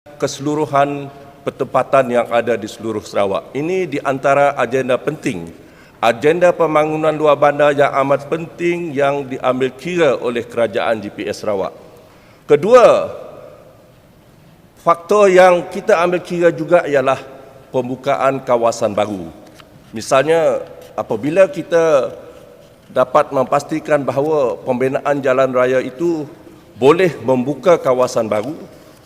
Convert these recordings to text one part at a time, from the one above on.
keseluruhan pertempatan yang ada di seluruh Sarawak. Ini di antara agenda penting, agenda pembangunan luar bandar yang amat penting yang diambil kira oleh Kerajaan GPS Sarawak. Kedua, faktor yang kita ambil kira juga ialah pembukaan kawasan baru. Misalnya, apabila kita dapat memastikan bahawa pembinaan jalan raya itu boleh membuka kawasan baru,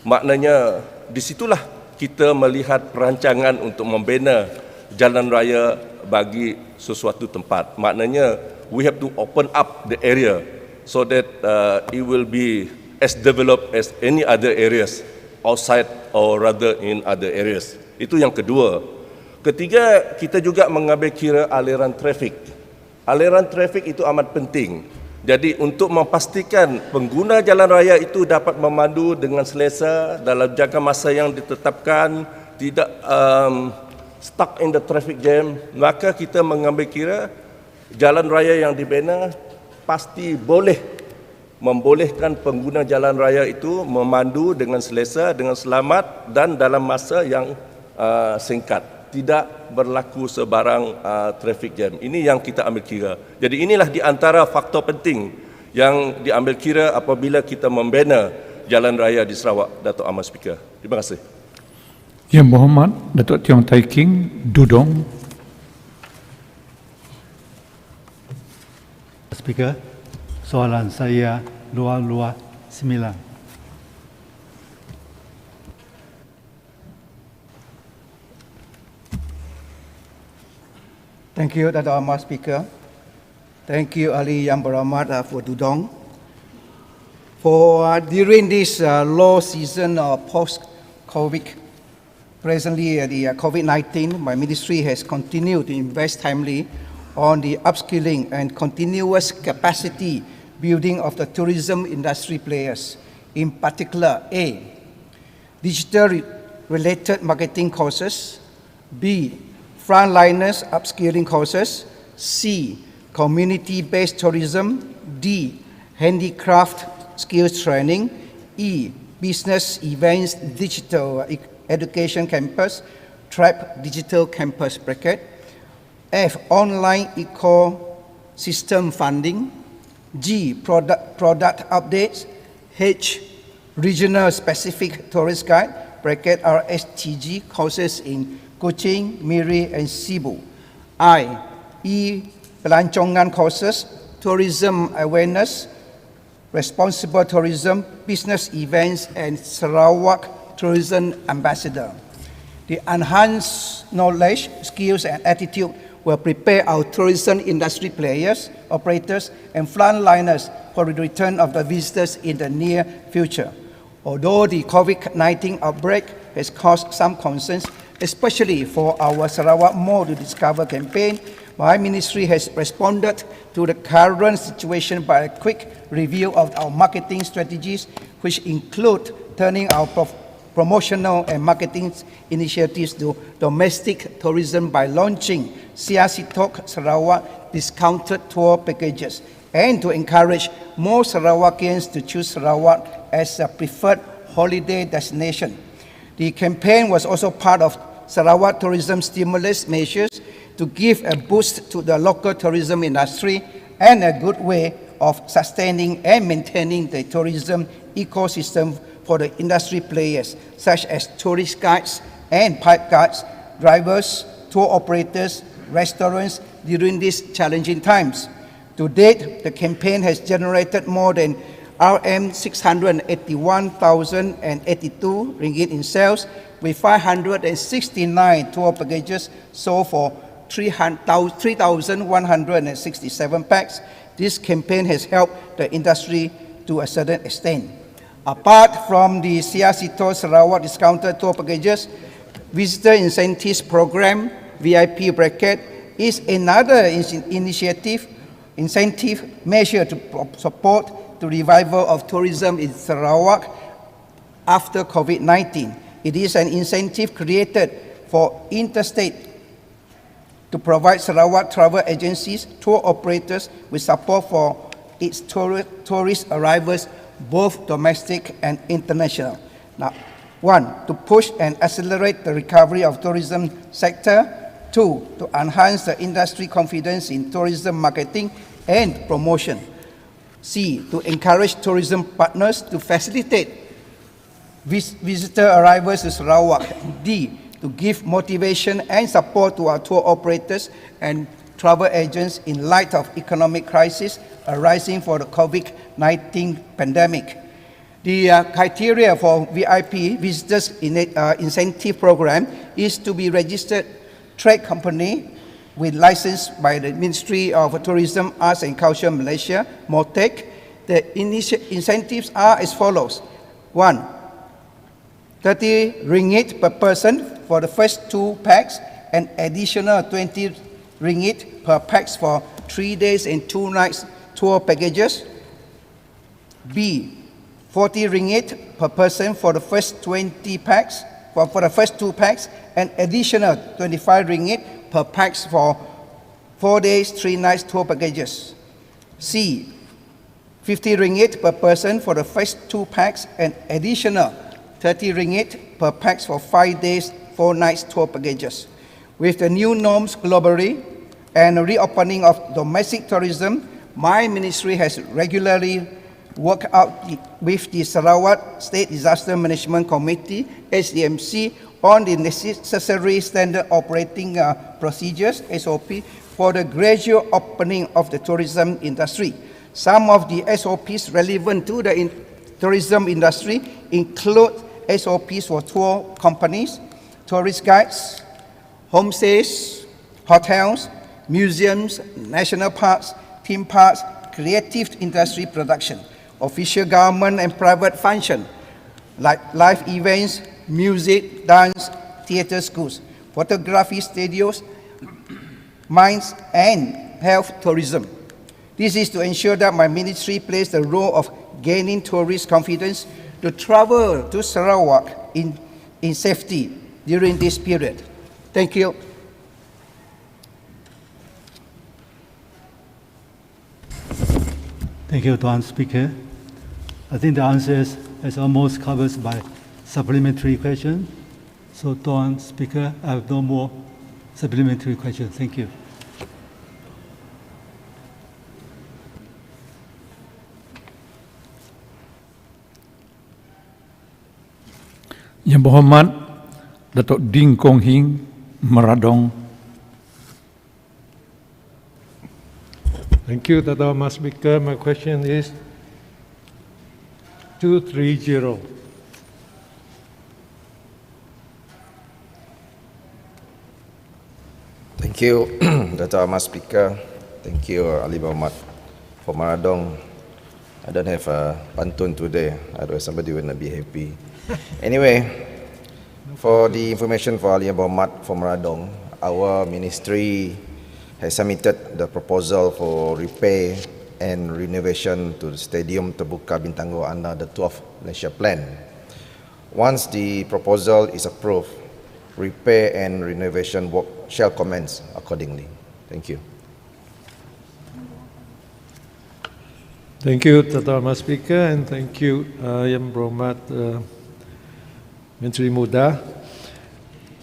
maknanya di situlah kita melihat perancangan untuk membina jalan raya bagi sesuatu tempat. Maknanya we have to open up the area so that it will be as developed as any other areas outside or rather in other areas. Itu yang kedua. Ketiga, kita juga mengambil kira aliran trafik. Aliran trafik itu amat penting. Jadi untuk memastikan pengguna jalan raya itu dapat memandu dengan selesa dalam jangka masa yang ditetapkan, tidak stuck in the traffic jam, maka kita mengambil kira jalan raya yang dibina pasti boleh membolehkan pengguna jalan raya itu memandu dengan selesa, dengan selamat dan dalam masa yang singkat. Tidak berlaku sebarang traffic jam. Ini yang kita ambil kira. Jadi inilah di antara faktor penting yang diambil kira apabila kita membina jalan raya di Sarawak, Datuk Ahmad Speaker. Terima kasih. Yang Berhormat Datuk Tiong Tai King, Dudong. Speaker, soalan saya luar 9. Thank you, Datuk Ahmad Speaker. Thank you, Ali Yang Berhormat for Dudong. During this low season post-COVID, presently the COVID-19, my ministry has continued to invest timely on the upskilling and continuous capacity building of the tourism industry players. In particular, A, digital-related marketing courses, B, frontliners upskilling courses, C, community-based tourism, D, handicraft skills training, E, business events digital education campus, TRAP digital campus bracket, F, online ecosystem funding, G, product updates, H, regional specific tourist guide bracket RSTG courses in Kuching, Miri, and Sibu. I, pelancongan courses, tourism awareness, responsible tourism, business events, and Sarawak tourism ambassador. The enhanced knowledge, skills, and attitude will prepare our tourism industry players, operators, and frontliners for the return of the visitors in the near future. Although the COVID-19 outbreak has caused some concerns, especially for our Sarawak More to Discover campaign, my ministry has responded to the current situation by a quick review of our marketing strategies, which include turning our promotional and marketing initiatives to domestic tourism by launching Siaran Sarawak discounted tour packages, and to encourage more Sarawakians to choose Sarawak as a preferred holiday destination. The campaign was also part of Sarawak tourism stimulus measures to give a boost to the local tourism industry and a good way of sustaining and maintaining the tourism ecosystem for the industry players, such as tourist guides and pipe guides, drivers, tour operators, restaurants during these challenging times. To date, the campaign has generated more than RM 681,082 ringgit in sales, with 569 tour packages sold for 3,167 packs. This campaign has helped the industry to a certain extent. Apart from the Siaran Sarawak discounted tour packages, Visitor Incentives Program, VIP bracket, is another incentive measure to support the revival of tourism in Sarawak after COVID-19. It is an incentive created for interstate to provide Sarawak travel agencies, tour operators with support for its tourist arrivals, both domestic and international. Now, 1. To push and accelerate the recovery of tourism sector. 2. To enhance the industry confidence in tourism marketing and promotion. C. To encourage tourism partners to facilitate visitor arrivals to Sarawak. D. To give motivation and support to our tour operators and travel agents in light of economic crisis arising for the COVID-19 pandemic. The criteria for VIP Visitors Incentive Program is to be registered trade company with license by the Ministry of Tourism, Arts and Culture Malaysia, MOTEC. The incentives are as follows. 1. 30 ringgit per person for the first 2 packs and additional 20 ringgit per pax for 3 days and 2 nights tour packages. B. 40 ringgit per person for the first 20 packs, for the first 2 packs, and additional 25 ringgit per pax for 4 days, 3 nights tour packages. C. 50 ringgit per person for the first 2 packs and additional 30 ringgit per pax for 5 days, 4 nights tour packages. With the new norms globally and reopening of domestic tourism, my ministry has regularly worked out with the Sarawak State Disaster Management Committee, SDMC, on the necessary standard operating procedures, SOP, for the gradual opening of the tourism industry. Some of the SOPs relevant to the tourism industry include SOPs for tour companies, tourist guides, homestays, hotels, museums, national parks, theme parks, creative industry production, official government and private function, like live events, music, dance, theatre schools, photography studios, mines, and health tourism. This is to ensure that my ministry plays the role of gaining tourist confidence to travel to Sarawak in safety during this period. Thank you. Thank you, Tuan Speaker. I think the answers is almost covered by supplementary question. So, Tuan Speaker, I have no more supplementary questions. Thank you. Yang berhormat Datuk Ding Kong Hing, Meradong. Thank you, Tata Mas Speaker. My question is 230. Thank you, Dr. Mas Speaker. Thank you, Ali Muhammad for Maradong. I don't have a pantun today, otherwise somebody will not be happy. Anyway, for the information for Ali Muhammad for Maradong, our ministry has submitted the proposal for repair and renovation to the Stadium Terbuka Bintangor under the 12th Malaysia Plan. Once the proposal is approved, repair and renovation work shall commence accordingly. Thank you. Thank you, Tata Mas Speaker, and thank you, Yang Berhormat Menteri Muda.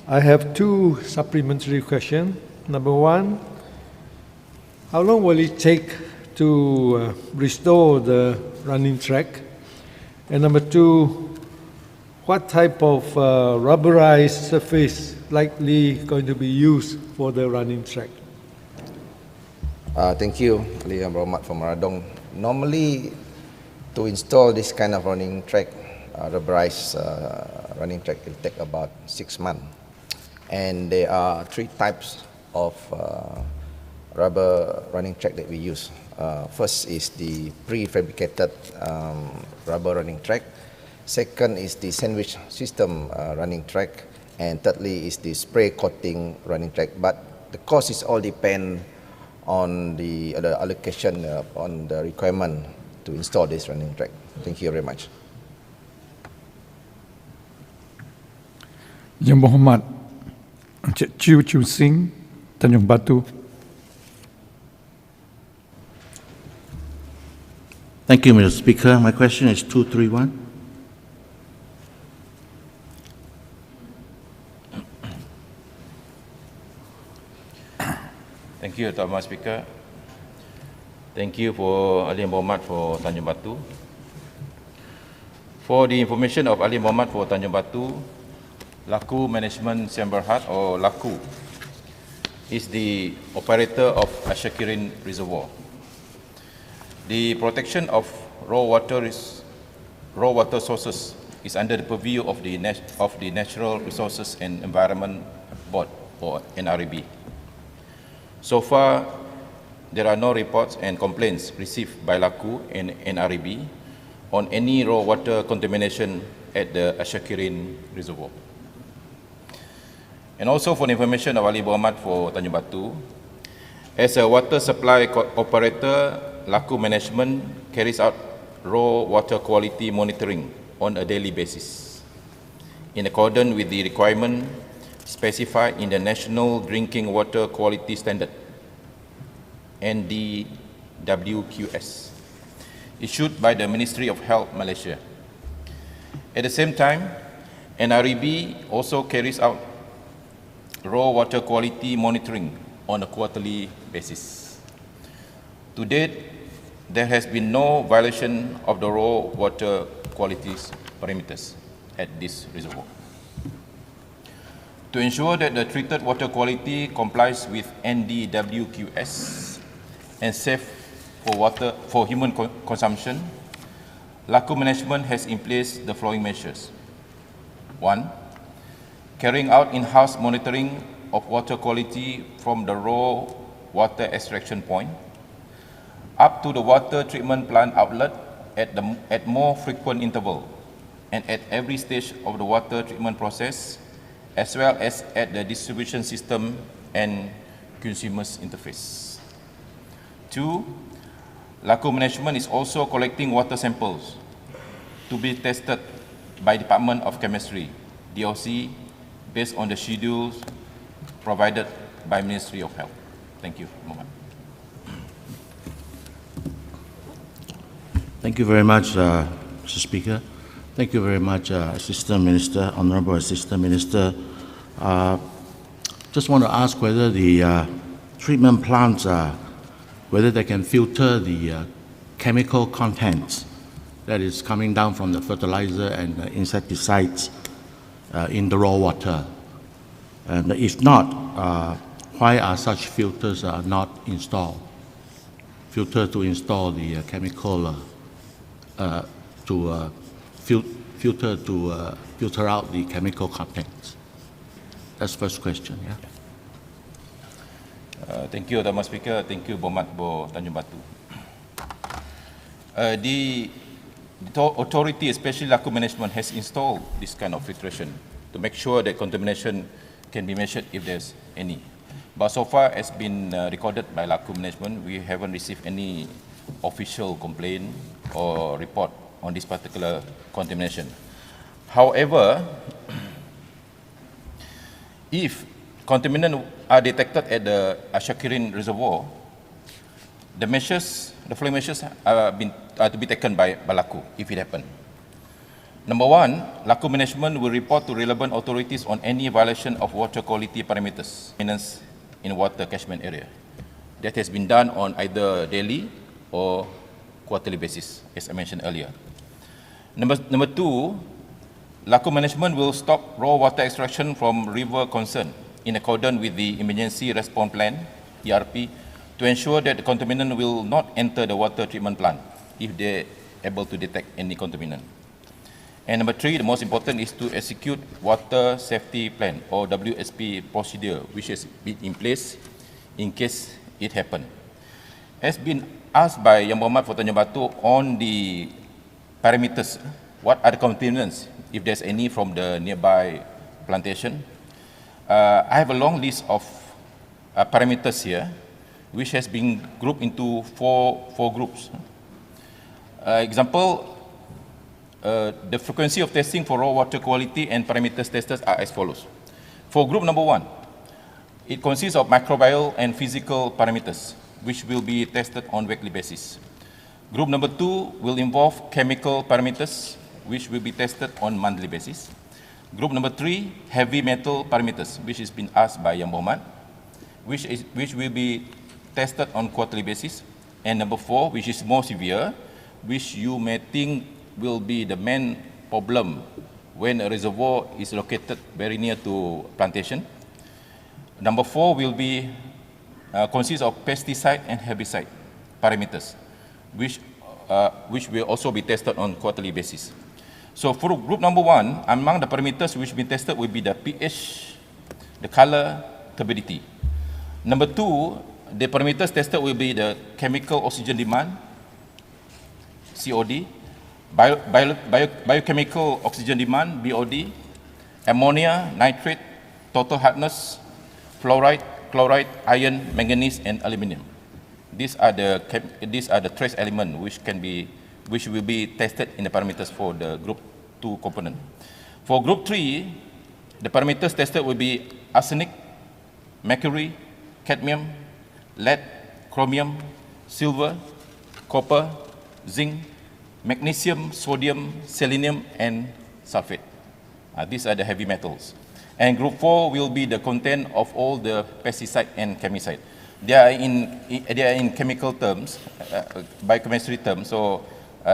I have 2 supplementary questions. Number 1, how long will it take to restore the running track? And number 2, what type of rubberized surface likely going to be used for the running track? Thank you, Ali Muhammad for Maradong. Normally, to install this kind of running track, rubberized running track will take about 6 months. And there are 3 types of rubber running track that we use. First is the prefabricated rubber running track. Second is the sandwich system running track. And thirdly is the spray coating running track. But the cost is all depend on the allocation, on the requirement to install this running track. Thank you very much. Yang berhormat Encik Chiu Chiu Sing, Tanjung Batu. Thank you, Mr. Speaker. My question is 231. Thank you, Tuan Mas Speaker. Thank you for Ali Muhammad for Tanjung Batu. For the information of Ali Muhammad for Tanjung Batu, Laku Management Siam Berhad or Laku is the operator of Asyakirin Reservoir. The protection of raw water sources is under the purview of the Natural Resources and Environment Board or NREB. So far, there are no reports and complaints received by Laku and NREB on any raw water contamination at the Asyakirin Reservoir. And also for the information of Ali Muhammad for Tanjung Batu, as a water supply operator, Laku Management carries out raw water quality monitoring on a daily basis in accordance with the requirement specified in the National Drinking Water Quality Standard, NDWQS, issued by the Ministry of Health Malaysia. At the same time, NREB also carries out raw water quality monitoring on a quarterly basis. To date, there has been no violation of the raw water quality parameters at this reservoir. To ensure that the treated water quality complies with NDWQS and safe for human consumption, Laku Management has in place the following measures. 1. Carrying out in-house monitoring of water quality from the raw water extraction point up to the water treatment plant outlet at more frequent interval and at every stage of the water treatment process, as well as at the distribution system and consumers interface. 2. Laku Management is also collecting water samples to be tested by Department of Chemistry, DOC, based on the schedules provided by Ministry of Health. Thank you, Mohammed. Thank you very much, Mr. Speaker. Thank you very much, Assistant Minister, Honourable Assistant Minister. Just want to ask whether the treatment plants, whether they can filter the chemical contents that is coming down from the fertilizer and the insecticides in the raw water. And if not, why are such filters not installed? Filter to install the chemical to filter out the chemical contents. That's first question. Yeah. Thank you, Tuan Mas Speaker. Thank you, Muhammad Bo Tanjung Batu. The authority, especially Laku Management, has installed this kind of filtration to make sure that contamination can be measured if there's any. But so far, as been recorded by Laku Management, we haven't received any official complaint or report on this particular contamination. However, if contaminants are detected at the Asyakirin Reservoir, the following measures are to be taken by Laku if it happens. Number 1, Laku Management will report to relevant authorities on any violation of water quality parameters in water catchment area. That has been done on either daily or quarterly basis, as I mentioned earlier. Number 2, Laku Management will stop raw water extraction from river concern in accordance with the Emergency Response Plan, ERP, to ensure that the contaminant will not enter the water treatment plant if they are able to detect any contaminant. And number 3, the most important, is to execute Water Safety Plan or WSP procedure, which has been in place in case it happens. Has been asked by Yang Muhammad for Tanjung Batu on the parameters, what are the contaminants, if there's any from the nearby plantation. I have a long list of parameters here, which has been grouped into four groups. Example, the frequency of testing for raw water quality and parameters tested are as follows. For group number 1, it consists of microbial and physical parameters, which will be tested on weekly basis. Group number 2 will involve chemical parameters, which will be tested on monthly basis. Group number 3, heavy metal parameters, which has been asked by Yang Muhammad. which will be tested on quarterly basis. And number 4, which is more severe, which you may think will be the main problem when a reservoir is located very near to plantation. Number 4 will be consist of pesticide and herbicide parameters, which will also be tested on quarterly basis. So for group number 1, among the parameters which will be tested will be the pH, the color, turbidity. Number 2, the parameters tested will be the chemical oxygen demand, COD, biochemical oxygen demand, BOD, ammonia, nitrate, total hardness, fluoride, chloride, iron, manganese, and aluminum. These are the trace elements which will be tested in the parameters for the group 2 component. For group 3, the parameters tested will be arsenic, mercury, cadmium, lead, chromium, silver, copper, zinc, magnesium, sodium, selenium, and sulfate. These are the heavy metals. And group 4 will be the content of all the pesticide and chemicide. They are in chemical terms, biochemistry terms. So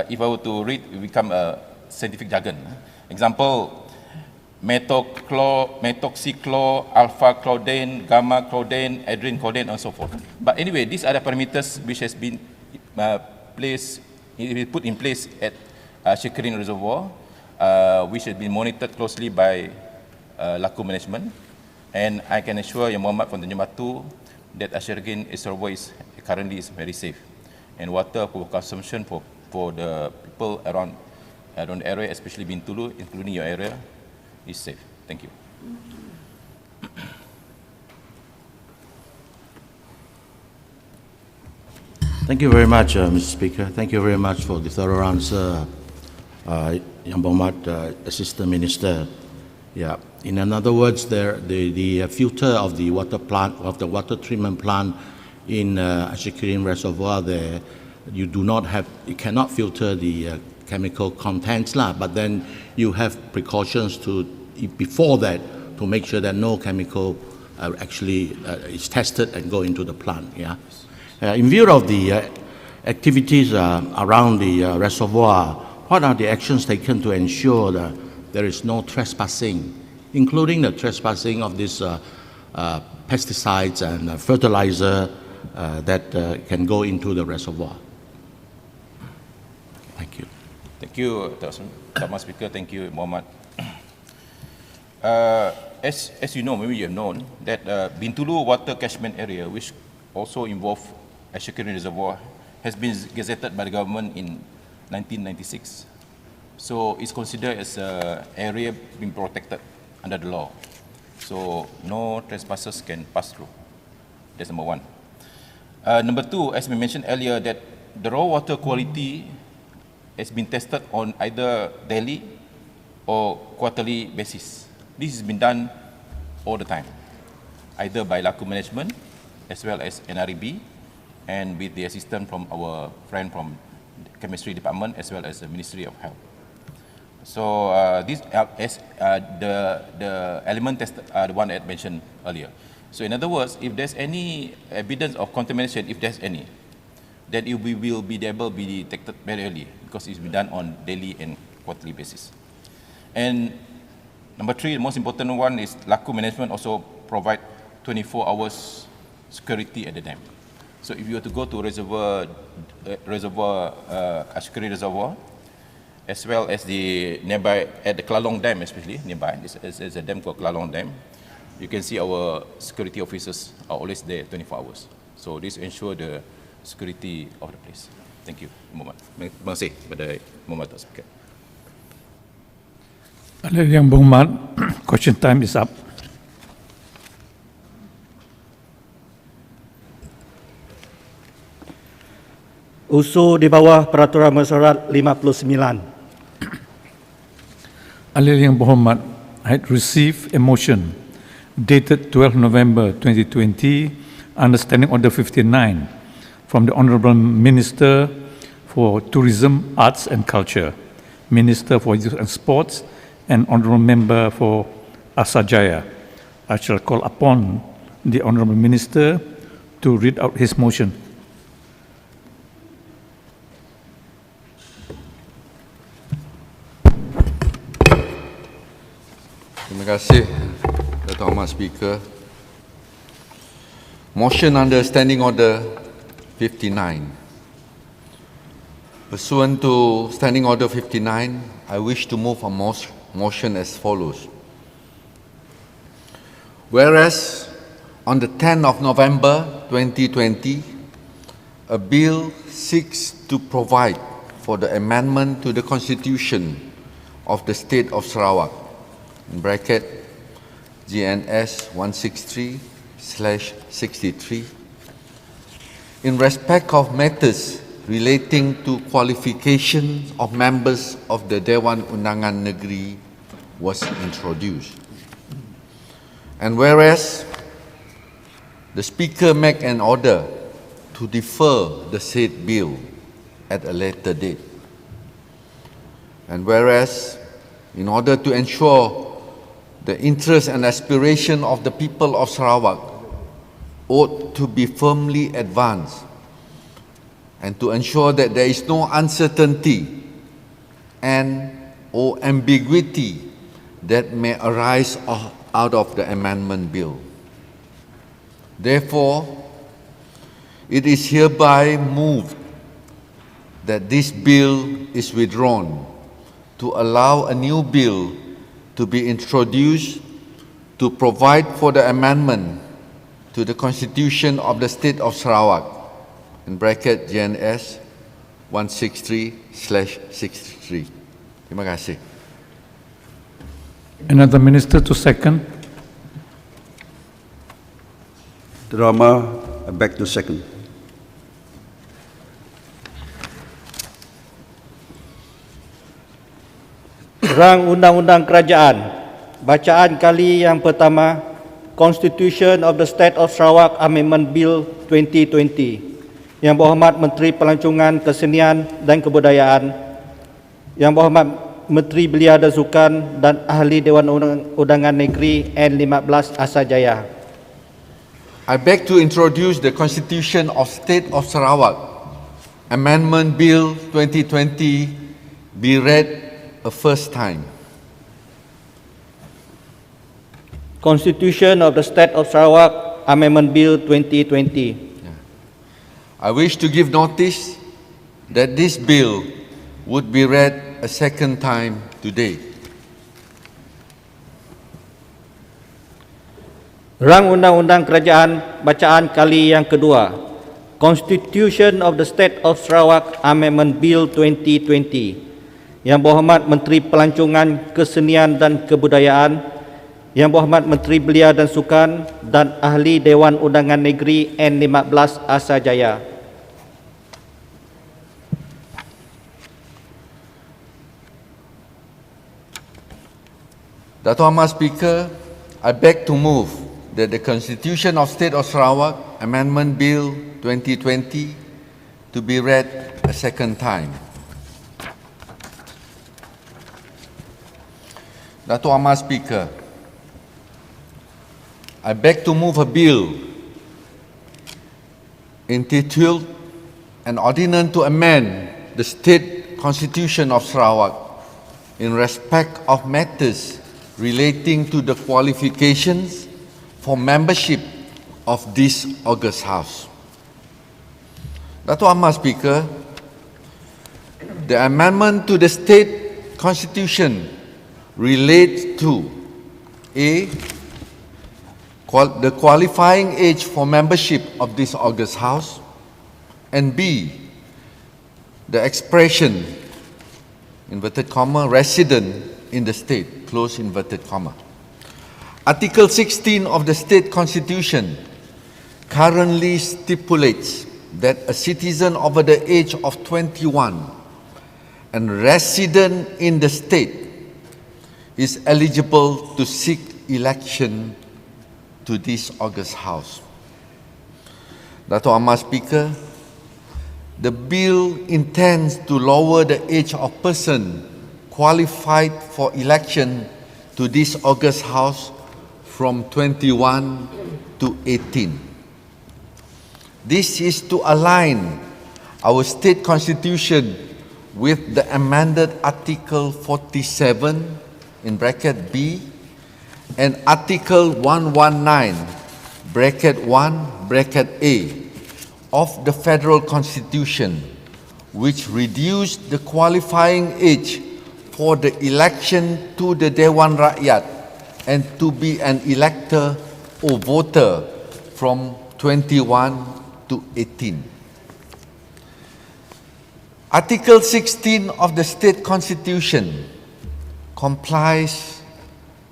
if I were to read, it become a scientific jargon. Example, methoxychlor, alpha-chlordane, gamma-chlordane, adrene-chlordane, and so forth. But anyway, these are the parameters which has been put in place at Siaran Reservoir, which has been monitored closely by Laku Management. And I can assure Yang Mohamad from Tanjung Batu that Siaran Reservoir is currently very safe. And water for consumption for the people around the area, especially Bintulu, including your area, is safe. Thank you. Thank you very much, Mr. Speaker. Thank you very much for the thorough answer, Yang Mohamad, Assistant Minister. Yeah. In other words, the filter of the water plant, of the water treatment plant in Siaran Reservoir, there, you cannot filter the chemical contents, but then you have precautions before that to make sure that no chemical actually is tested and go into the plant. Yeah. In view of the activities around the reservoir, what are the actions taken to ensure that there is no trespassing, including the trespassing of these pesticides and fertilizer that can go into the reservoir? Thank you. Thank you, Thomas Speaker. Thank you, Mohamad. As you know, maybe you have known that Bintulu water catchment area, which also involve Siaran Reservoir, has been gazetted by the government in 1996. So it's considered as an area being protected under the law. So no trespassers can pass through. That's number 1. Number 2, as we mentioned earlier, that the raw water quality has been tested on either daily or quarterly basis. This has been done all the time, either by Laku Management as well as NREB, and with the assistance from our friend from the Chemistry Department as well as the Ministry of Health. So the element tested are the one I mentioned earlier. So in other words, if there's any evidence of contamination, if there's any, then it will be able to be detected very early because it's been done on daily and quarterly basis. And number 3, the most important one is Laku Management also provide 24 hours security at the dam. So if you were to go to Siaran Reservoir, as well as the nearby, at the Kelalong Dam especially, nearby, there's a dam called Kelalong Dam, you can see our security officers are always there 24 hours. So this ensure the security of the place. Thank you, Mohamad. Terima kasih kepada Mohamad Speaker. Yang Mohamad, question time is up. Usul di bawah Peraturan Mesyuarat 59. Yang Mohamad, I had received a motion dated 12 November 2020, under Standing Order 59, from the Honourable Minister for Tourism, Arts and Culture, Minister for Youth and Sports, and Honourable Member for Asajaya. I shall call upon the Honourable Minister to read out his motion. Terima kasih, Dato' Ahmad Speaker. Motion under Standing Order 59. Pursuant to Standing Order 59, I wish to move a motion as follows. Whereas on the 10th of November 2020, a bill seeks to provide for the amendment to the Constitution of the State of Sarawak, in bracket GNS 163/63, in respect of matters relating to qualifications of members of the Dewan Undangan Negeri was introduced. And whereas the Speaker make an order to defer the said bill at a later date. And whereas, in order to ensure the interest and aspiration of the people of Sarawak ought to be firmly advanced, and to ensure that there is no uncertainty or ambiguity that may arise out of the amendment bill. Therefore, it is hereby moved that this bill is withdrawn to allow a new bill to be introduced to provide for the amendment to the Constitution of the State of Sarawak, in bracket GNS 163/63. Terima kasih. Another Minister to second. Drama, I beg to second. Rang Undang-Undang Kerajaan. Bacaan kali yang pertama, Constitution of the State of Sarawak Amendment Bill 2020. Yang Berhormat Menteri Pelancongan Kesenian dan Kebudayaan, Yang Berhormat Menteri Belia dan Sukan dan Ahli Dewan Undangan Negeri N15 Asajaya. I beg to introduce the Constitution of State of Sarawak Amendment Bill 2020 be read a first time. Constitution of the State of Sarawak Amendment Bill 2020. I wish to give notice that this bill would be read a second time today. Rang Undang-Undang Kerajaan, bacaan kali yang kedua. Constitution of the State of Sarawak Amendment Bill 2020. Yang Berhormat Menteri Pelancongan Kesenian dan Kebudayaan, Yang Berhormat Menteri Belia dan Sukan dan Ahli Dewan Undangan Negeri N15 Asajaya. Dato' Ahmad Speaker, I beg to move that the Constitution of State of Sarawak Amendment Bill 2020 to be read a second time. Dato' Ahmad Speaker, I beg to move a bill entitled An Ordinance to Amend the State Constitution of Sarawak in respect of matters relating to the qualifications for membership of this august House. Dato' Ahmad Speaker, the amendment to the State Constitution relates to A, the qualifying age for membership of this august House, and B, the expression, inverted comma, resident in the state, close inverted comma. Article 16 of the State Constitution currently stipulates that a citizen over the age of 21 and resident in the state is eligible to seek election to this august House. Dato' Ahmad Speaker, the bill intends to lower the age of person qualified for election to this august House from 21 to 18. This is to align our state constitution with the amended Article 47 in bracket B and Article 119 bracket 1 bracket A of the Federal Constitution, which reduced the qualifying age for the election to the Dewan Rakyat and to be an elector or voter from 21 to 18. Article 16 of the State Constitution complies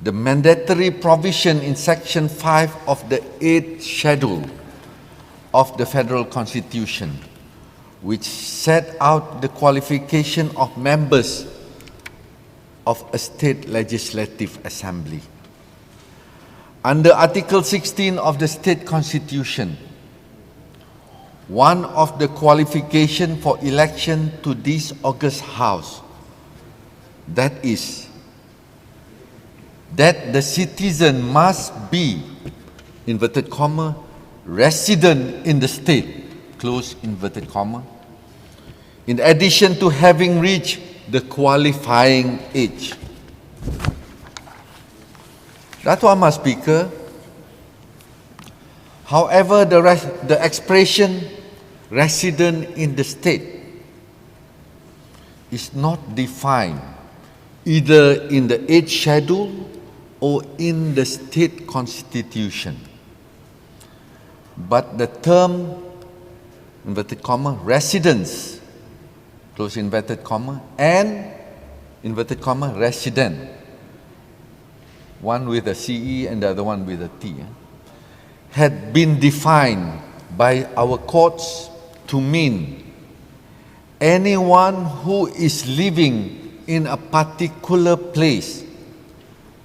the mandatory provision in Section 5 of the 8th Schedule of the Federal Constitution, which set out the qualification of members of a state legislative assembly. Under Article 16 of the State Constitution, one of the qualifications for election to this august House, that is, that the citizen must be, inverted comma, resident in the state, close inverted comma, in addition to having reached the qualifying age. Dato' Amar Speaker, however, the expression resident in the state is not defined either in the 8th Schedule or in the state constitution. But the term, inverted comma, residence, close inverted comma, and inverted comma, resident, one with a CE and the other one with a T, had been defined by our courts to mean anyone who is living in a particular place,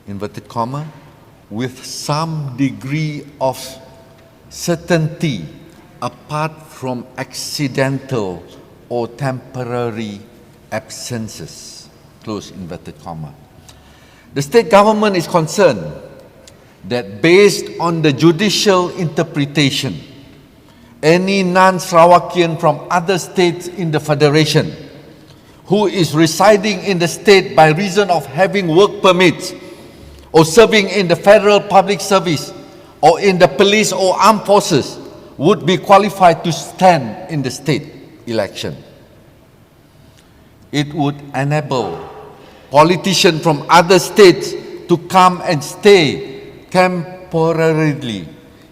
inverted comma, with some degree of certainty apart from accidental or temporary absences, close inverted comma. The state government is concerned that based on the judicial interpretation, any non-Sarawakian from other states in the Federation who is residing in the state by reason of having work permits or serving in the federal public service or in the police or armed forces would be qualified to stand in the state election. It would enable politicians from other states to come and stay temporarily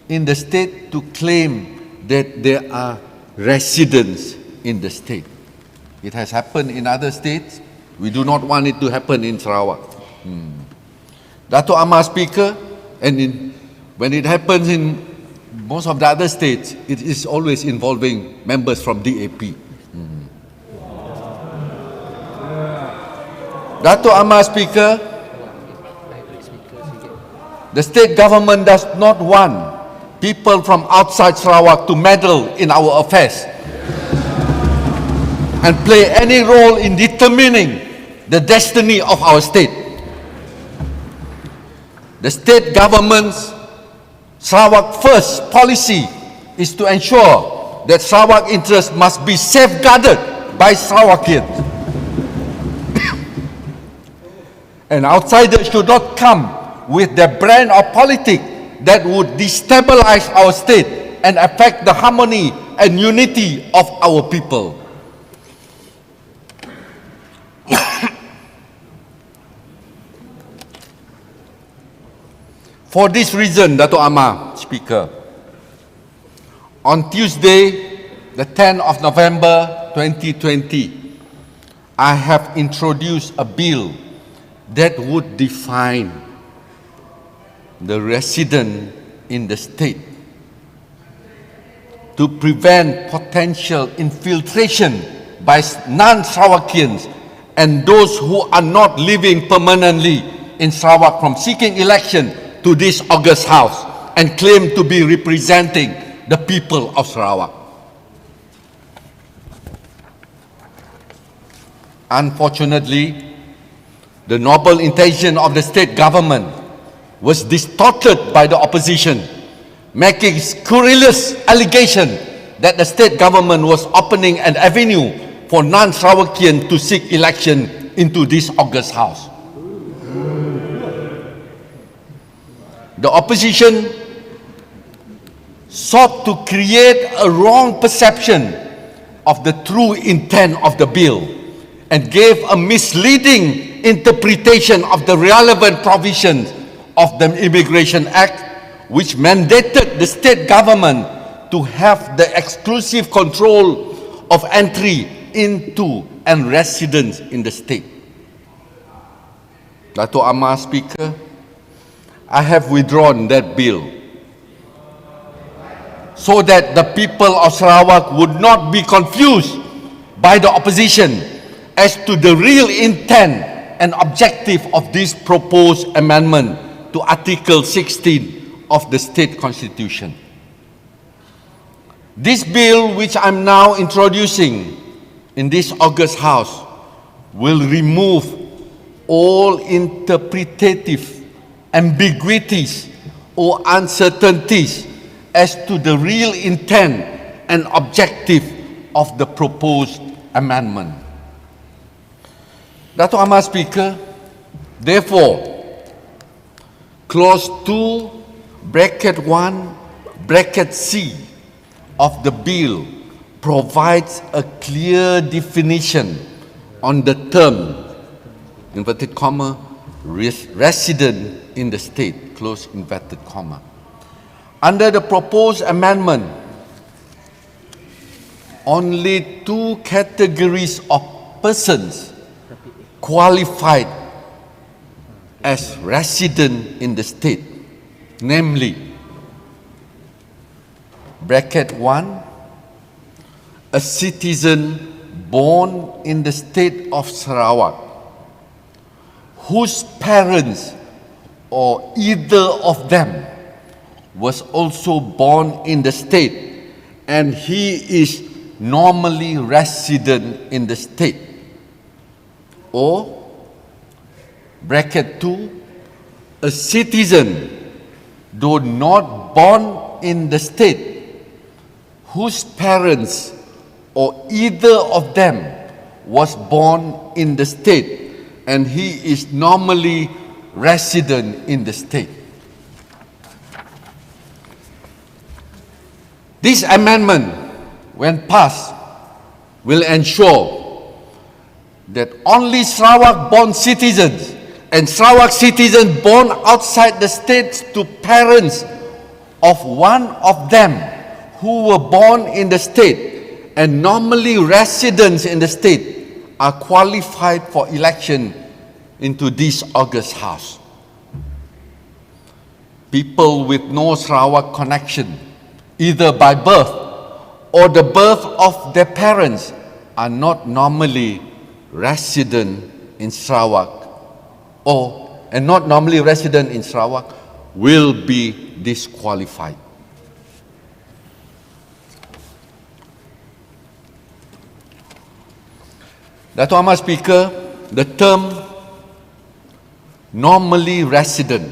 in the state to claim that there are residents in the state. It has happened in other states. We do not want it to happen in Sarawak. Dato' Amar Speaker, and when it happens in most of the other states, it is always involving members from DAP. Dato' Amar Speaker, the state government does not want people from outside Sarawak to meddle in our affairs and play any role in determining the destiny of our state. The state government's Sarawak First policy is to ensure that Sarawak interests must be safeguarded by Sarawakians. And outsiders should not come with their brand of politics that would destabilize our state and affect the harmony and unity of our people. For this reason, Dato' Amar Speaker, on Tuesday, the 10th of November 2020, I have introduced a bill that would define the resident in the state to prevent potential infiltration by non-Sarawakians and those who are not living permanently in Sarawak from seeking election to this august House and claim to be representing the people of Sarawak. Unfortunately, the noble intention of the state government was distorted by the opposition, making scurrilous allegation that the state government was opening an avenue for non-Sarawakian to seek election into this August House. The opposition sought to create a wrong perception of the true intent of the bill and gave a misleading interpretation of the relevant provisions of the Immigration Act, which mandated the state government to have the exclusive control of entry into and residence in the state. Dato' Amar, Speaker, I have withdrawn that bill so that the people of Sarawak would not be confused by the opposition as to the real intent and objective of this proposed amendment to Article 16 of the State Constitution. This bill, which I'm now introducing in this August House, will remove all interpretative ambiguities or uncertainties as to the real intent and objective of the proposed amendment. Dato' Amar, Speaker, therefore, Clause 2, bracket 1, bracket C of the bill provides a clear definition on the term, inverted comma, resident in the state, close inverted comma. Under the proposed amendment, only two categories of persons qualified as resident in the state, namely, bracket 1, a citizen born in the state of Sarawak, whose parents or either of them was also born in the state and he is normally resident in the state. Or, bracket 2, a citizen, though not born in the state, whose parents or either of them was born in the state and he is normally resident in the state. This amendment, when passed, will ensure that only Sarawak-born citizens and Sarawak citizens born outside the state to parents of one of them who were born in the state and normally residents in the state are qualified for election into this August House. People with no Sarawak connection, either by birth or the birth of their parents, are not normally resident in Sarawak and not normally resident in Sarawak will be disqualified. Dato' Amar, Speaker, the term normally resident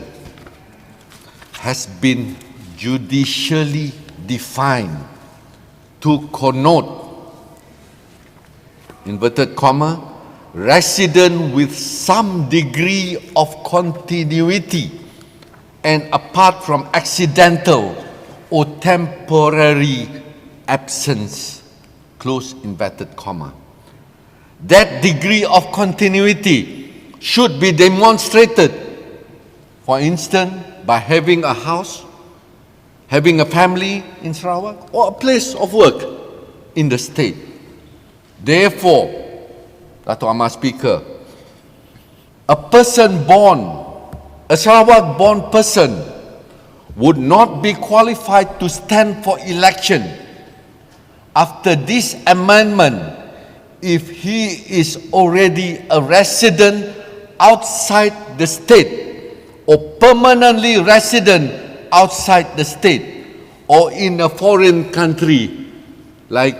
has been judicially defined to connote, inverted comma, resident with some degree of continuity and apart from accidental or temporary absence, close inverted comma. That degree of continuity should be demonstrated, for instance, by having a house, having a family in Sarawak, or a place of work in the state. Therefore, Dato' Amar, Speaker, a Sarawak-born person would not be qualified to stand for election after this amendment if he is already a resident outside the state or permanently resident outside the state or in a foreign country, like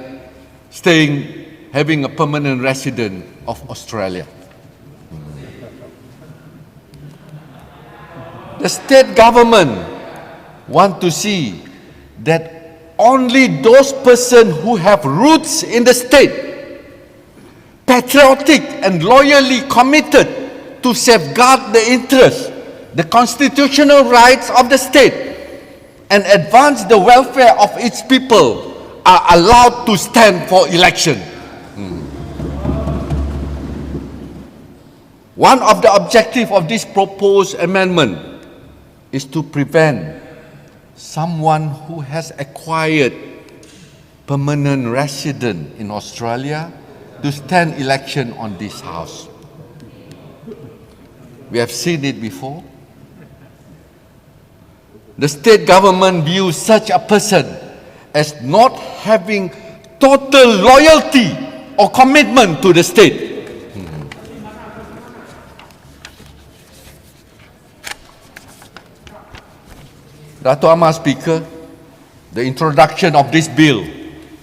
having a permanent resident of Australia. the state government want to see that only those persons who have roots in the state, patriotic and loyally committed to safeguard the interests, the constitutional rights of the state, and advance the welfare of its people are allowed to stand for election. One of the objectives of this proposed amendment is to prevent someone who has acquired permanent residence in Australia to stand election on this house. We have seen it before. The state government views such a person as not having total loyalty or commitment to the state. Dato' Amar Speaker, the introduction of this bill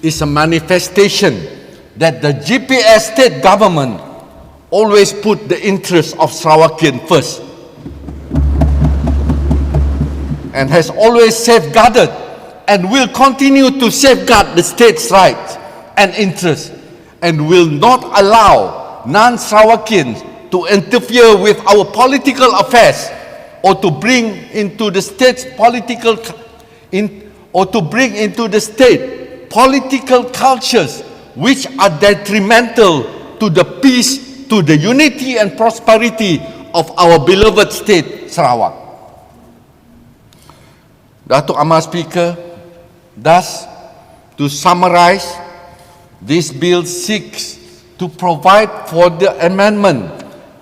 is a manifestation that the GPS state government always put the interests of Sarawakian first and has always safeguarded and will continue to safeguard the state's rights and interests and will not allow non-Sarawakians to interfere with our political affairs or to bring into the state's political cultures which are detrimental to the peace, to the unity and prosperity of our beloved state, Sarawak. Dato' Amar Speaker, thus, to summarize, this bill seeks to provide for the amendment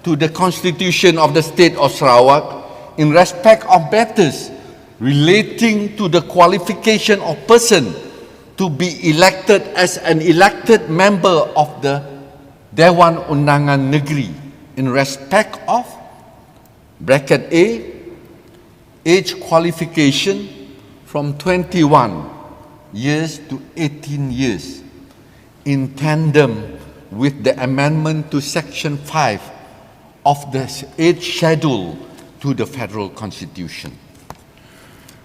to the Constitution of the State of Sarawak in respect of matters relating to the qualification of person to be elected as an elected member of the Dewan Undangan Negeri in respect of bracket A, age qualification from 21 years to 18 years in tandem with the amendment to Section 5 of the age schedule to the Federal Constitution.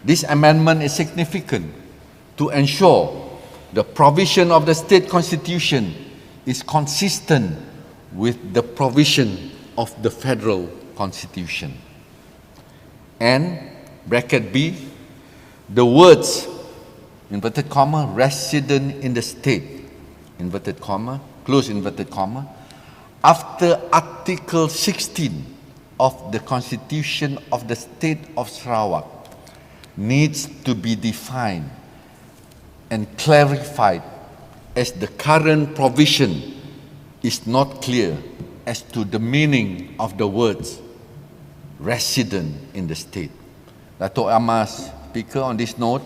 This amendment is significant to ensure the provision of the state constitution is consistent with the provision of the Federal Constitution. And, bracket B, the words, inverted comma, resident in the state, inverted comma, close inverted comma, after Article 16 of the Constitution of the State of Sarawak needs to be defined and clarified, as the current provision is not clear as to the meaning of the words resident in the state. Dato' Amar Speaker, on this note,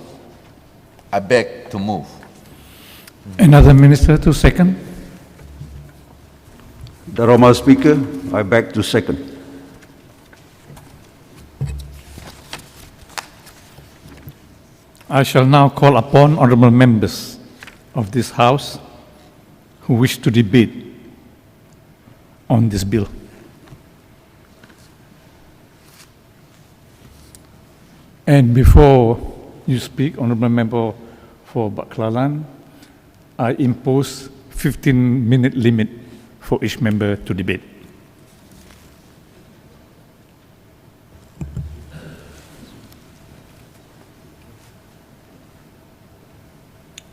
I beg to move. Another minister to second. Dato' Amar Speaker, I beg to second. I shall now call upon honourable members of this House who wish to debate on this bill. And before you speak, honourable member for Baklalan, I impose 15-minute limit for each member to debate.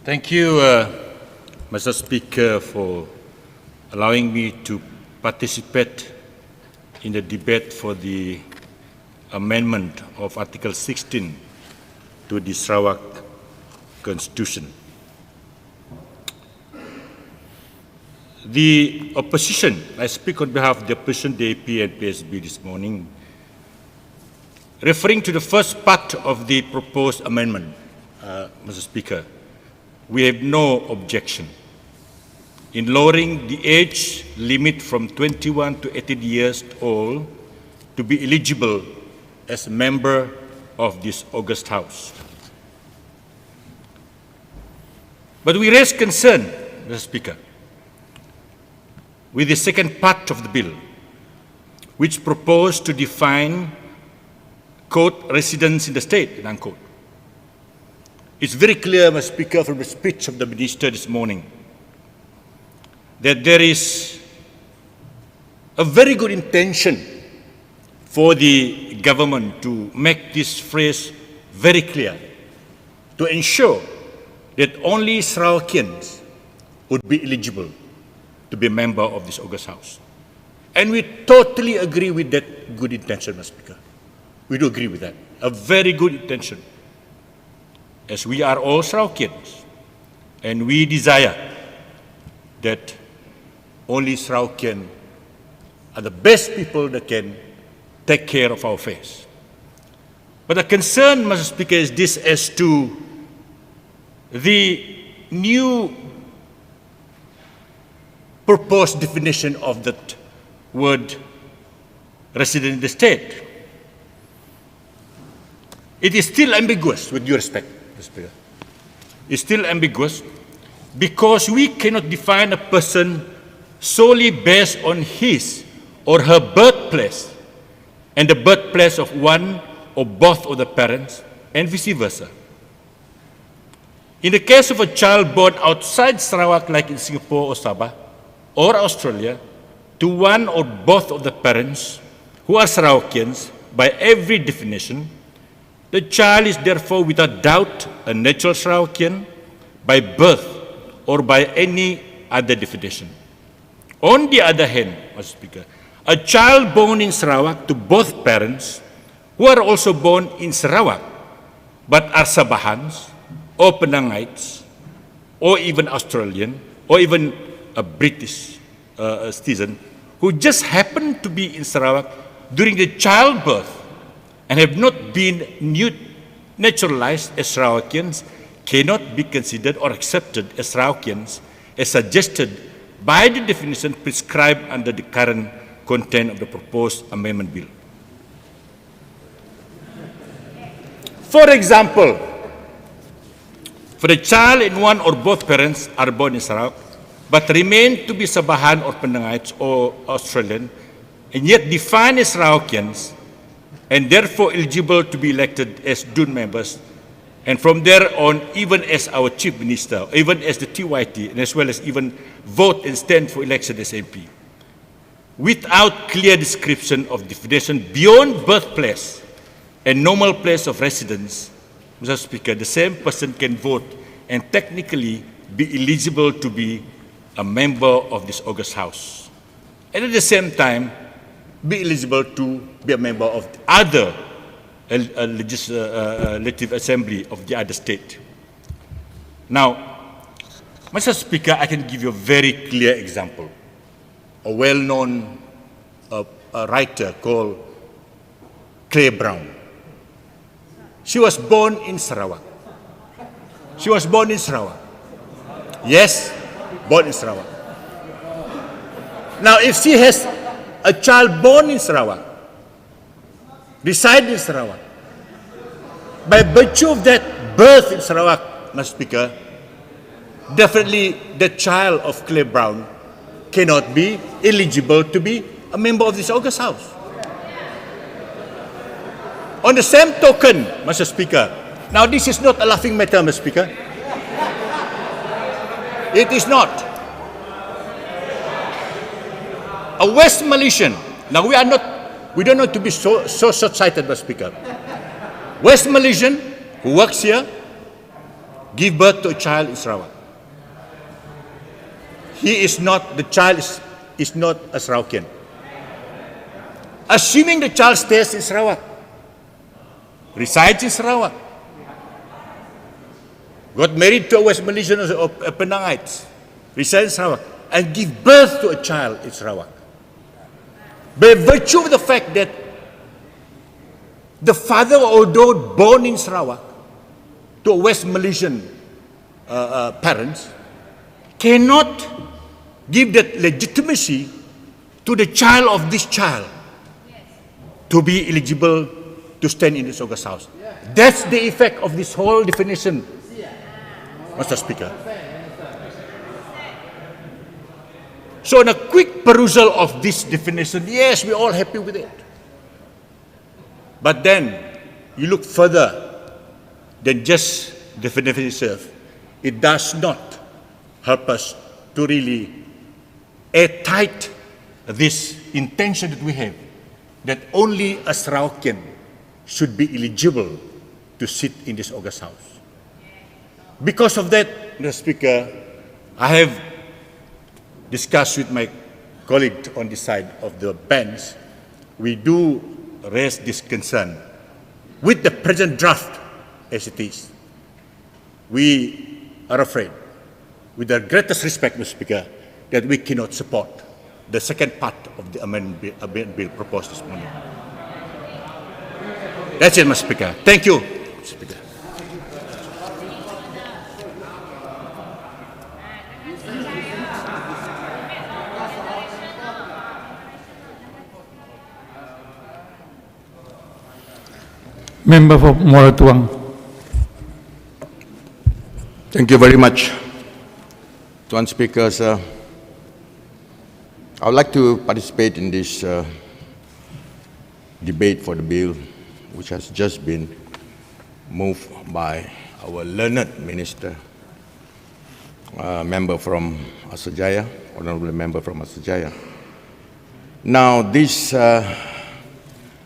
Thank you, Mr. Speaker, for allowing me to participate in the debate for the amendment of Article 16 to the Sarawak Constitution. The opposition, I speak on behalf of the opposition, DAP and PSB this morning, referring to the first part of the proposed amendment, Mr. Speaker, we have no objection in lowering the age limit from 21 to 18 years old to be eligible as a member of this august House. But we raise concern, Mr. Speaker, with the second part of the bill, which proposed to define quote, residents in the state, unquote. It's very clear, Mr. Speaker, from the speech of the Minister this morning, that there is a very good intention for the government to make this phrase very clear, to ensure that only Sarawakians would be eligible to be a member of this August House. And we totally agree with that good intention, Mr. Speaker. We do agree with that. A very good intention. As we are all Sarawakians, and we desire that only Sarawakians are the best people that can take care of our affairs. But the concern, Mr. Speaker, is this as to the new proposed definition of that word resident in the state. It is still ambiguous, with due respect, Mr. Speaker. It's still ambiguous because we cannot define a person solely based on his or her birthplace and the birthplace of one or both of the parents, and vice versa. In the case of a child born outside Sarawak, like in Singapore or Sabah, or Australia, to one or both of the parents who are Sarawakians, by every definition, the child is therefore without doubt a natural Sarawakian by birth or by any other definition. On the other hand, Mr. Speaker, a child born in Sarawak to both parents who are also born in Sarawak but are Sabahans or Penangites or even Australian or even a British citizen who just happen to be in Sarawak during the childbirth and have not been naturalized as Sarawakians cannot be considered or accepted as Sarawakians as suggested by the definition prescribed under the current content of the proposed amendment bill. For example, for the child in one or both parents are born in Sarawak but remain to be Sabahan or Penangites or Australian and yet defined as Sarawakians and therefore eligible to be elected as DUN members, and from there on even as our Chief Minister, even as the TYT, and as well as even vote and stand for election as MP. Without clear description of definition beyond birthplace and normal place of residence, Mr. Speaker, the same person can vote and technically be eligible to be a member of this August House, and at the same time be eligible to be a member of the other legislative assembly of the other state. Now, Mr. Speaker, I can give you a very clear example. A well-known writer called Claire Brown. She was born in Sarawak. She was born in Sarawak. Yes, born in Sarawak. Now, if she has a child born in Sarawak, reside in Sarawak, by virtue of that birth in Sarawak, Mr. Speaker, definitely the child of Claire Brown cannot be eligible to be a member of this August House. On the same token, Mr. Speaker, now this is not a laughing matter, Mr. Speaker. It is not. A West Malaysian, now we don't need to be so short-sighted, Mr. Speaker. West Malaysian who works here, give birth to a child in Sarawak. The child is not a Sarawakian. Assuming the child stays in Sarawak, resides in Sarawak, got married to a West Malaysian or a Penangites, resides in Sarawak, and give birth to a child in Sarawak. By virtue of the fact that the father, although born in Sarawak, to a West Malaysian parents, cannot give that legitimacy to the child of this child to be eligible to stand in this August House. That's the effect of this whole definition, Mr. Speaker. So in a quick perusal of this definition, yes, we're all happy with it. But then, you look further than just the beneficiary served, it does not help us to really airtight this intention that we have, that only a Sarawakian should be eligible to sit in this August House. Because of that, Mr. Speaker, I have discussed with my colleague on this side of the bench. We do raise this concern with the present draft as it is. We are afraid, with the greatest respect, Mr. Speaker, that we cannot support the second part of the amendment bill proposed this morning. That's it, Mr. Speaker. Thank you, Mr. Speaker. Member for Moratuang. Thank you very much, Tuan Speaker. Sir, I would like to participate in this debate for the bill, which has just been moved by our learned minister, member from Asajaya, honorable member from Asajaya. Now, this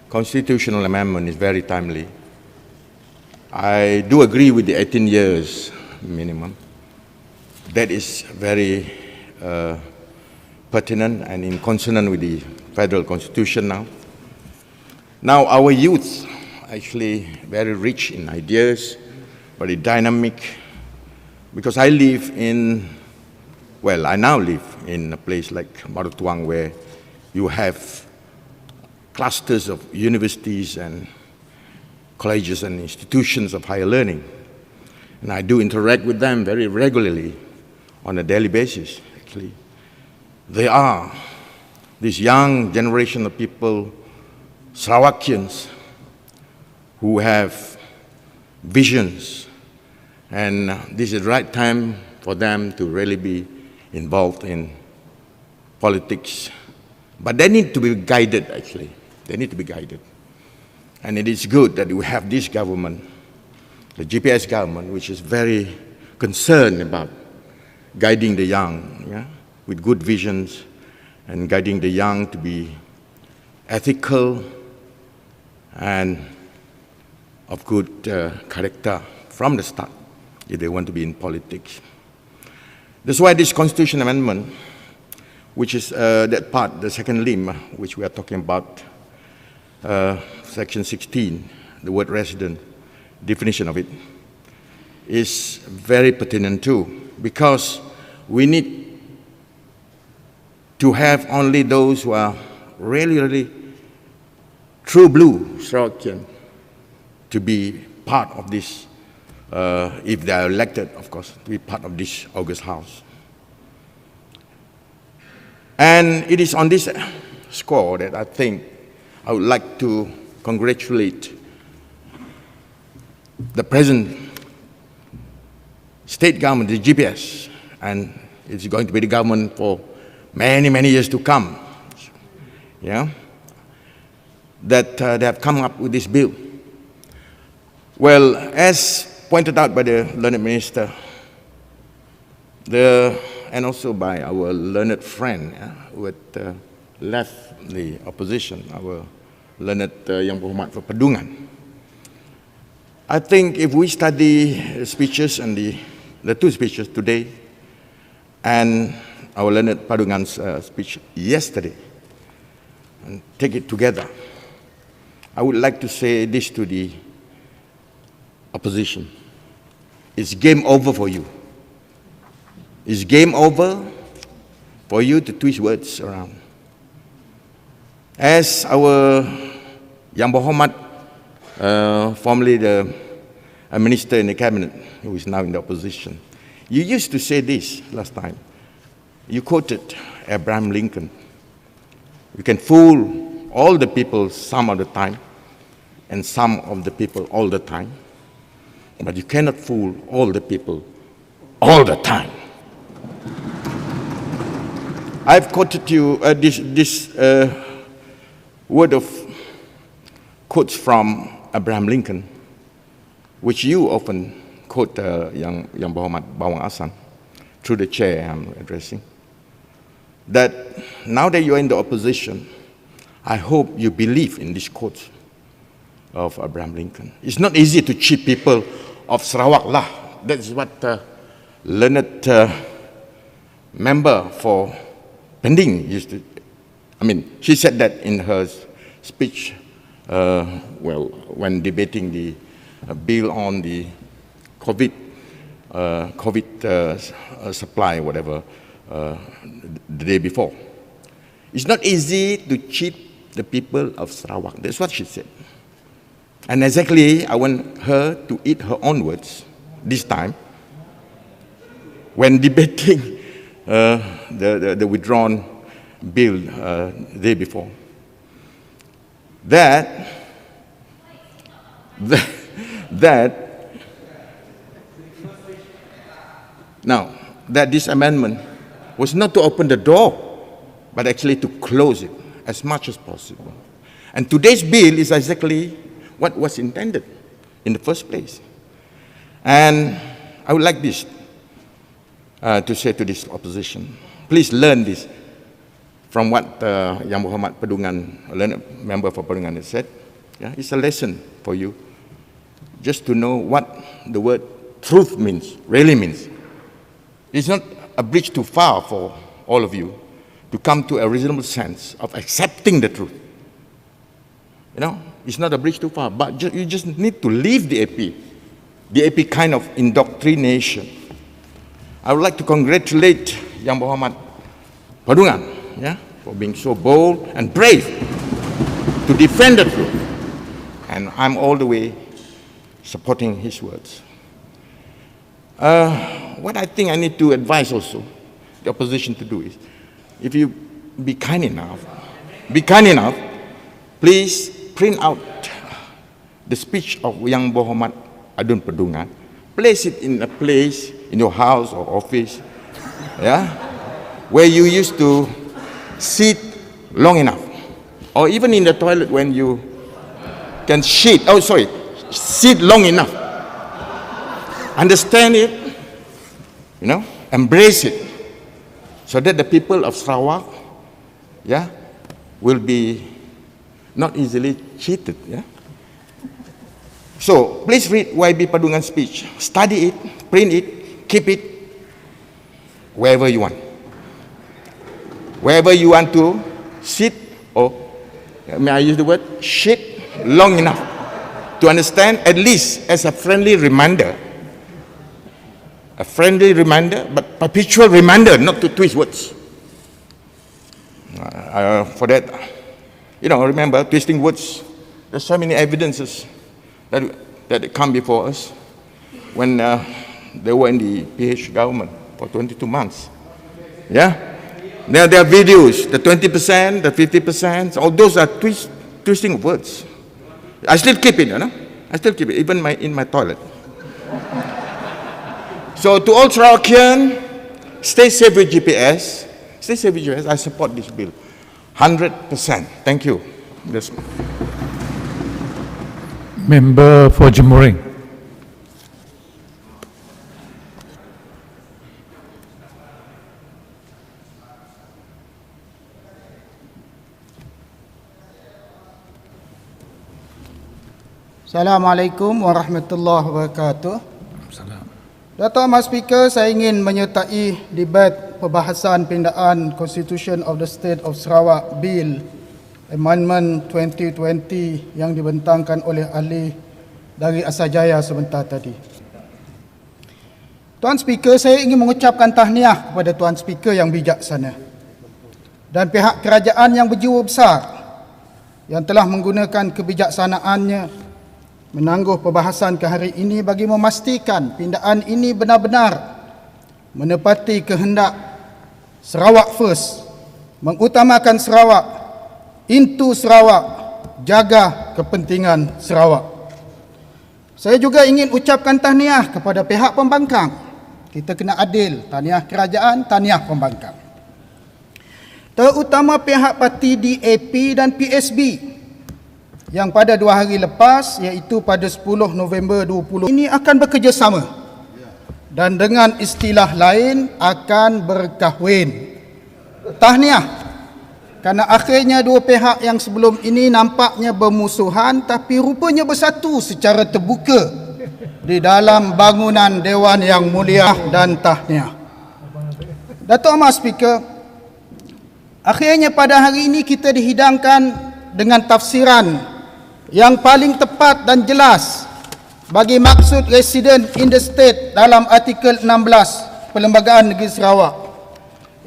constitutional amendment is very timely. I do agree with the 18 years minimum. That is very pertinent and in consonant with the federal constitution now. Now, our youth actually very rich in ideas, very dynamic, because I live in, well, I now live in a place like Moratuang where you have clusters of universities and colleges and institutions of higher learning. And I do interact with them very regularly on a daily basis, actually. They are this young generation of people, Sarawakians, who have visions, and this is the right time for them to really be involved in politics. But they need to be guided, actually. They need to be guided. And it is good that we have this government, the GPS government, which is very concerned about guiding the young, yeah, with good visions, and guiding the young to be ethical and of good character from the start if they want to be in politics. That's why this constitution amendment, which is that part, the second limb, which we are talking about, section 16, the word resident, definition of it, is very pertinent too, because we need to have only those who are really, really true blue Sarawakian to be part of this, if they are elected, of course, to be part of this August House. And it is on this score that I think I would like to congratulate the present state government, the GPS, and it's going to be the government for many, many years to come, yeah, that they have come up with this bill. Well, as pointed out by the learned minister, and also by our learned friend, who had left the opposition, our learned Yang Berhormat for Perdenganan. I think if we study the speeches and the two speeches today and our learned Perdenganan's speech yesterday, and take it together, I would like to say this to the opposition. It's game over for you. It's game over for you to twist words around. As our Yang Berhormat, formerly the minister in the cabinet, who is now in the opposition, you used to say this last time. You quoted Abraham Lincoln. You can fool all the people some of the time, and some of the people all the time, but you cannot fool all the people all the time. I've quoted you this word of quotes from Abraham Lincoln, which you often quote, Yang Berhormat Bawang Asang, through the chair I'm addressing, that now that you're in the opposition, I hope you believe in this quote of Abraham Lincoln. It's not easy to cheat people of Sarawak lah. That's what learned member for Pending used to, she said that in her speech, when debating the bill on the COVID supply, whatever, the day before. It's not easy to cheat the people of Sarawak. That's what she said. And exactly, I want her to eat her own words this time when debating the withdrawn bill the day before. That this amendment was not to open the door, but actually to close it as much as possible. And today's bill is exactly what was intended in the first place. And I would like this to say to this opposition, please learn this from what Yang Berhormat Pedungan, learned member for Pedungan, has said. Yeah, it's a lesson for you, just to know what the word truth means, really means. It's not a bridge too far for all of you to come to a reasonable sense of accepting the truth. You know, it's not a bridge too far, but you just need to leave the AP kind of indoctrination. I would like to congratulate Yang Berhormat Pedungan, yeah, for being so bold and brave to defend the truth. And I'm all the way supporting his words. What I think I need to advise also the opposition to do is, if you be kind enough, please print out the speech of Yang Berhormat Adun Pedungan, place it in a place in your house or office, yeah, where you used to sit long enough, or even in the toilet when you can sit long enough. Understand it, you know, embrace it, so that the people of Sarawak, yeah, will be not easily cheated, yeah. So please read YB Pedungan's speech, study it, print it, keep it wherever you want. Wherever you want to sit, or may I use the word shit, long enough to understand, at least as a friendly reminder, but perpetual reminder not to twist words. For that, you know, remember, twisting words, there's so many evidences that come before us when they were in the PH government for 22 months. Yeah? Now there are videos, the 20%, the 50%, all those are twisting words. I still keep it, you know? I still keep it, even in my toilet. So to all Sarawakian, stay safe with GPS. Stay safe with GPS. I support this bill 100%. Thank you. Yes. Member for Jemuring. Assalamualaikum warahmatullahi wabarakatuh. Dato' Ahmad Speaker, saya ingin menyertai debat perbahasan pindaan Constitution of the State of Sarawak Bill Amendment 2020 yang dibentangkan oleh ahli dari Asajaya sebentar tadi. Tuan Speaker, saya ingin mengucapkan tahniah kepada Tuan Speaker yang bijaksana dan pihak kerajaan yang berjiwa besar yang telah menggunakan kebijaksanaannya menangguh perbahasan ke hari ini bagi memastikan pindaan ini benar-benar menepati kehendak Sarawak First, mengutamakan Sarawak, into Sarawak, jaga kepentingan Sarawak. Saya juga ingin ucapkan tahniah kepada pihak pembangkang. Kita kena adil, tahniah kerajaan, tahniah pembangkang. Terutama pihak parti DAP dan PSB yang pada 2 hari lepas, iaitu pada 10 November 20 ini akan bekerjasama dan dengan istilah lain akan berkahwin. Tahniah, kerana akhirnya dua pihak yang sebelum ini nampaknya bermusuhan tapi rupanya bersatu secara terbuka di dalam bangunan Dewan yang mulia, dan tahniah. Datuk Amat Speaker, akhirnya pada hari ini kita dihidangkan dengan tafsiran yang paling tepat dan jelas bagi maksud resident in the state dalam artikel 16 Perlembagaan Negeri Sarawak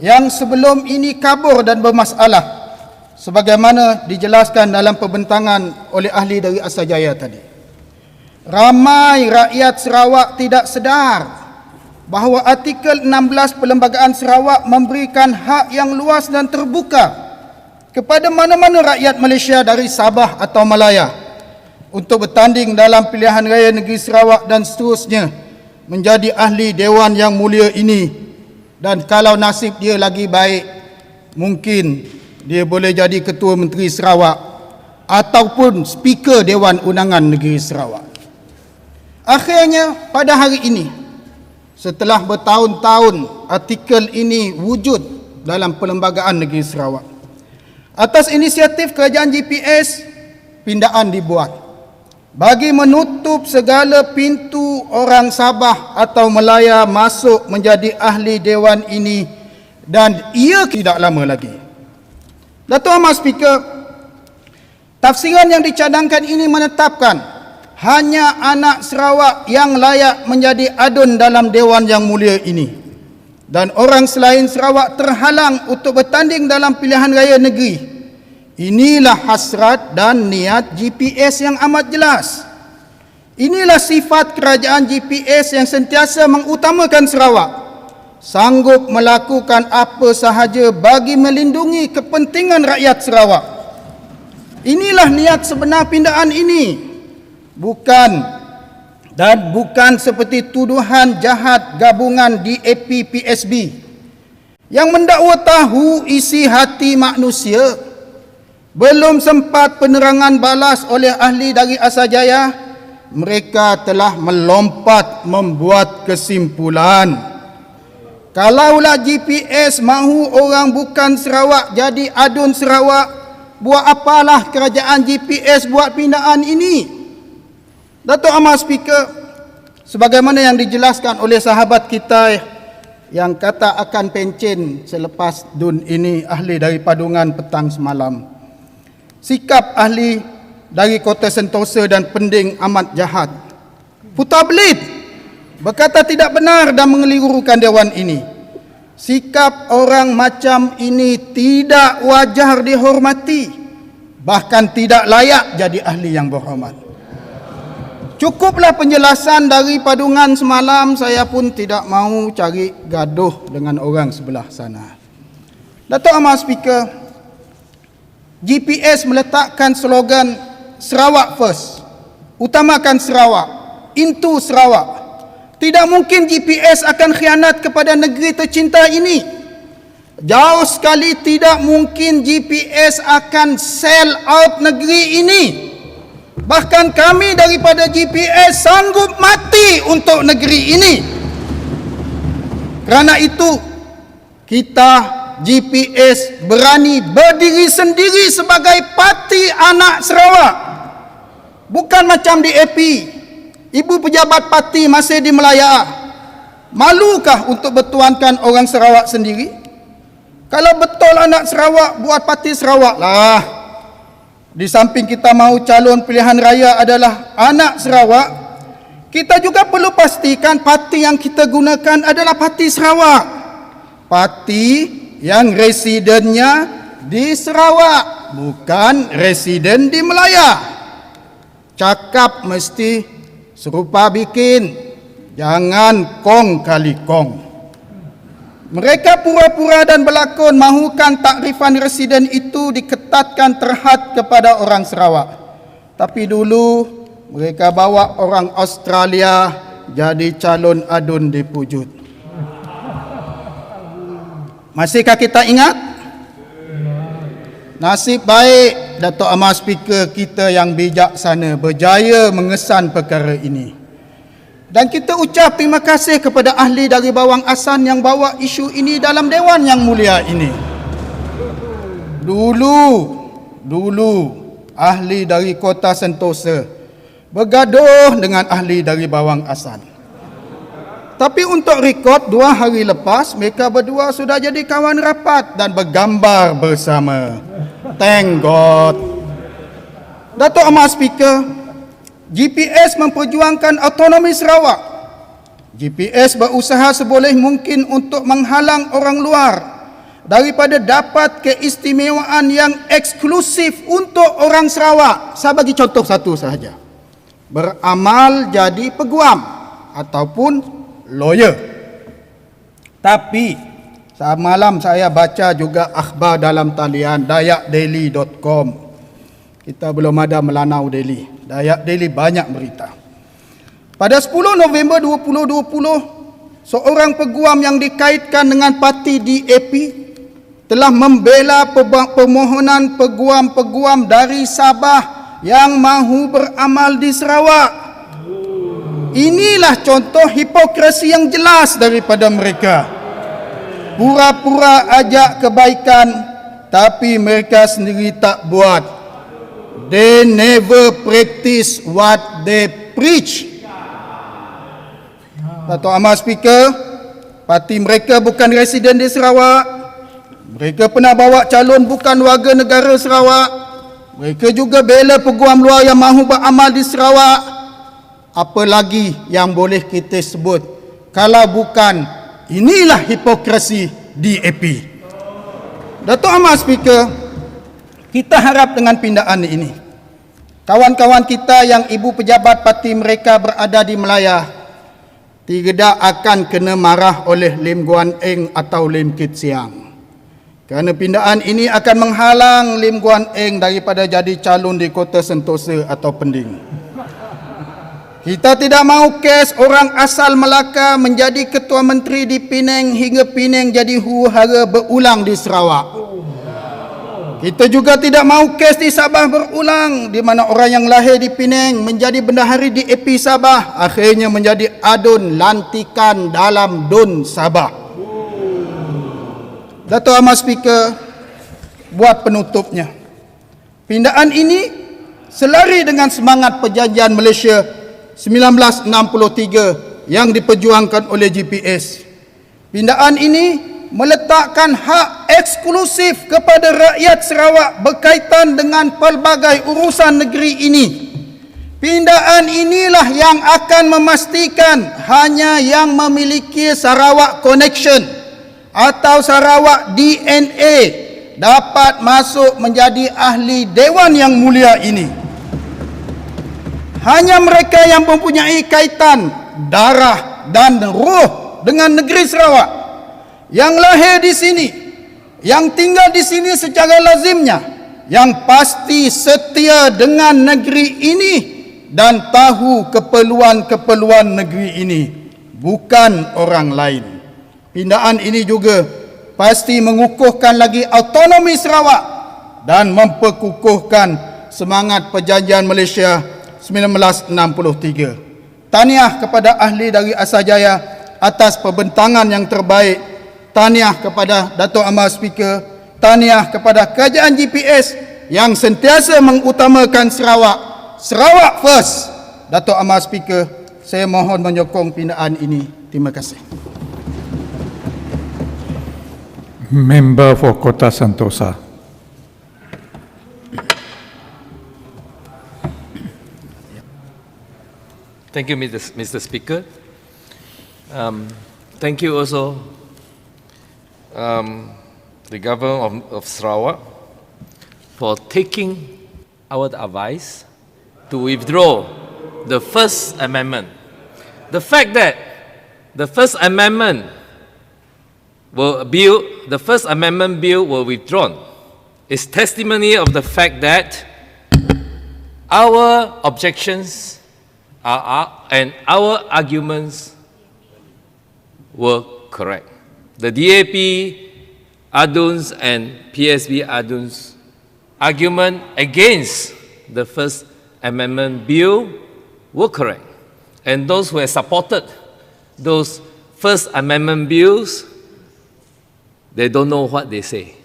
yang sebelum ini kabur dan bermasalah sebagaimana dijelaskan dalam pembentangan oleh ahli dari Asajaya tadi. Ramai rakyat Sarawak tidak sedar bahawa artikel 16 Perlembagaan Sarawak memberikan hak yang luas dan terbuka kepada mana-mana rakyat Malaysia dari Sabah atau Malaya untuk bertanding dalam pilihan raya negeri Sarawak dan seterusnya menjadi ahli Dewan yang mulia ini, dan kalau nasib dia lagi baik mungkin dia boleh jadi Ketua Menteri Sarawak ataupun Speaker Dewan Undangan Negeri Sarawak. Akhirnya pada hari ini, setelah bertahun-tahun artikel ini wujud dalam Perlembagaan Negeri Sarawak, atas inisiatif kerajaan GPS, pindaan dibuat bagi menutup segala pintu orang Sabah atau Melaya masuk menjadi ahli Dewan ini, dan ia tidak lama lagi. Datuk Amat Speaker, tafsiran yang dicadangkan ini menetapkan hanya anak Sarawak yang layak menjadi adun dalam Dewan yang mulia ini, dan orang selain Sarawak terhalang untuk bertanding dalam pilihan raya negeri. Inilah hasrat dan niat GPS yang amat jelas. Inilah sifat kerajaan GPS yang sentiasa mengutamakan Sarawak, sanggup melakukan apa sahaja bagi melindungi kepentingan rakyat Sarawak. Inilah niat sebenar pindaan ini, bukan seperti tuduhan jahat gabungan DAP PSB yang mendakwa tahu isi hati manusia. Belum sempat penerangan balas oleh ahli dari Asajaya, mereka telah melompat membuat kesimpulan. Kalaulah GPS mahu orang bukan Sarawak jadi adun Sarawak, buat apalah kerajaan GPS buat pindaan ini? Datuk Amat Speaker, sebagaimana yang dijelaskan oleh sahabat kita yang kata akan pencen selepas DUN ini, ahli dari Padungan petang semalam, sikap ahli dari Kota Sentosa dan Pending amat jahat. Putar belit, berkata tidak benar dan mengelirukan Dewan ini. Sikap orang macam ini tidak wajar dihormati, bahkan tidak layak jadi ahli yang berhormat. Cukuplah penjelasan dari Padungan semalam, saya pun tidak mahu cari gaduh dengan orang sebelah sana. Datuk Amat Speaker, GPS meletakkan slogan Sarawak First, utamakan Sarawak, into Sarawak. Tidak mungkin GPS akan khianat kepada negeri tercinta ini. Jauh sekali tidak mungkin GPS akan sell out negeri ini. Bahkan kami daripada GPS sanggup mati untuk negeri ini. Kerana itu, kita GPS berani berdiri sendiri sebagai parti anak Sarawak. Bukan macam DAP, ibu pejabat parti masih di Melaya. Malukah untuk bertuankan orang Sarawak sendiri? Kalau betul anak Sarawak, buat parti Sarawak lah. Di samping kita mahu calon pilihan raya adalah anak Sarawak, kita juga perlu pastikan parti yang kita gunakan adalah parti Sarawak. Parti yang residennya di Sarawak, bukan residen di Melaya. Cakap mesti serupa bikin, jangan kong kali kong. Mereka pura-pura dan berlakon mahukan takrifan residen itu diketatkan terhad kepada orang Sarawak. Tapi dulu mereka bawa orang Australia jadi calon adun di Pujut. Masihkah kita ingat? Nasib baik Dato' Amar Speaker kita yang bijaksana berjaya mengesan perkara ini. Dan kita ucap terima kasih kepada ahli dari bawang asan yang bawa isu ini dalam Dewan yang mulia ini. Dulu ahli dari Kota Sentosa bergaduh dengan ahli dari bawang asan. Tapi untuk rekod, 2 hari lepas mereka berdua sudah jadi kawan rapat dan bergambar bersama. Thank God. Dato' Amar Speaker, GPS memperjuangkan autonomi Sarawak. GPS berusaha seboleh mungkin untuk menghalang orang luar daripada dapat keistimewaan yang eksklusif untuk orang Sarawak. Saya bagi contoh satu sahaja. Beramal jadi peguam ataupun lawyer. Tapi semalam saya baca juga akhbar dalam talian dayakdaily.com. Kita belum ada Melanau Daily. Dayak Daily banyak berita. Pada 10 November 2020, seorang peguam yang dikaitkan dengan parti DAP telah membela permohonan peguam-peguam dari Sabah yang mahu beramal di Sarawak. Inilah contoh hipokrasi yang jelas daripada mereka. Pura-pura ajak kebaikan, tapi mereka sendiri tak buat. They never practice what they preach. Dato' Amar Speaker, parti mereka bukan residen di Sarawak. Mereka pernah bawa calon bukan warga negara Sarawak. Mereka juga bela peguam luar yang mahu beramal di Sarawak. Apa lagi yang boleh kita sebut kalau bukan inilah hipokrasi DAP. Dato' Amar Speaker, kita harap dengan pindaan ini, kawan-kawan kita yang ibu pejabat parti mereka berada di Melaya tidak akan kena marah oleh Lim Guan Eng atau Lim Kit Siang. Kerana pindaan ini akan menghalang Lim Guan Eng daripada jadi calon di Kota Sentosa atau Pending. Kita tidak mahu kes orang asal Melaka menjadi ketua menteri di Penang hingga Penang jadi huru-hara berulang di Sarawak. Kita juga tidak mahu kes di Sabah berulang, di mana orang yang lahir di Penang menjadi bendahari di AP Sabah akhirnya menjadi adun lantikan dalam DUN Sabah. Dato' Amar Speaker, buat penutupnya, pindaan ini selari dengan semangat perjanjian Malaysia 1963 yang diperjuangkan oleh GPS. Pindaan ini meletakkan hak eksklusif kepada rakyat Sarawak berkaitan dengan pelbagai urusan negeri ini. Pindaan inilah yang akan memastikan hanya yang memiliki Sarawak Connection atau Sarawak DNA dapat masuk menjadi ahli Dewan yang mulia ini. Hanya mereka yang mempunyai kaitan darah dan roh dengan negeri Sarawak, yang lahir di sini, yang tinggal di sini secara lazimnya, yang pasti setia dengan negeri ini dan tahu keperluan-keperluan negeri ini, bukan orang lain. Pindaan ini juga pasti mengukuhkan lagi autonomi Sarawak dan memperkukuhkan semangat perjanjian Malaysia 1963. Tahniah kepada ahli dari Asajaya atas perbentangan yang terbaik. Tahniah kepada Dato' Amar Speaker. Tahniah kepada kerajaan GPS yang sentiasa mengutamakan Sarawak. Sarawak first. Dato' Amar Speaker, saya mohon menyokong pindaan ini. Terima kasih. Member for Kota Sentosa. Thank you, Mr. Speaker. Thank you also, the government of Sarawak, for taking our advice to withdraw the First Amendment. The fact that the First Amendment bill were withdrawn is testimony of the fact that our objections and our arguments were correct. The DAP ADUNs and PSB ADUNs argument against the First Amendment Bill were correct. And those who have supported those First Amendment bills, they don't know what they say.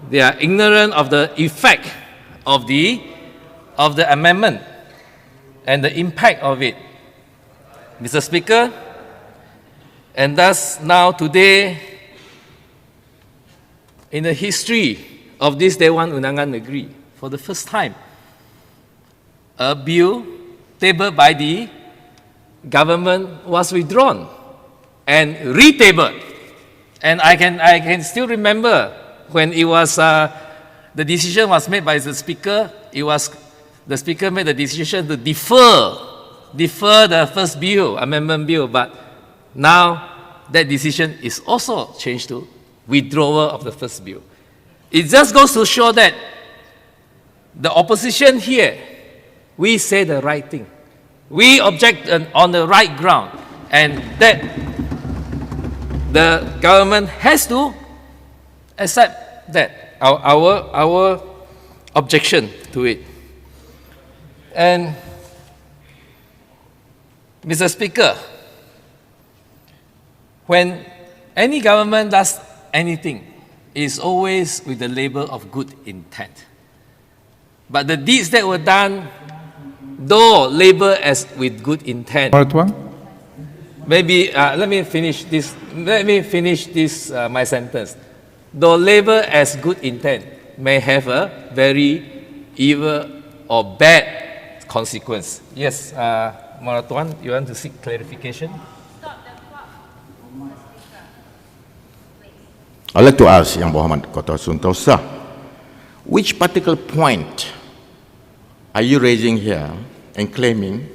They are ignorant of the effect of the amendment and the impact of it. Mr. Speaker, and thus now today, in the history of this Dewan Undangan Negeri, for the first time, a bill tabled by the government was withdrawn and retabled. And I can still remember when it was the decision was made by the Speaker. The Speaker made the decision to defer the first bill, amendment bill, but now that decision is also changed to withdrawal of the first bill. It just goes to show that the opposition here, we say the right thing. We object on the right ground, and that the government has to accept that, our objection to it. And Mr. Speaker, when any government does anything, it's always with the label of good intent. But the deeds that were done, though labeled as with good intent, maybe let me finish this. My sentence. Though labeled as good intent, may have a very evil or bad consequence. Yes, Maratuan, you want to seek clarification? I'd like to ask Yang Berhormat Ketua Sentosa, which particular point are you raising here and claiming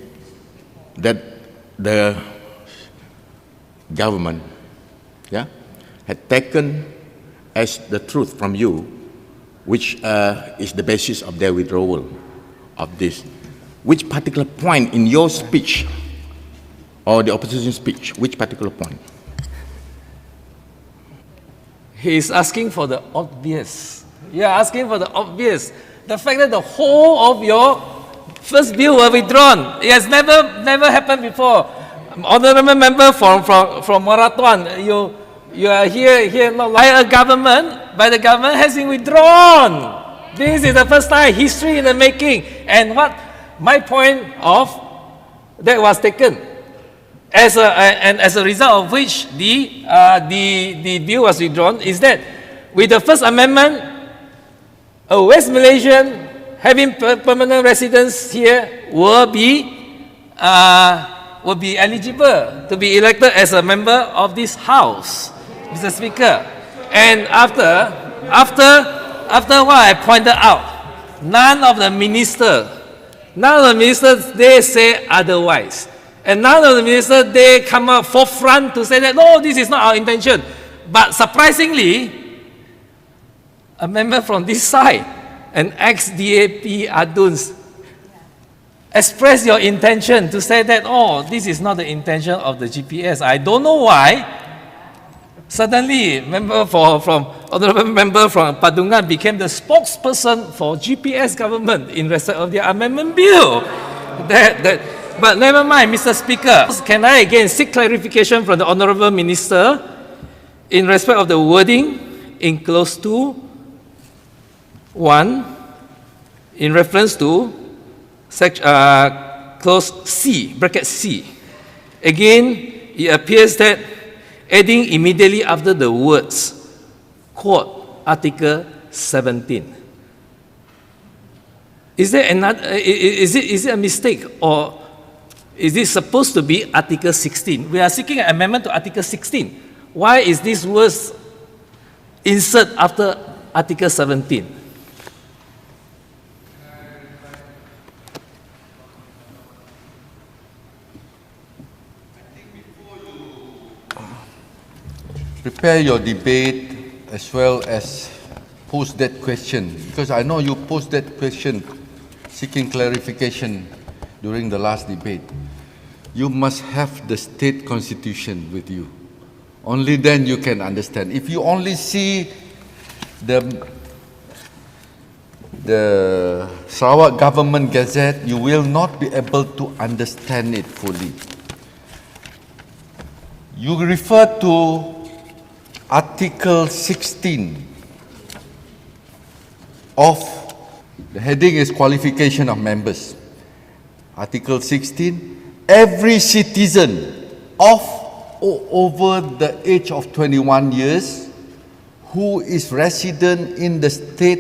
that the government had taken as the truth from you, which is the basis of their withdrawal of this? Which particular point in your speech or the opposition speech, which particular point? He is asking for the obvious. You are asking for the obvious. The fact that the whole of your first bill were withdrawn. It has never happened before. Honorable member from Maratuan, you are here not like a government, but the government has been withdrawn. This is the first time, history in the making. And what my point of that was taken. As a result of which the bill was withdrawn is that with the First Amendment, a West Malaysian having permanent residence here will be eligible to be elected as a member of this House, Mr. Speaker. And after what I pointed out, none of the ministers, they say otherwise. And none of the ministers, they come up forefront to say that, no, this is not our intention. But surprisingly, a member from this side, an ex-DAP Aduns, express your intention to say that, oh, this is not the intention of the GPS. I don't know why. Suddenly, honorable member from Padungan became the spokesperson for GPS government in respect of the amendment bill. But never mind, Mr. Speaker. Can I again seek clarification from the Honourable Minister in respect of the wording in clause 2(1) in reference to clause C, bracket C. Again, it appears that adding immediately after the words, quote, Article 17. Is there another? Is it a mistake, or is this supposed to be Article 16? We are seeking an amendment to Article 16. Why is this words insert after Article 17? Prepare your debate as well as pose that question, because I know you posed that question seeking clarification during the last debate. You must have the state constitution with you. Only then you can understand. If you only see the the Sarawak Government Gazette, you will not be able to understand it fully. You refer to Article 16 of, the heading is qualification of members. Article 16, every citizen of or over the age of 21 years who is resident in the state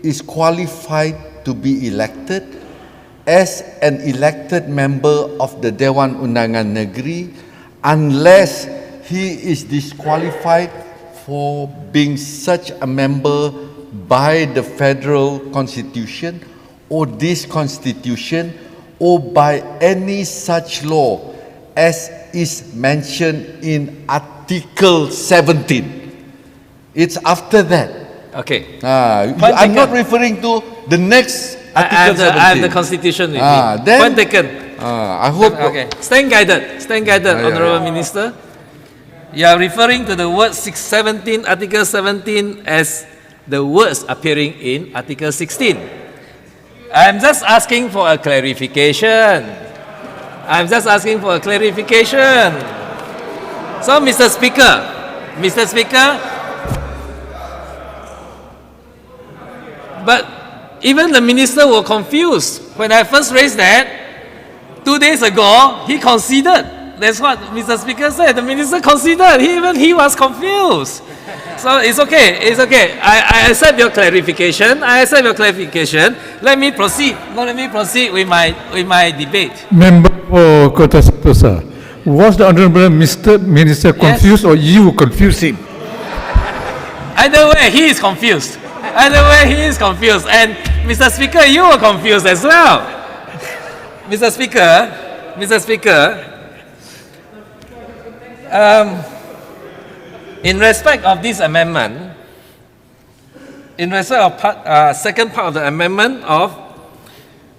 is qualified to be elected as an elected member of the Dewan Undangan Negeri unless he is disqualified for being such a member by the federal constitution or this constitution or by any such law as is mentioned in Article 17. It's after that. Okay. I'm not referring to the next Article 17. I have the constitution with me. Then, Point taken. I hope. Okay. Stand guided. Stand guided, Honourable Minister. You are referring to the word 17, Article 17 as the words appearing in Article 16. I'm just asking for a clarification. I'm just asking for a clarification. So, Mr. Speaker, but even the minister was confused. When I first raised that, 2 days ago, he conceded. That's what Mr. Speaker said. The minister conceded. He was confused. So it's okay. It's okay. I accept your clarification. Let me proceed. Let me proceed with my debate. Member for Kota Sentosa, was the Honourable Minister confused or you confused him? Either way, he is confused. And Mr. Speaker, you were confused as well. Mr. Speaker, in respect of this amendment, in respect of second part of the amendment of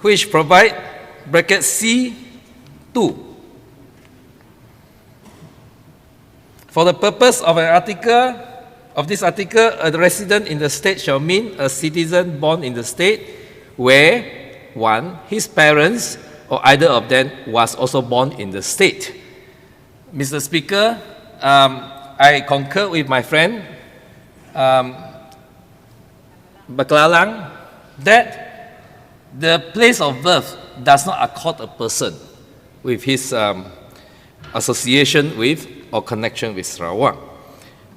which provide bracket C2, for the purpose of an article, of this article, a resident in the state shall mean a citizen born in the state where, one, his parents or either of them was also born in the state. Mr. Speaker, I concur with my friend, Bakalalang, that the place of birth does not accord a person with his association with or connection with Sarawak.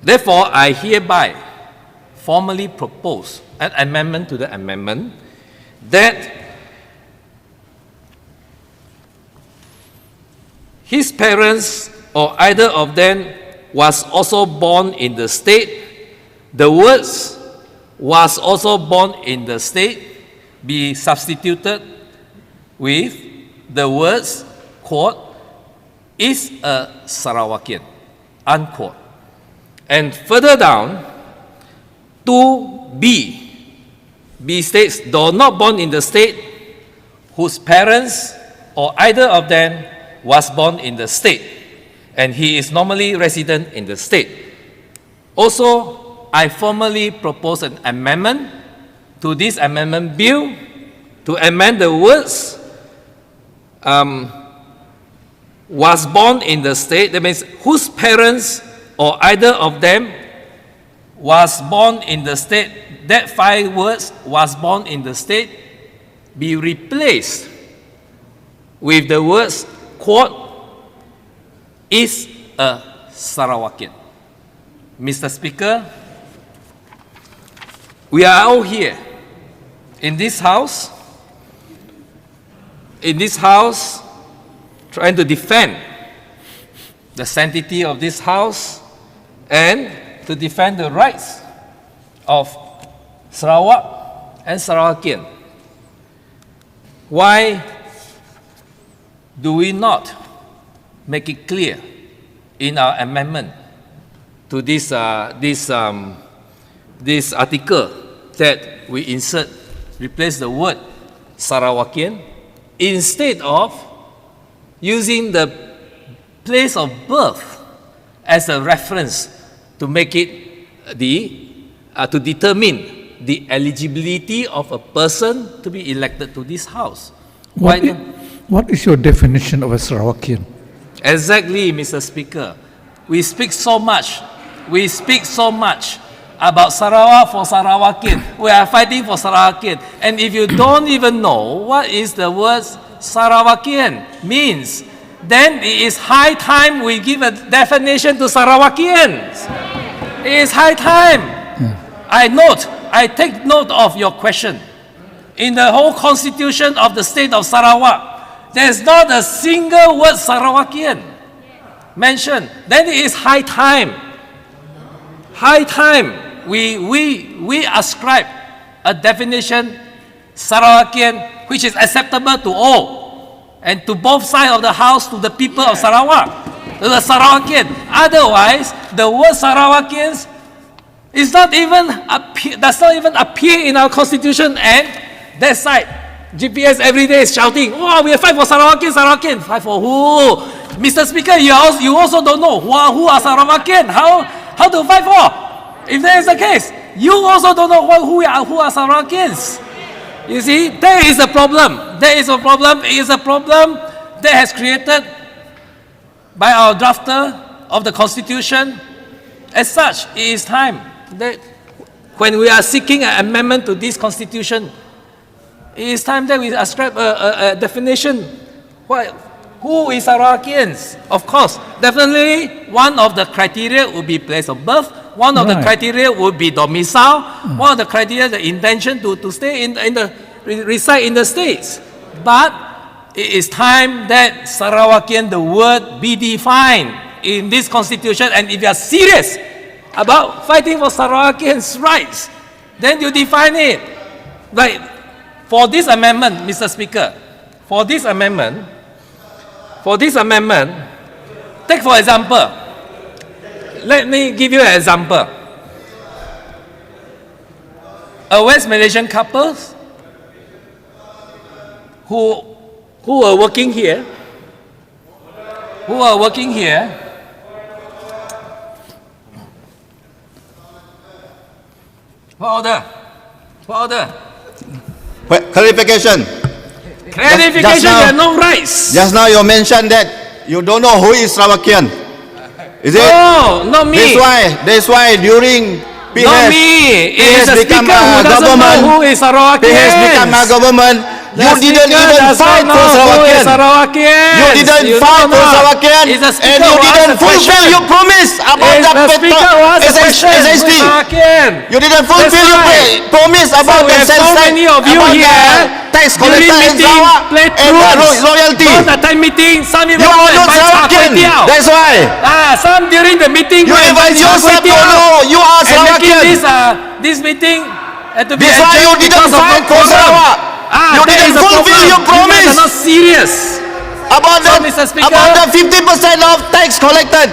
Therefore, I hereby formally propose an amendment to the amendment that his parents or either of them was also born in the state, the words was also born in the state be substituted with the words, quote, is a Sarawakian, unquote. And further down, 2B, B states, though not born in the state, whose parents or either of them was born in the state, and he is normally resident in the state. Also, I formally propose an amendment to this amendment bill to amend the words was born in the state, that means whose parents or either of them was born in the state, that 5 words was born in the state be replaced with the words, quote, is a Sarawakian. Mr. Speaker, we are all here in this house trying to defend the sanctity of this house and to defend the rights of Sarawak and Sarawakian. Why do we not make it clear in our amendment to this article that we insert, replace the word Sarawakian instead of using the place of birth as a reference to make it to determine the eligibility of a person to be elected to this house. What is your definition of a Sarawakian? Exactly, Mr. Speaker. We speak so much about Sarawak for Sarawakian. We are fighting for Sarawakian. And if you don't even know what is the word Sarawakian means, then it is high time we give a definition to Sarawakians. It is high time. I take note of your question. In the whole constitution of the state of Sarawak, there is not a single word Sarawakian mentioned. Then it is high time. High time we ascribe a definition Sarawakian which is acceptable to all and to both sides of the house, to the people of Sarawak, to the Sarawakian. Otherwise, the word Sarawakians does not even appear in our constitution, and that side, GPS every day is shouting, "Oh, we fight for Sarawakian, Sarawakian." Fight for who? Mr. Speaker, you also don't know who are Sarawakian, how to fight for. If that is the case, you also don't know who are Sarawakians. You see, there is a problem. There is a problem. It is a problem that has created by our drafter of the Constitution. As such, it is time that when we are seeking an amendment to this Constitution, it is time that we ascribe a definition. Who is Sarawakians? Of course, definitely one of the criteria would be place of birth. One of the criteria would be domicile. One of the criteria, the intention to stay reside in the states. But it is time that Sarawakian, the word, be defined in this Constitution. And if you are serious about fighting for Sarawakians' rights, then you define it. Like for this amendment, Mr. Speaker, for this amendment, take for example, let me give you an example. A West Malaysian couple who are working here, What order? Clarification. You have no rights. Just now you mentioned that you don't know who is Sarawakian. Is it? No, not me. That's why during PHS, not me. It is the become speaker who doesn't know who is Sarawakian. PHS become a government. You didn't even fight for Sarawakian. You didn't fight for Sarawakian, and you didn't fulfill your promise about the SST. You didn't fulfill your promise about the so many of you here tax collector in Sarawak and loyalty. Not the time meeting, some even you are not Sarawakian. That's why. Some during the meeting, you even yourself don't know you are Sarawakian. This meeting had to be that's why you didn't fight for Sarawak. You didn't fulfill your promise. You are not serious about the 50% of tax collected,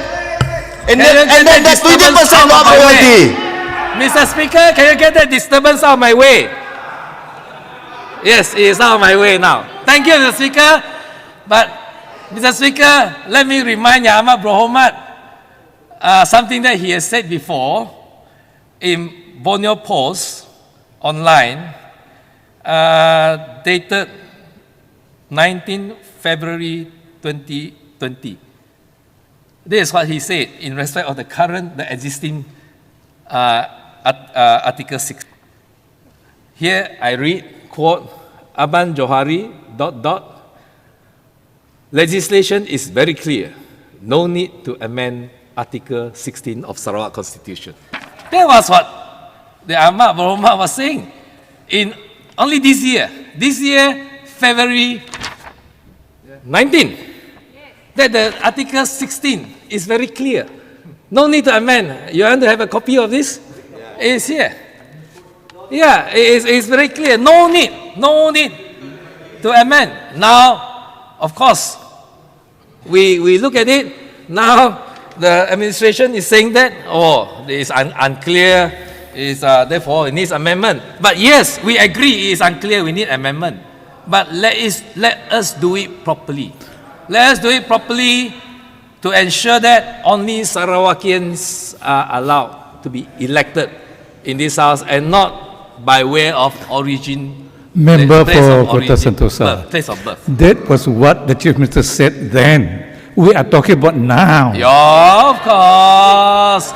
and then the 20% of royalty. Mr. Speaker, can you get that disturbance out of my way? Yes, it is out of my way now. Thank you, Mr. Speaker. But, Mr. Speaker, let me remind Ahmad Brohomat something that he has said before in Borneo Post online, dated 19 February 2020. This is what he said in respect of the existing Article 6. Here I read, quote, Aban Johari, ... Legislation is very clear. No need to amend Article 16 of Sarawak Constitution. That was what the Ahmad Brohomat was saying. In only this year, February 19, that the Article 16 is very clear. No need to amend. You want to have a copy of this? It is here. Yeah, it is very clear. No need to amend. Now, of course, we look at it. Now, the administration is saying that, it is unclear. Therefore, it needs amendment. But yes, we agree it is unclear, we need amendment. But let us do it properly. Let us do it properly to ensure that only Sarawakians are allowed to be elected in this house and not by way of origin. Member place for of Kota origin, Sentosa. place of birth. That was what the Chief Minister said then. We are talking about now. Yeah, of course.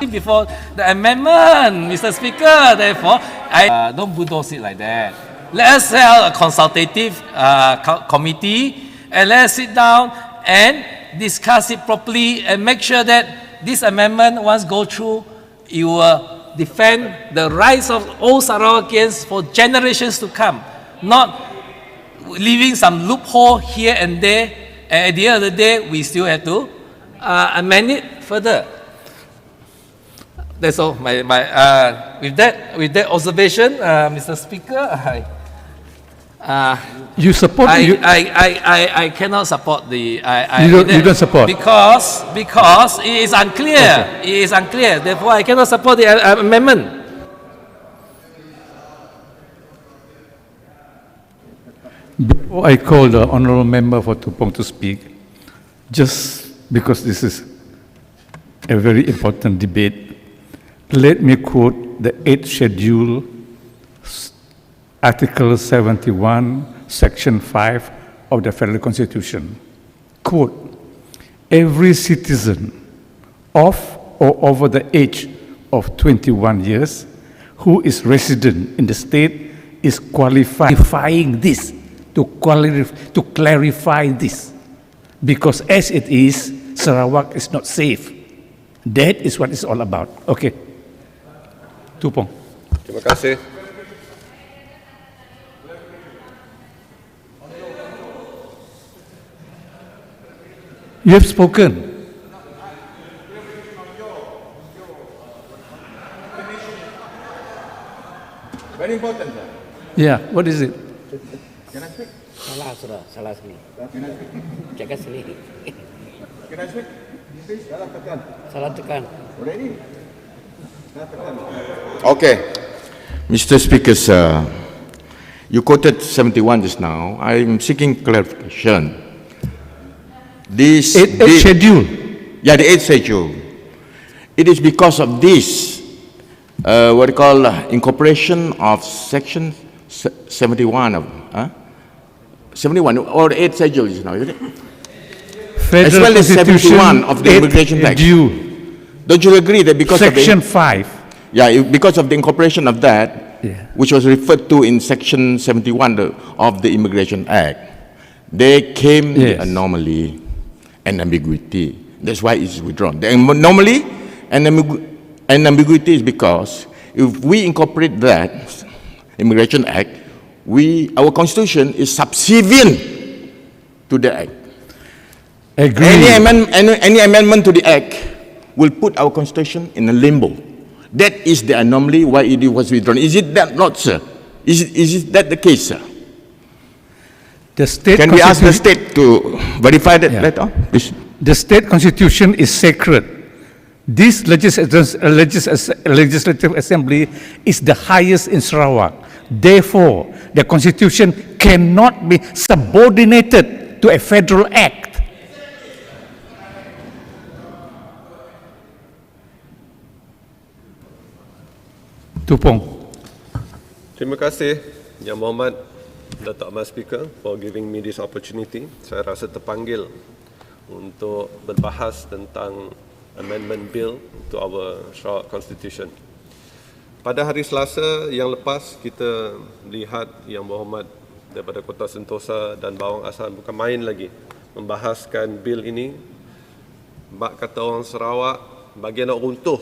Before the amendment, Mr. Speaker, therefore, I don't bulldoze it like that. Let us have a consultative committee and let's sit down and discuss it properly and make sure that this amendment, once go through, it will defend the rights of all Sarawakians for generations to come, not leaving some loophole here and there. And at the end of the day, we still have to amend it further. That's all. With that observation, Mr. Speaker, You support I cannot support the. You don't support because it is unclear. Okay. It is unclear. Therefore, I cannot support the amendment. Before I call the honourable member for Tupong to speak, just because this is a very important debate, let me quote the 8th schedule, Article 71, Section 5 of the Federal Constitution. Quote, every citizen of or over the age of 21 years who is resident in the state is qualifying this, to clarify this. Because as it is, Sarawak is not safe. That is what it's all about. Okay. Tupong. Terima kasih. You have spoken. Very important, sir. Yeah, what is it? Can I speak? Salah sendiri. Can I speak? Jaga sendiri. Can I speak? Please, salah tekan. Salah tekan. Ready? Okay. Mr. Speaker, sir, you quoted 71 just now. I'm seeking clarification. This schedule. Yeah, the 8th schedule. It is because of this, what we call incorporation of section 71 of 71 or 8th schedule is now, isn't it? Federal as well as 71 of the Immigration Act. Don't you agree that because Section of 5. Yeah, because of the incorporation of that, which was referred to in Section 71 of the Immigration Act, there came the anomaly and ambiguity. That's why it's withdrawn. The anomaly and ambiguity is because if we incorporate that Immigration Act, our Constitution is subservient to the Act. Agree. Any amendment to the Act will put our Constitution in a limbo. That is the anomaly why it was withdrawn. Is it that not, sir? Is that the case, sir? The state Can we ask the state to verify that later? Please. The state constitution is sacred. This legislative assembly is the highest in Sarawak. Therefore, the constitution cannot be subordinated to a federal act. Tupong. Terima kasih, Yang Mohd Datuk Ahmad Speaker, for giving me this opportunity. Saya rasa terpanggil untuk berbahas tentang amendment bill to our Sarawak Constitution. Pada hari Selasa yang lepas, kita lihat Yang Berhormat daripada Kota Sentosa dan Bawang Asal bukan main lagi membahaskan bil ini. Bak kata orang Sarawak, bagian nak runtuh,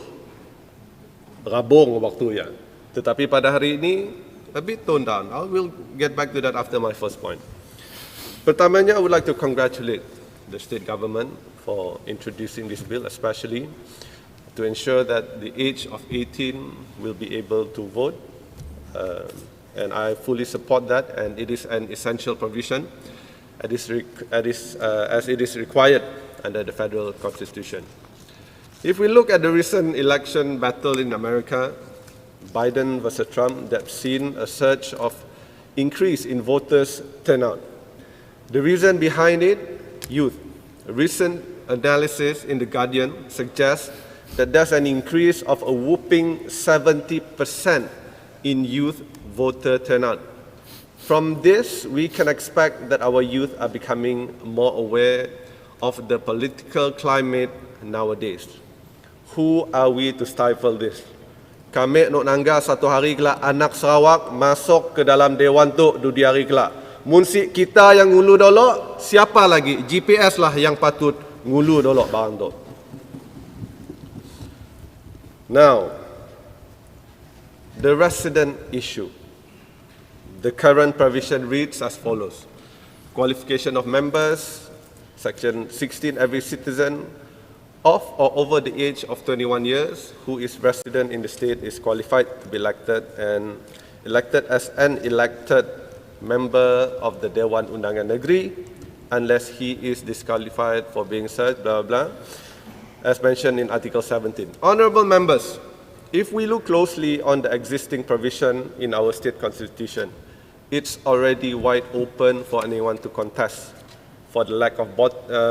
berabung waktunya. Tetapi pada hari ini, a bit toned down. I will get back to that after my first point. Pertamanya, I would like to congratulate the state government for introducing this bill, especially to ensure that the age of 18 will be able to vote. And I fully support that, and it is an essential provision as it is required under the federal constitution. If we look at the recent election battle in America, Biden versus Trump, they've seen a surge of increase in voters' turnout. The reason behind it, youth. A recent analysis in The Guardian suggests that there's an increase of a whopping 70% in youth voter turnout. From this, we can expect that our youth are becoming more aware of the political climate nowadays. Who are we to stifle this? Kami nak nangga satu hari kelak anak Sarawak masuk ke dalam Dewan tu di hari kelak. Munsik kita yang ngulu dolok, siapa lagi? GPS lah yang patut ngulu dolok barang tu. Now, the resident issue. The current provision reads as follows. Qualification of members, Section 16, every citizen of or over the age of 21 years who is resident in the state is qualified to be elected and elected as an elected member of the Dewan Undangan Negeri unless he is disqualified for being such, blah, blah, blah, as mentioned in Article 17. Honourable members, if we look closely on the existing provision in our state constitution, it's already wide open for anyone to contest. For the lack of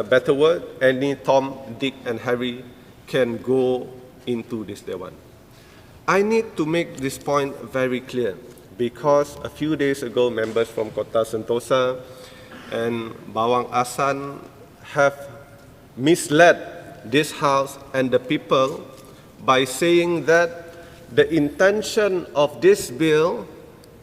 better word, any Tom, Dick and Harry can go into this Dewan. I need to make this point very clear because a few days ago, members from Kota Sentosa and Bawang Asan have misled this House and the people by saying that the intention of this bill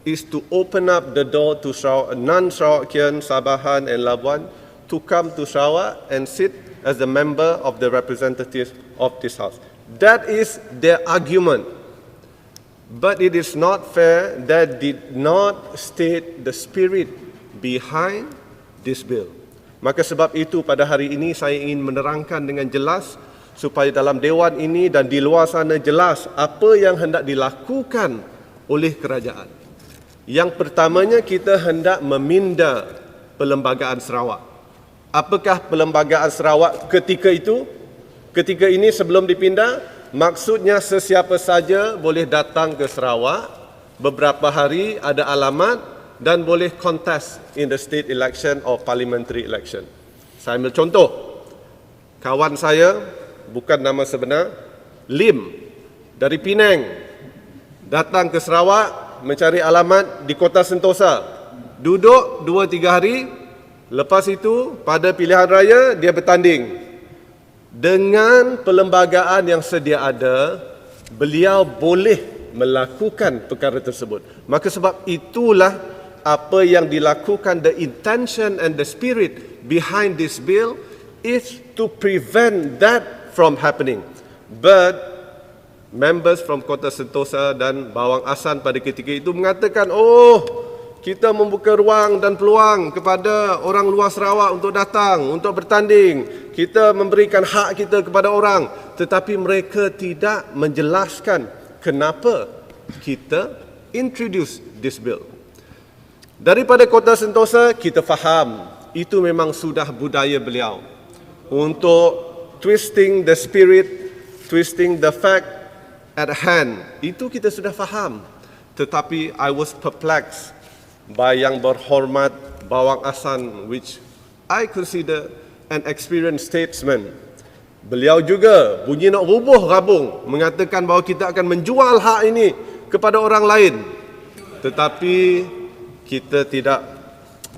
is to open up the door to non-Sarawakian, Sabahan and Labuan to come to Sarawak and sit as a member of the representatives of this House. That is their argument. But it is not fair that did not state the spirit behind this bill. Maka sebab itu pada hari ini saya ingin menerangkan dengan jelas supaya dalam Dewan ini dan di luar sana jelas apa yang hendak dilakukan oleh kerajaan. Yang pertamanya kita hendak meminda Perlembagaan Sarawak. Apakah Perlembagaan Sarawak ketika itu? Ketika ini sebelum dipindah, maksudnya sesiapa saja boleh datang ke Sarawak, beberapa hari ada alamat dan boleh contest in the state election or parliamentary election. Saya ambil contoh. Kawan saya, bukan nama sebenar, Lim dari Penang, datang ke Sarawak mencari alamat di Kota Sentosa. Duduk 2-3 hari, lepas itu pada pilihan raya dia bertanding. Dengan perlembagaan yang sedia ada, beliau boleh melakukan perkara tersebut. Maka sebab itulah apa yang dilakukan, the intention and the spirit behind this bill is to prevent that from happening. But members from Kota Sentosa dan Bawang Asan pada ketika itu mengatakan, oh, kita membuka ruang dan peluang kepada orang luar Sarawak untuk datang, untuk bertanding. Kita memberikan hak kita kepada orang. Tetapi mereka tidak menjelaskan kenapa kita introduce this bill. Daripada Kota Sentosa, kita faham itu memang sudah budaya beliau untuk twisting the spirit, twisting the fact at hand. Itu kita sudah faham. Tetapi I was perplexed by Yang Berhormat Bawang Asan, which I consider an experienced statesman. Beliau juga bunyi nak rubuh rabung mengatakan bahawa kita akan menjual hak ini kepada orang lain. Tetapi kita tidak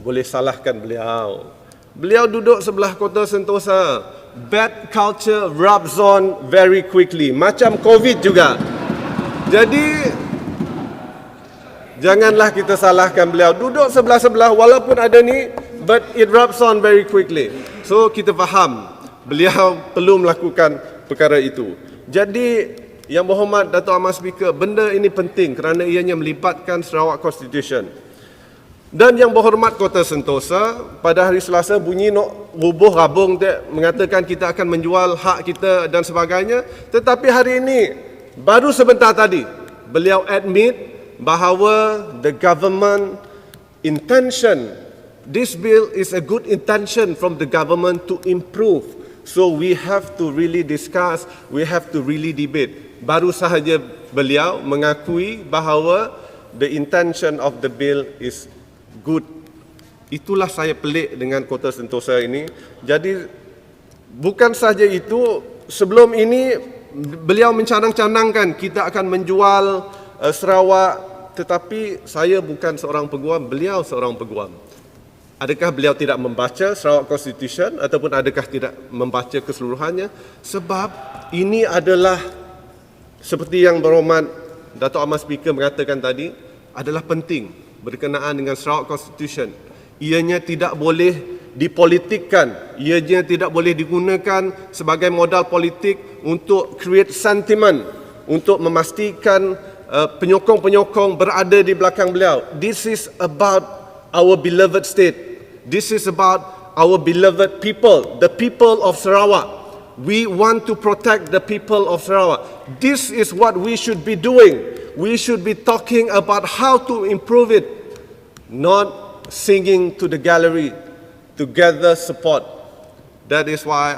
boleh salahkan beliau. Beliau duduk sebelah Kota Sentosa. Bad culture rubs on very quickly. Macam COVID juga. Jadi, janganlah kita salahkan beliau. Duduk sebelah-sebelah walaupun ada ni, but it rubs on very quickly. So, kita faham beliau perlu melakukan perkara itu. Jadi, Yang Berhormat Dato' Ahmad Speaker, benda ini penting kerana ianya melibatkan Sarawak Constitution. Dan Yang Berhormat Kota Sentosa pada hari Selasa bunyi nak rubuh rabung mengatakan kita akan menjual hak kita dan sebagainya. Tetapi hari ini baru sebentar tadi beliau admit bahawa the government intention, this bill is a good intention from the government to improve. So we have to really discuss, we have to really debate. Baru sahaja beliau mengakui bahawa the intention of the bill is good. Itulah saya pelik dengan Kota Sentosa ini. Jadi bukan sahaja itu, sebelum ini beliau mencadang-cadangkan kita akan menjual Sarawak tetapi saya bukan seorang peguam, beliau seorang peguam. Adakah beliau tidak membaca Sarawak Constitution ataupun adakah tidak membaca keseluruhannya? Sebab ini adalah seperti yang berhormat Dato' Ahmad Speaker mengatakan tadi, adalah penting berkenaan dengan Sarawak Constitution. Ianya tidak boleh dipolitikkan, ianya tidak boleh digunakan sebagai modal politik untuk create sentiment, untuk memastikan penyokong-penyokong berada di belakang beliau. This is about our beloved state. This is about our beloved people, the people of Sarawak. We want to protect the people of Sarawak. This is what we should be doing. We should be talking about how to improve it, not singing to the gallery to gather support. That is why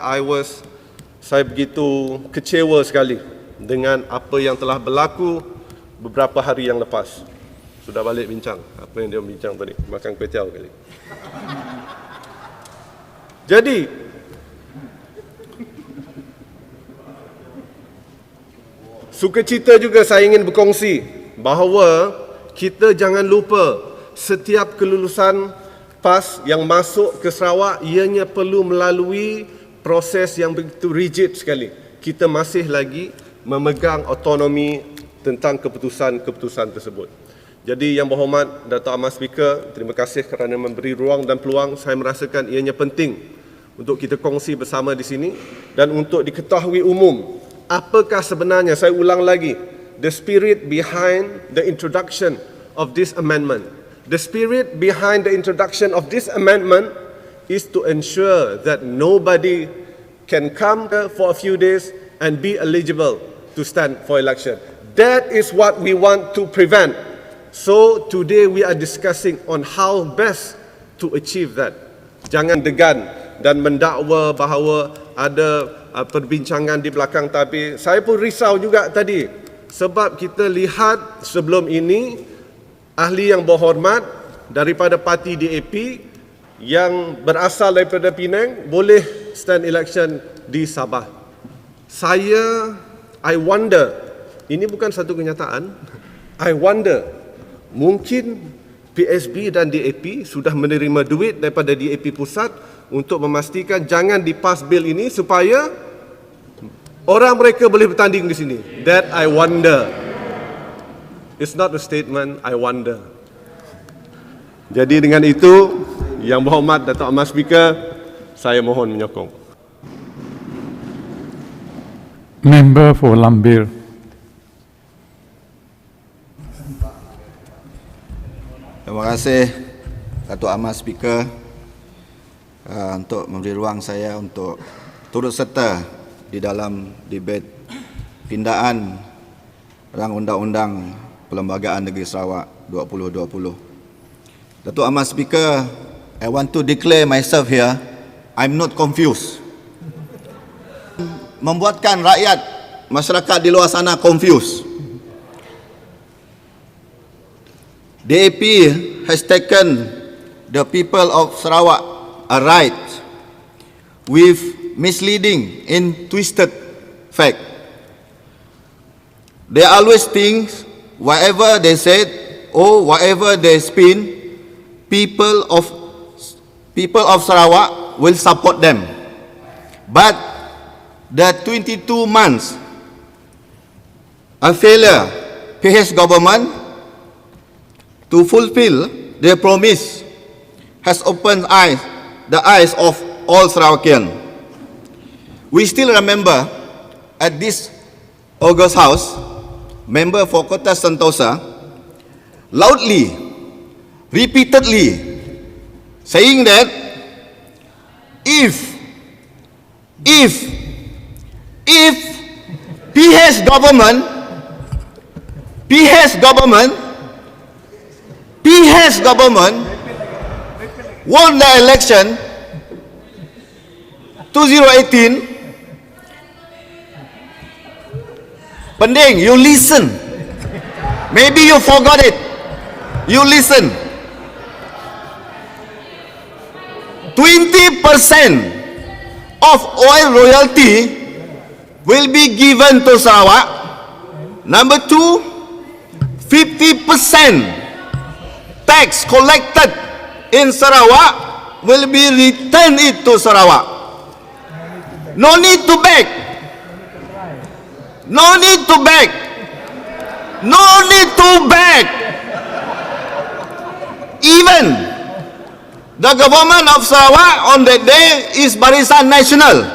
saya begitu kecewa sekali dengan apa yang telah berlaku beberapa hari yang lepas. Sudah balik bincang apa yang dia bincang tadi, makan kuih tiaw kali. Jadi sukacita juga saya ingin berkongsi bahawa kita jangan lupa setiap kelulusan PAS yang masuk ke Sarawak ianya perlu melalui proses yang begitu rigid sekali. Kita masih lagi memegang autonomi tentang keputusan-keputusan tersebut. Jadi Yang Berhormat Dato' Ahmad Speaker, terima kasih kerana memberi ruang dan peluang. Saya merasakan ianya penting untuk kita kongsi bersama di sini dan untuk diketahui umum apakah sebenarnya, saya ulang lagi, the spirit behind the introduction of this amendment. The spirit behind the introduction of this amendment is to ensure that nobody can come for a few days and be eligible to stand for election. That is what we want to prevent. So today we are discussing on how best to achieve that. Jangan degan dan mendakwa bahawa ada perbincangan di belakang tabir. Saya pun risau juga tadi sebab kita lihat sebelum ini ahli yang berhormat daripada parti DAP yang berasal daripada Penang boleh stand election di Sabah. I wonder, ini bukan satu kenyataan, I wonder, mungkin PSB dan DAP sudah menerima duit daripada DAP pusat untuk memastikan jangan dipas bil ini supaya orang mereka boleh bertanding di sini. That I wonder. It's not a statement, I wonder. Jadi dengan itu, Yang Berhormat Dato' Ahmad Speaker, saya mohon menyokong. Member for Lambir. Terima kasih Dato' Ahmad Speaker untuk memberi ruang saya untuk turut serta di dalam debat pindaan Rang Undang-Undang Perlembagaan Negeri Sarawak 2020. Dato' Ahmad Speaker, I want to declare myself here, I'm not confused. Membuatkan rakyat, masyarakat di luar sana confused. DAP has taken the people of Sarawak aright with misleading and twisted fact. They always think whatever they said or whatever they spin, people of Sarawak will support them. But the 22 months a failure PH government to fulfill their promise has opened the eyes of all Sarawakian. We still remember at this August House, member for Kota Sentosa loudly, repeatedly saying that if PH government won the election 2018, Pending, you listen. Maybe you forgot it. You listen. 20% of oil royalty will be given to Sarawak. Number two, 50% tax collected in Sarawak will be returned it to Sarawak. No need to beg. No need to beg. No need to beg. Even the government of Sarawak on that day is Barisan Nasional,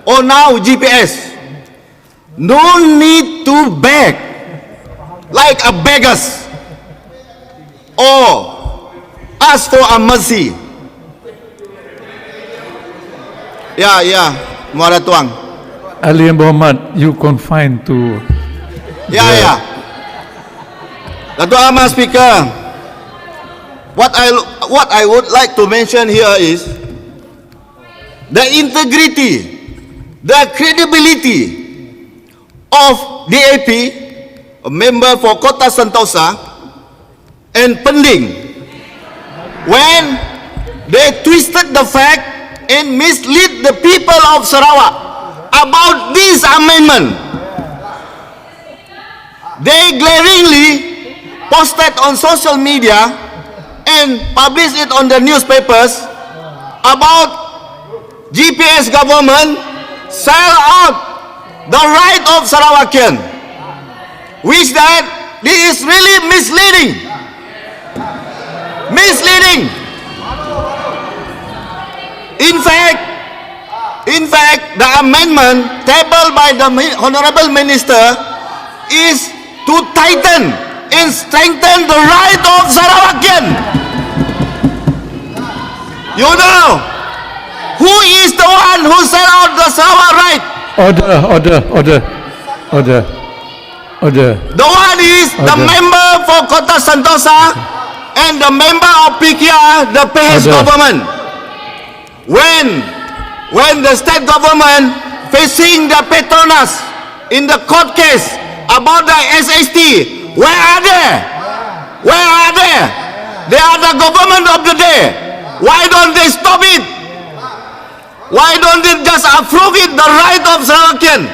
or now GPS. No need to beg like a beggars or ask for a mercy. Ya, Muara Tuang. Ali Muhammad, you confined to... Ya. Datuk Ahmad Speaker, what I would like to mention here is the integrity, the credibility of DAP, a member for Kota Sentosa, and Pending, when they twisted the fact and mislead the people of Sarawak about this amendment. They glaringly posted on social media and published it on the newspapers about GPS government sell out the right of Sarawakian, which that this is really misleading. In fact, the amendment tabled by the Honorable Minister is to tighten and strengthen the right of Sarawakian. You know, who is the one who sell out the Sarawak right? Order. The one is the member for Kota Sentosa and the member of PKR, the PES government. When the state government facing the Petronas in the court case about the SST, where are they? They are the government of the day. Why don't they stop it? Why don't they just approve it, the right of Sarawakian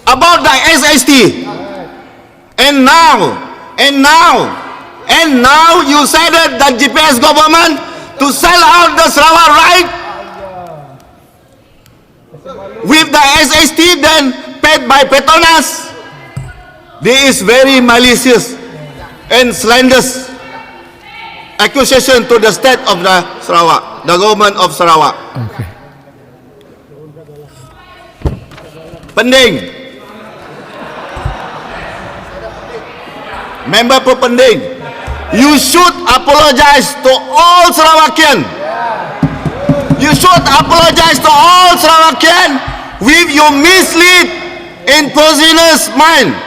about the SST? And now you said that the GPS government to sell out the Sarawak right with the SST then paid by Petronas. This is very malicious and slanderous accusation to the state of the Sarawak, the government of Sarawak. Okay. Pending, member for Pending, you should apologize to all Sarawakian. You should apologize to all Sarawakian with your mislead and poisonous mind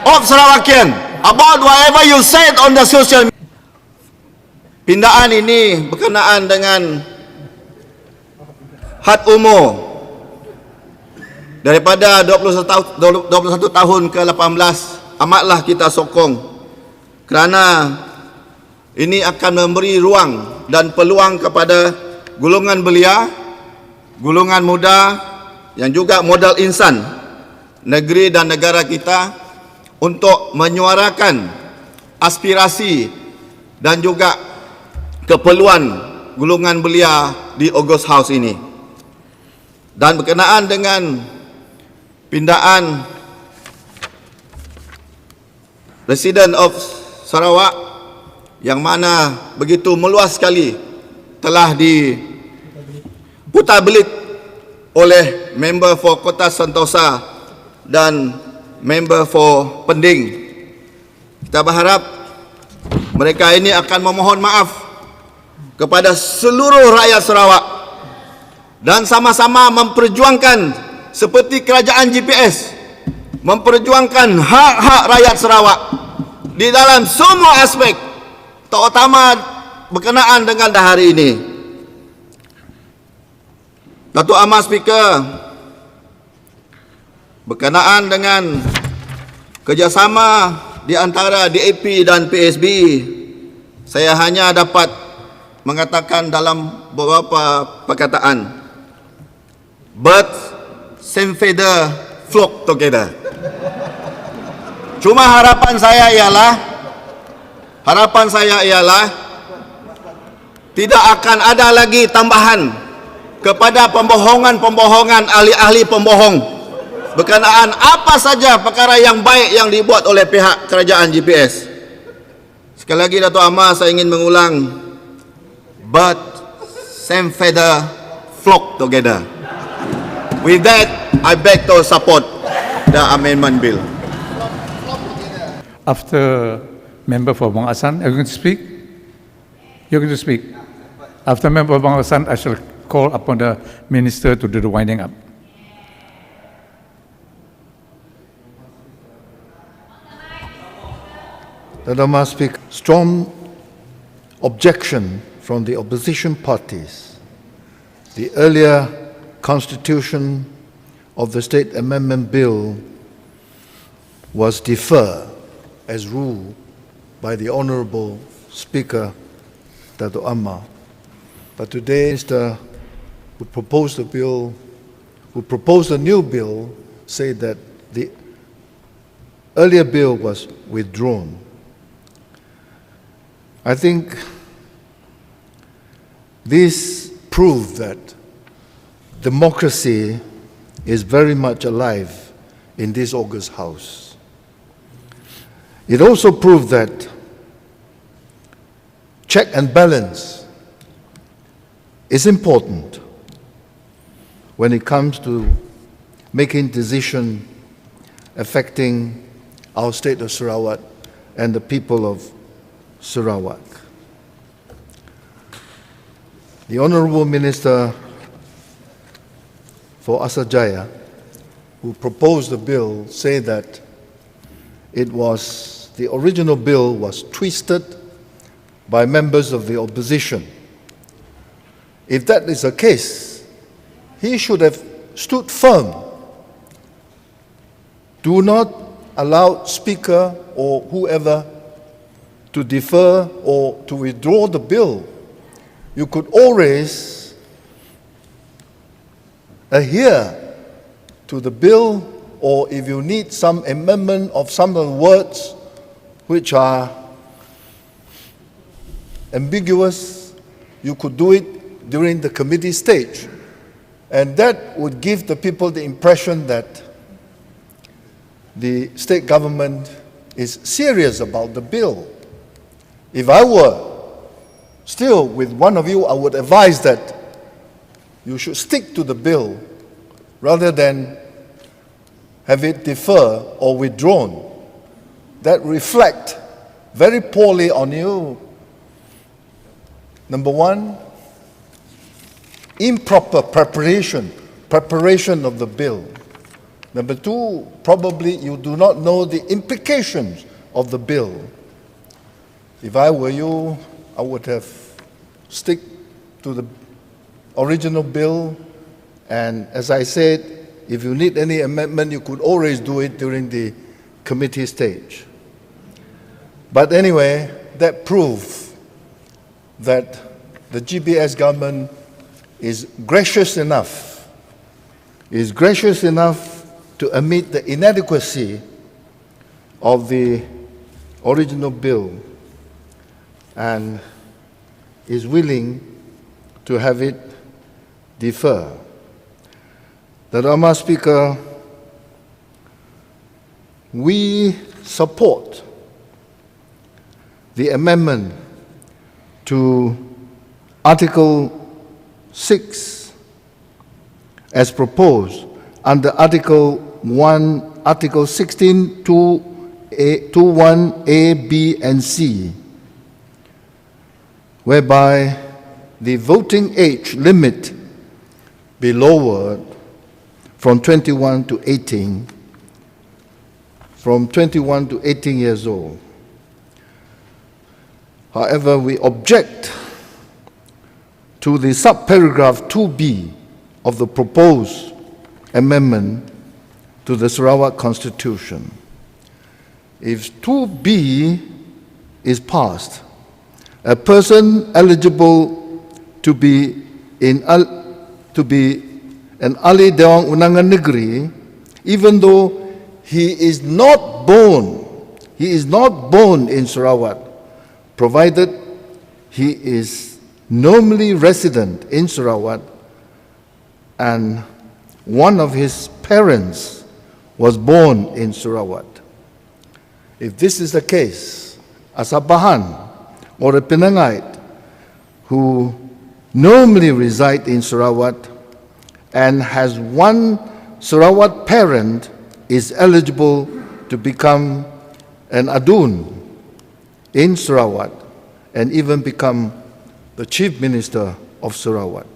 of Sarawakian about whatever you said on the social media. Pindaan ini berkenaan dengan had umur daripada 21 tahun ke 18, amatlah kita sokong kerana ini akan memberi ruang dan peluang kepada golongan belia, golongan muda yang juga modal insan negeri dan negara kita untuk menyuarakan aspirasi dan juga keperluan golongan belia di August House ini. Dan berkenaan dengan pindaan Presiden of Sarawak yang mana begitu meluas sekali telah diputar belit oleh member for Kota Sentosa dan member for Pending. Kita berharap mereka ini akan memohon maaf kepada seluruh rakyat Sarawak dan sama-sama memperjuangkan seperti kerajaan GPS memperjuangkan hak-hak rakyat Sarawak di dalam semua aspek, terutama berkenaan dengan hari ini. Datuk Ahmad Speaker, berkenaan dengan kerjasama di antara DAP dan PSB, saya hanya dapat mengatakan dalam beberapa perkataan, birds same feather flock together. Cuma harapan saya ialah tidak akan ada lagi tambahan kepada pembohongan ahli-ahli pembohong berkenaan apa saja perkara yang baik yang dibuat oleh pihak kerajaan GPS. Sekali lagi Dato' Amar, saya ingin mengulang, bird, same feather, flock together. With that, I beg to support the amendment bill. After member for Bang Hassan, are you going to speak? You're going to speak. After member for Bang Hassan, I shall call upon the minister to do the winding up. That must speak strong objection from the opposition parties. The earlier constitution of the State Amendment Bill was deferred as ruled by the Honourable Speaker Dato' Amar. But today, Minister who proposed the bill, who proposed a new bill, said that the earlier bill was withdrawn. I think this proved that democracy is very much alive in this august House. It also proved that check and balance is important when it comes to making decisions affecting our state of Sarawak and the people of Sarawak. The Honourable Minister for Asajaya, who proposed the bill, said that the original bill was twisted by members of the opposition. If that is the case, he should have stood firm. Do not allow Speaker or whoever to defer or to withdraw the bill. You could always adhere to the bill, or if you need some amendment of some of the words which are ambiguous, you could do it during the committee stage. And that would give the people the impression that the state government is serious about the bill. If I were still with one of you, I would advise that you should stick to the bill rather than have it defer or withdrawn. That reflect very poorly on you. Number one, improper preparation of the bill. Number two, probably you do not know the implications of the bill. If I were you, I would have stick to the original bill, and as I said, if you need any amendment, you could always do it during the committee stage. But anyway, that proves that the GPS government is gracious enough to admit the inadequacy of the original bill and is willing to have it defer. The Honourable Speaker, we support the amendment to Article 6 as proposed under Article 1, Article 16, 21A, B and C, whereby the voting age limit be lowered from 21 to 18, from 21 to 18 years old. However, we object to the subparagraph 2B of the proposed amendment to the Sarawak Constitution. If 2B is passed, a person eligible to be an Dewan Undangan Negeri, even though he is not born he is not born in Sarawak, provided he is normally resident in Sarawak and one of his parents was born in Sarawak. If this is the case, a Sabahan or a Penangite who normally reside in Sarawak and has one Sarawak parent is eligible to become an adun in Sarawak and even become the chief minister of Sarawak.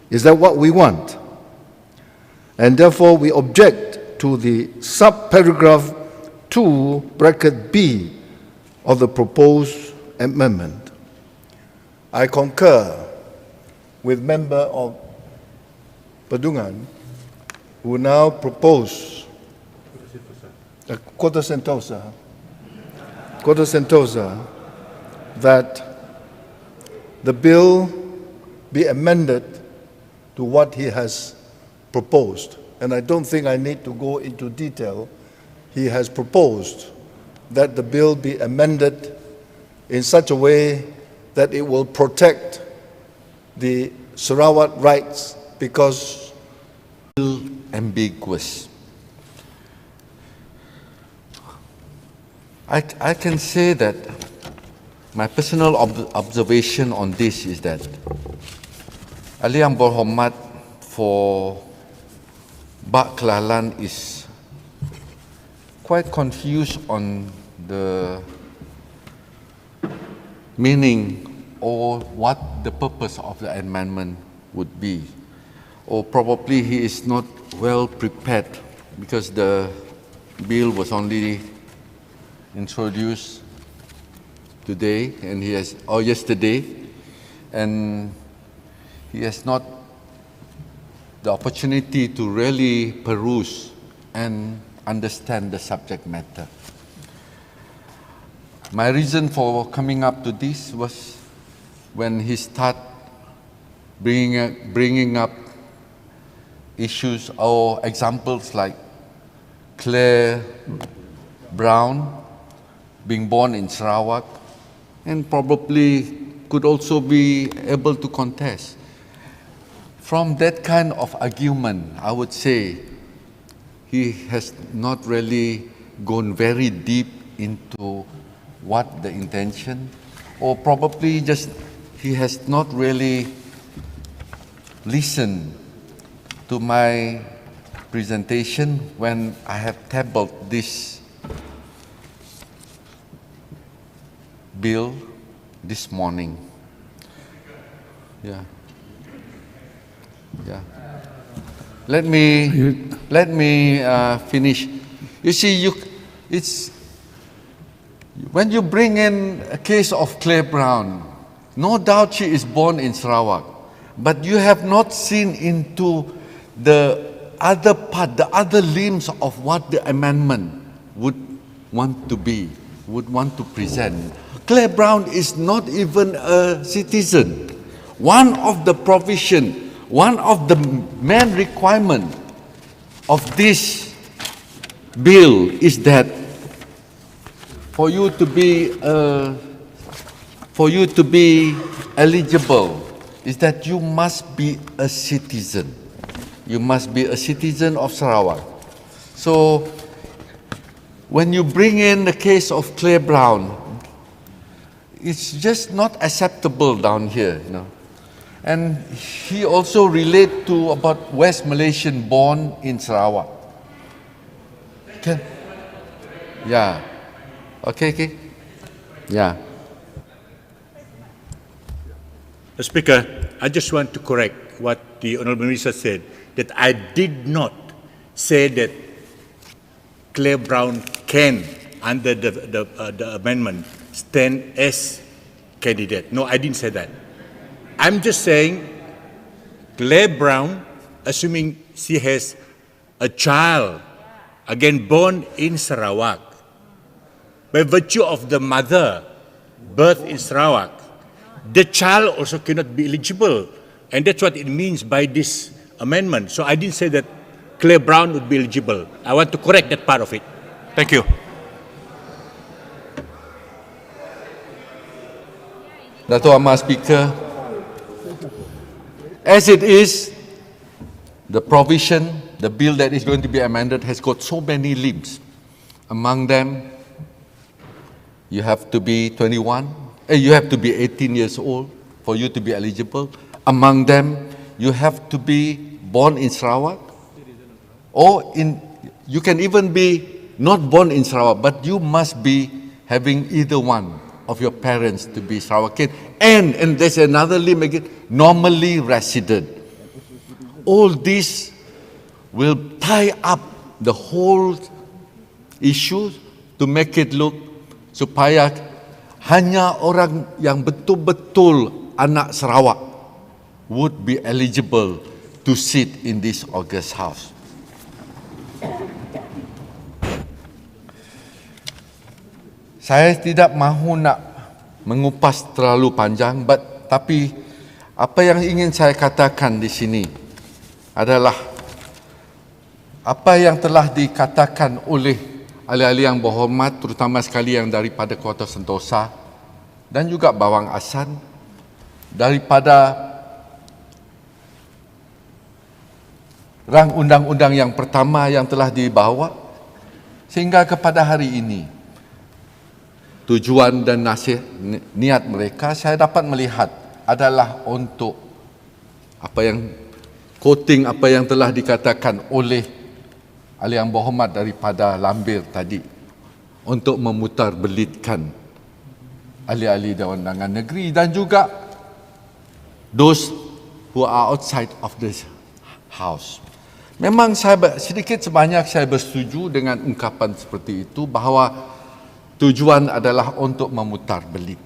Is that what we want? And therefore we object to the subparagraph 2 bracket B of the proposed amendment. I concur with member of Padungan who now propose Kota Sentosa that the bill be amended to what he has proposed. And I don't think I need to go into detail. He has proposed that the bill be amended in such a way that it will protect the Sarawak rights because ambiguous. I can say that my personal observation on this is that Ali yang berhormat for Bak Kelalan is quite confused on the meaning or what the purpose of the amendment would be. Or probably he is not well prepared because the bill was only introduced today and he has, or yesterday, and he has not the opportunity to really peruse and understand the subject matter. My reason for coming up to this was when he started bringing up issues or examples like Claire Brown being born in Sarawak and probably could also be able to contest. From that kind of argument, I would say he has not really gone very deep into what the intention, or probably just he has not really listened to my presentation when I have tabled this bill this morning. Yeah. Let me finish. You see, it's when you bring in a case of Claire Brown, no doubt she is born in Sarawak, but you have not seen into the other part, the other limbs of what the amendment would want to be, would want to present. Claire Brown is not even a citizen. One of the provision, one of the main requirement of this bill is that for you to be eligible is that you must be a citizen. You must be a citizen of Sarawak. So when you bring in the case of Claire Brown, it's just not acceptable down here, you know. And he also relate to about West Malaysian born in Sarawak. Okay. Yeah. Okay. Yeah. Mr. Speaker, I just want to correct what the Honourable Minister said, that I did not say that Claire Brown can, under the amendment, stand as candidate. No, I didn't say that. I'm just saying Claire Brown, assuming she has a child, again born in Sarawak, by virtue of the mother birth in Sarawak, the child also cannot be eligible. And that's what it means by this amendment. So I didn't say that Claire Brown would be eligible. I want to correct that part of it. Thank you. Dato' Amar Speaker, as it is, the provision, the bill that is going to be amended has got so many limbs. Among them, you have to be 21, you have to be 18 years old for you to be eligible. Among them, you have to be born in Sarawak, or you can even be not born in Sarawak, but you must be having either one of your parents to be Sarawakian, and there's another limb again, normally resident. All this will tie up the whole issue to make it look supaya hanya orang yang betul-betul anak Sarawak would be eligible to sit in this august house. Saya tidak mahu nak mengupas terlalu panjang, tapi apa yang ingin saya katakan di sini adalah apa yang telah dikatakan oleh ahli-ahli yang berhormat, terutama sekali yang daripada Kota Sentosa dan juga Bawang Asan, daripada rang undang-undang yang pertama yang telah dibawa sehingga kepada hari ini. Tujuan dan niat mereka saya dapat melihat adalah untuk apa yang quoting apa yang telah dikatakan oleh ahli yang berhormat daripada Lambir tadi, untuk memutarbelitkan ahli-ahli Dewan Undangan Negeri dan juga those who are outside of this house. Memang saya sedikit sebanyak saya bersetuju dengan ungkapan seperti itu bahawa tujuan adalah untuk memutarbelit,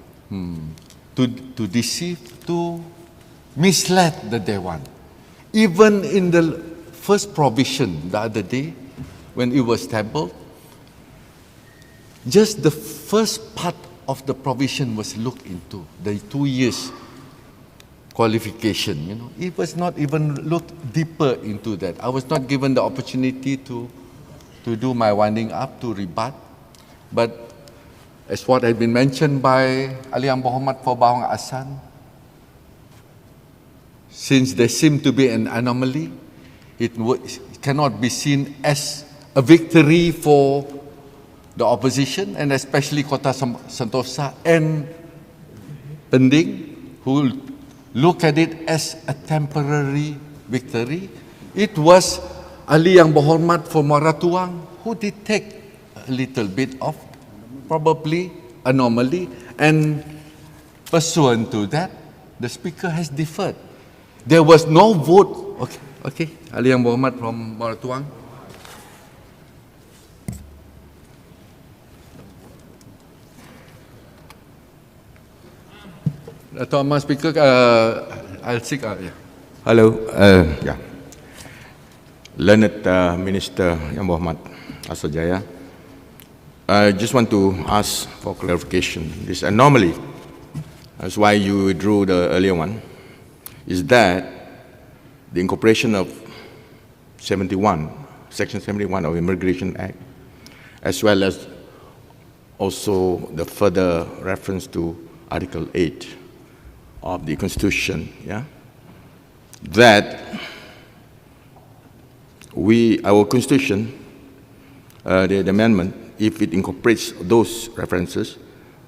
to deceive, to mislead the Dewan. Even in the first provision the other day, when it was tabled, just the first part of the provision was looked into, the 2 years qualification. It was not even looked deeper into that. I was not given the opportunity to do my winding up, to rebut, but as what had been mentioned by Ahli Yang Berhormat for Bawang Asan, since there seemed to be an anomaly, it cannot be seen as a victory for the opposition, and especially Kota Sentosa and Pending, who look at it as a temporary victory. It was Ahli Yang Berhormat for Maratuang who did take a little bit of probably anomaly, and pursuant to that, the Speaker has deferred. There was no vote. Okay. Ahli Yang Berhormat from Maratuang. Dato' Amar Speaker, I'll seek. Yeah. Hello. Learned Minister Yang Berhormat Asojaya. I just want to ask for clarification. This anomaly, that's why you withdrew the earlier one, is that the incorporation of Section 71 of Immigration Act, as well as also the further reference to Article 8 of the Constitution, that our Constitution, the amendment, if it incorporates those references,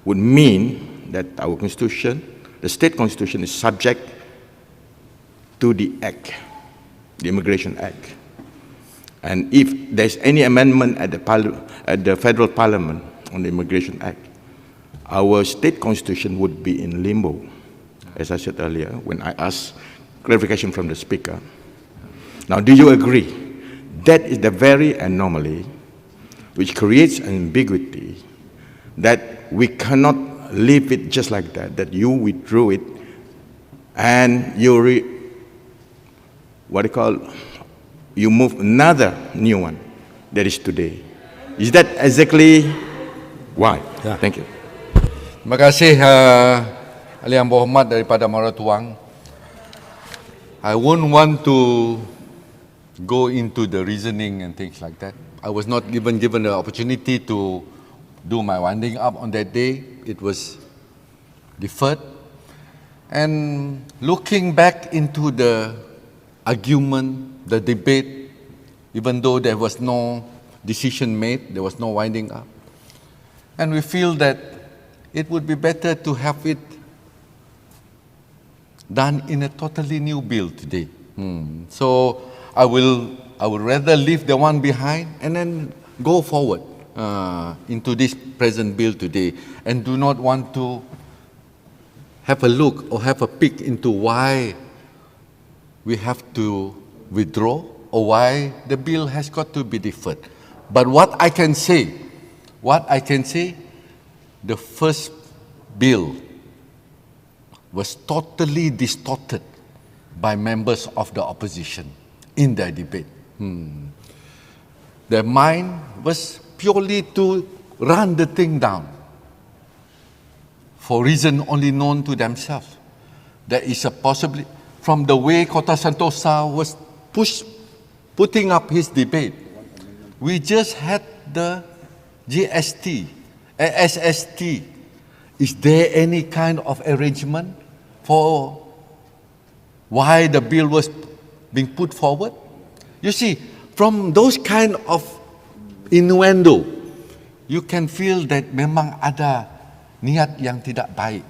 would mean that our Constitution, the state Constitution, is subject to the Act, the Immigration Act. And if there's any amendment at the Federal Parliament on the Immigration Act, our state Constitution would be in limbo, as I said earlier when I asked clarification from the Speaker. Now, do you agree that is the very anomaly which creates an ambiguity that we cannot leave it just like that, that you withdrew it and you you move another new one that is today? Is that exactly why? Thank you. Terima kasih Ahli Yang Berhormat daripada Maratuang. I won't want to go into the reasoning and things like that. I was not even given the opportunity to do my winding up on that day. It was deferred. And looking back into the argument, the debate, even though there was no decision made, there was no winding up, and we feel that it would be better to have it done in a totally new bill today. So I would rather leave the one behind and then go forward into this present bill today, and do not want to have a look or have a peek into why we have to withdraw or why the bill has got to be deferred. But what I can say, the first bill was totally distorted by members of the opposition in their debate. Their mind was purely to run the thing down for reason only known to themselves. There is a possibility, from the way Kota Sentosa was putting up his debate, we just had the GST, SST. Is there any kind of arrangement for why the bill was being put forward? You see, from those kind of innuendo, you can feel that memang ada niat yang tidak baik.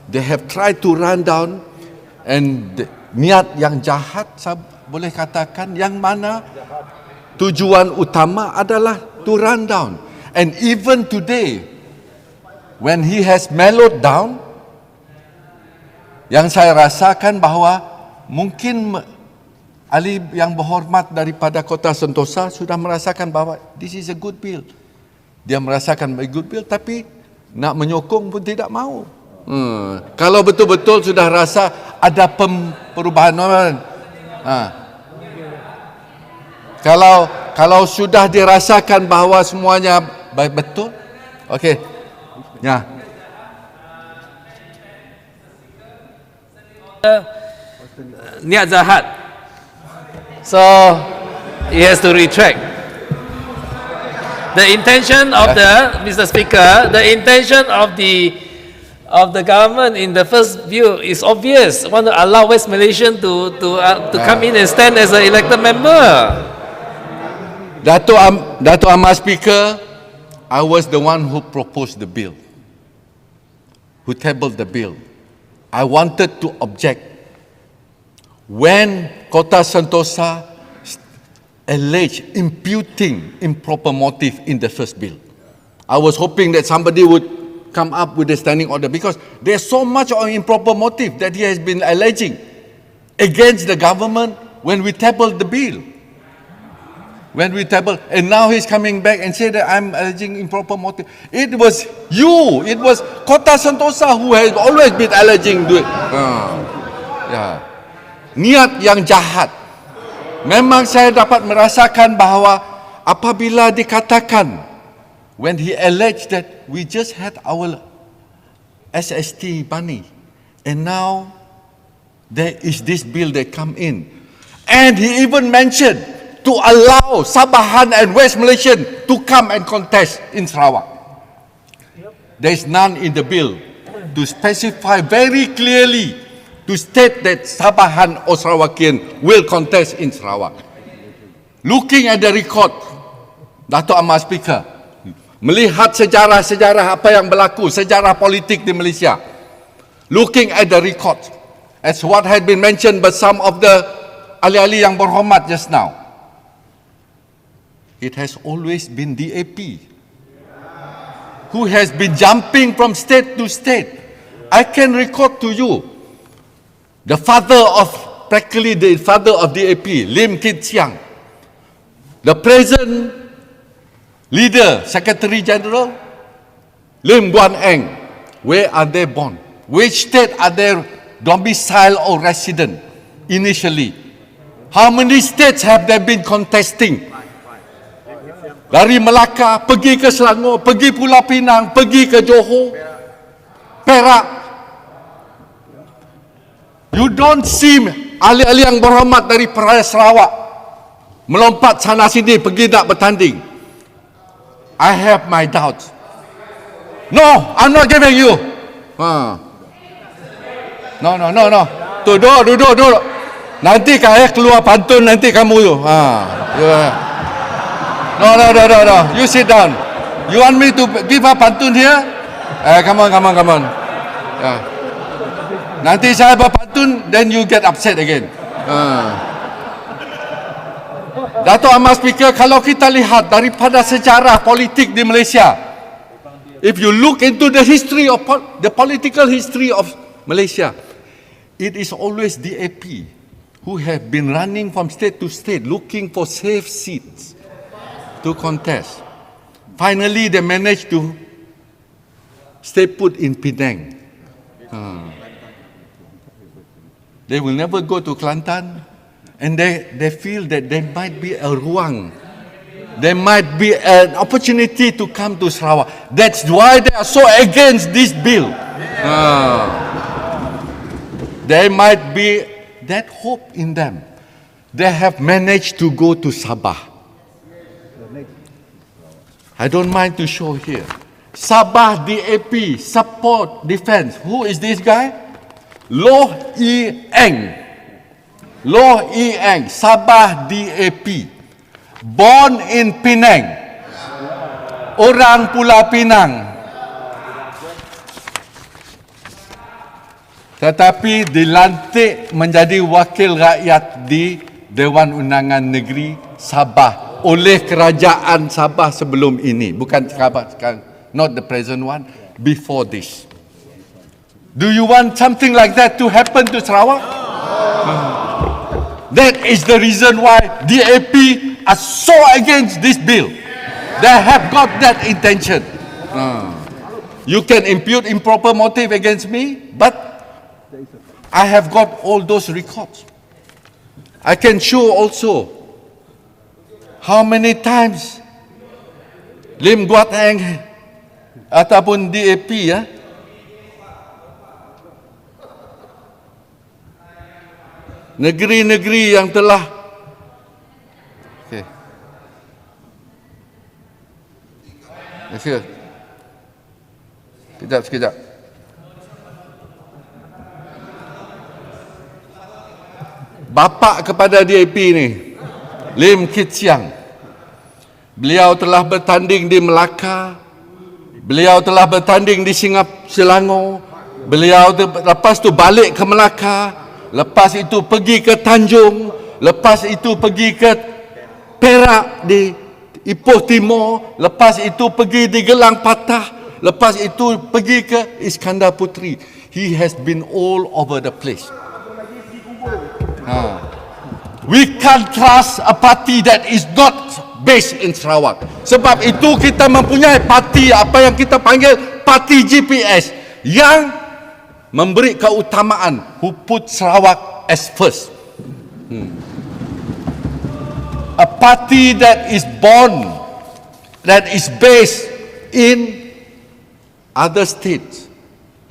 They have tried to run down, and niat yang jahat, saya boleh katakan, yang mana tujuan utama adalah to run down. And even today, when he has mellowed down, yang saya rasakan bahawa mungkin ahli yang berhormat daripada Kota Sentosa sudah merasakan bahawa this is a good bill. Dia merasakan a good bill, tapi nak menyokong pun tidak mahu. Kalau betul-betul sudah rasa ada perubahan, kalau sudah dirasakan bahawa semuanya baik betul, okey, ya. Niat jahat. So he has to retract. The intention of Mr. Speaker, the intention of the government in the first view is obvious. Want to allow West Malaysian to come in and stand as an elected member. Dato' Ahmad Speaker, I was the one who proposed the bill, who tabled the bill. I wanted to object when Kota Sentosa alleged imputing improper motive in the first bill. I was hoping that somebody would come up with a standing order, because there's so much of improper motive that he has been alleging against the government when we tabled the bill. And now he's coming back and say that I'm alleging improper motive. It was you, it was Kota Sentosa who has always been alleging niat yang jahat. Memang saya dapat merasakan bahawa apabila dikatakan, when he alleged that we just had our SST money, and now there is this bill that come in, and he even mentioned to allow Sabahan and West Malaysian to come and contest in Sarawak. There is none in the bill to specify very clearly, to state that Sabahan or Sarawakian will contest in Sarawak. Looking at the record, Dato' Ahmad Speaker, melihat sejarah-sejarah apa yang berlaku, sejarah politik di Malaysia, looking at the record, as what had been mentioned by some of the ahli-ahli yang berhormat just now, it has always been DAP who has been jumping from state to state. I can record to you, practically the father of DAP, Lim Kit Siang, the present leader, Secretary General, Lim Guan Eng, where are they born? Which state are they domicile or resident initially? How many states have they been contesting? Dari Melaka, pergi ke Selangor, pergi Pulau Pinang, pergi ke Johor, Perak. You don't see ahli-ahli yang berhormat dari Sarawak melompat sana sini pergi nak bertanding. I have my doubts. No, I'm not giving you. No. Duduk. Nanti saya keluar pantun, nanti kamu tu. No. You sit down. You want me to give a pantun here? Come on. Nanti saya berpantun, then you get upset again. Dato' Ahmad Speaker, kalau kita lihat daripada sejarah politik di Malaysia, if you look into the history of the political history of Malaysia, it is always DAP who have been running from state to state looking for safe seats to contest. Finally, they managed to stay put in Penang. They will never go to Kelantan, and they feel that there might be a ruang. There might be an opportunity to come to Sarawak. That's why they are so against this bill. There might be that hope in them. They have managed to go to Sabah. I don't mind to show here. Sabah DAP, support defense. Who is this guy? Loh E Eng, Sabah DAP. Born in Penang. Orang Pulau Pinang. Tetapi dilantik menjadi wakil rakyat di Dewan Undangan Negeri Sabah oleh kerajaan Sabah sebelum ini. Bukan sekarang, not the present one, before this. Do you want something like that to happen to Sarawak? That is the reason why DAP are so against this bill. They have got that intention. You can impute improper motive against me, but I have got all those records. I can show also how many times Lim Guat Eng ataupun DAP negeri-negeri yang telah Sekejap. Bapa kepada DAP ni, Lim Kit Siang. Beliau telah bertanding di Melaka, beliau telah bertanding di Selangor, beliau lepas tu balik ke Melaka, lepas itu pergi ke Tanjung, lepas itu pergi ke Perak di Ipoh Timur, lepas itu pergi di Gelang Patah, lepas itu pergi ke Iskandar Puteri. He has been all over the place. We can't trust a party that is not based in Sarawak. Sebab itu kita mempunyai parti apa yang kita panggil parti GPS yang memberi keutamaan, who put Sarawak as first. A party that is born, that is based in other states,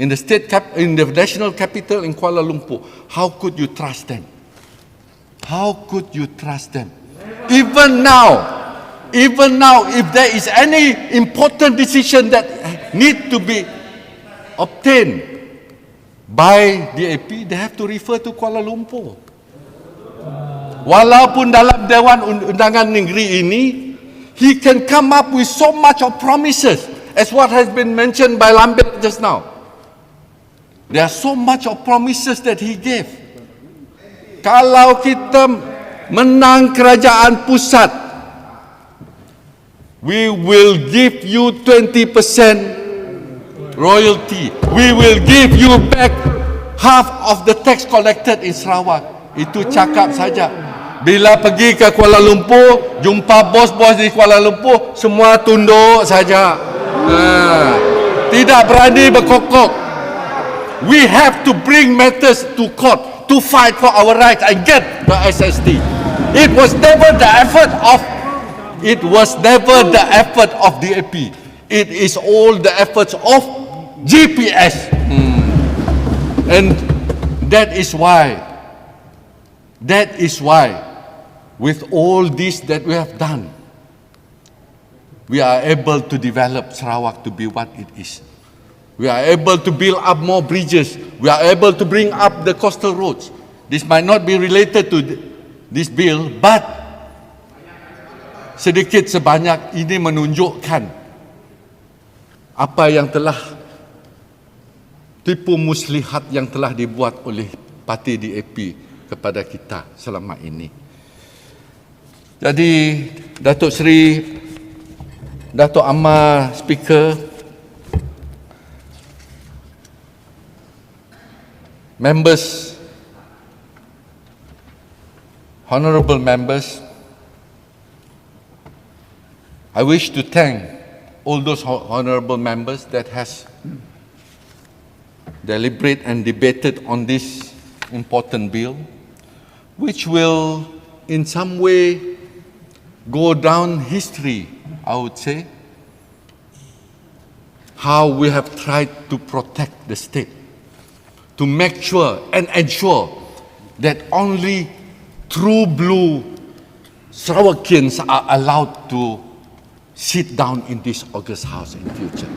in the national capital in Kuala Lumpur. How could you trust them? How could you trust them? Even now, if there is any important decision that need to be obtained by DAP, they have to refer to Kuala Lumpur. Walaupun dalam Dewan Undangan Negeri ini, he can come up with so much of promises, as what has been mentioned by Lambert just now. There are so much of promises that he gave. Kalau kita menang kerajaan pusat, we will give you 20% royalty. We will give you back half of the tax collected in Sarawak. Itu cakap saja. Bila pergi ke Kuala Lumpur, jumpa bos-bos di Kuala Lumpur, semua tunduk saja. Tidak berani berkokok. We have to bring matters to court to fight for our rights and get the SST. It was never the effort of DAP. It is all the efforts of GPS. And that is why, with all this that we have done, we are able to develop Sarawak to be what it is. We are able to build up more bridges. We are able to bring up the coastal roads. This might not be related to this bill, but sedikit sebanyak ini menunjukkan apa yang telah tipu muslihat yang telah dibuat oleh parti DAP kepada kita selama ini. Jadi Datuk Seri Datuk Amar Speaker, members, honorable members, I wish to thank all those honorable members that has deliberated and debated on this important bill, which will in some way go down history, I would say, how we have tried to protect the state, to make sure and ensure that only true blue Sarawakians are allowed to sit down in this August House in future.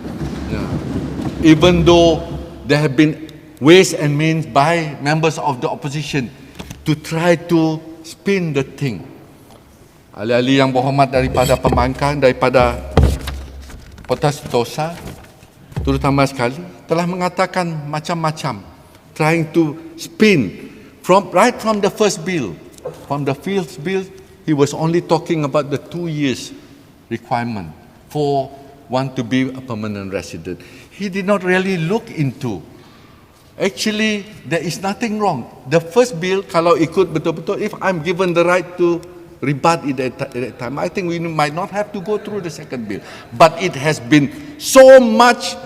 Yeah. Even though there have been ways and means by members of the opposition to try to spin the thing. Ahli-ahli yang berhormat daripada pembangkang, daripada Kota Sentosa, terutama sekali, telah mengatakan macam-macam, trying to spin right from the first bill. From the first bill, he was only talking about the 2 years requirement for one to be a permanent resident. He did not really look into. Actually, there is nothing wrong. The first bill, kalau ikut betul-betul, if I'm given the right to rebut it at that time, I think we might not have to go through the second bill. But it has been so much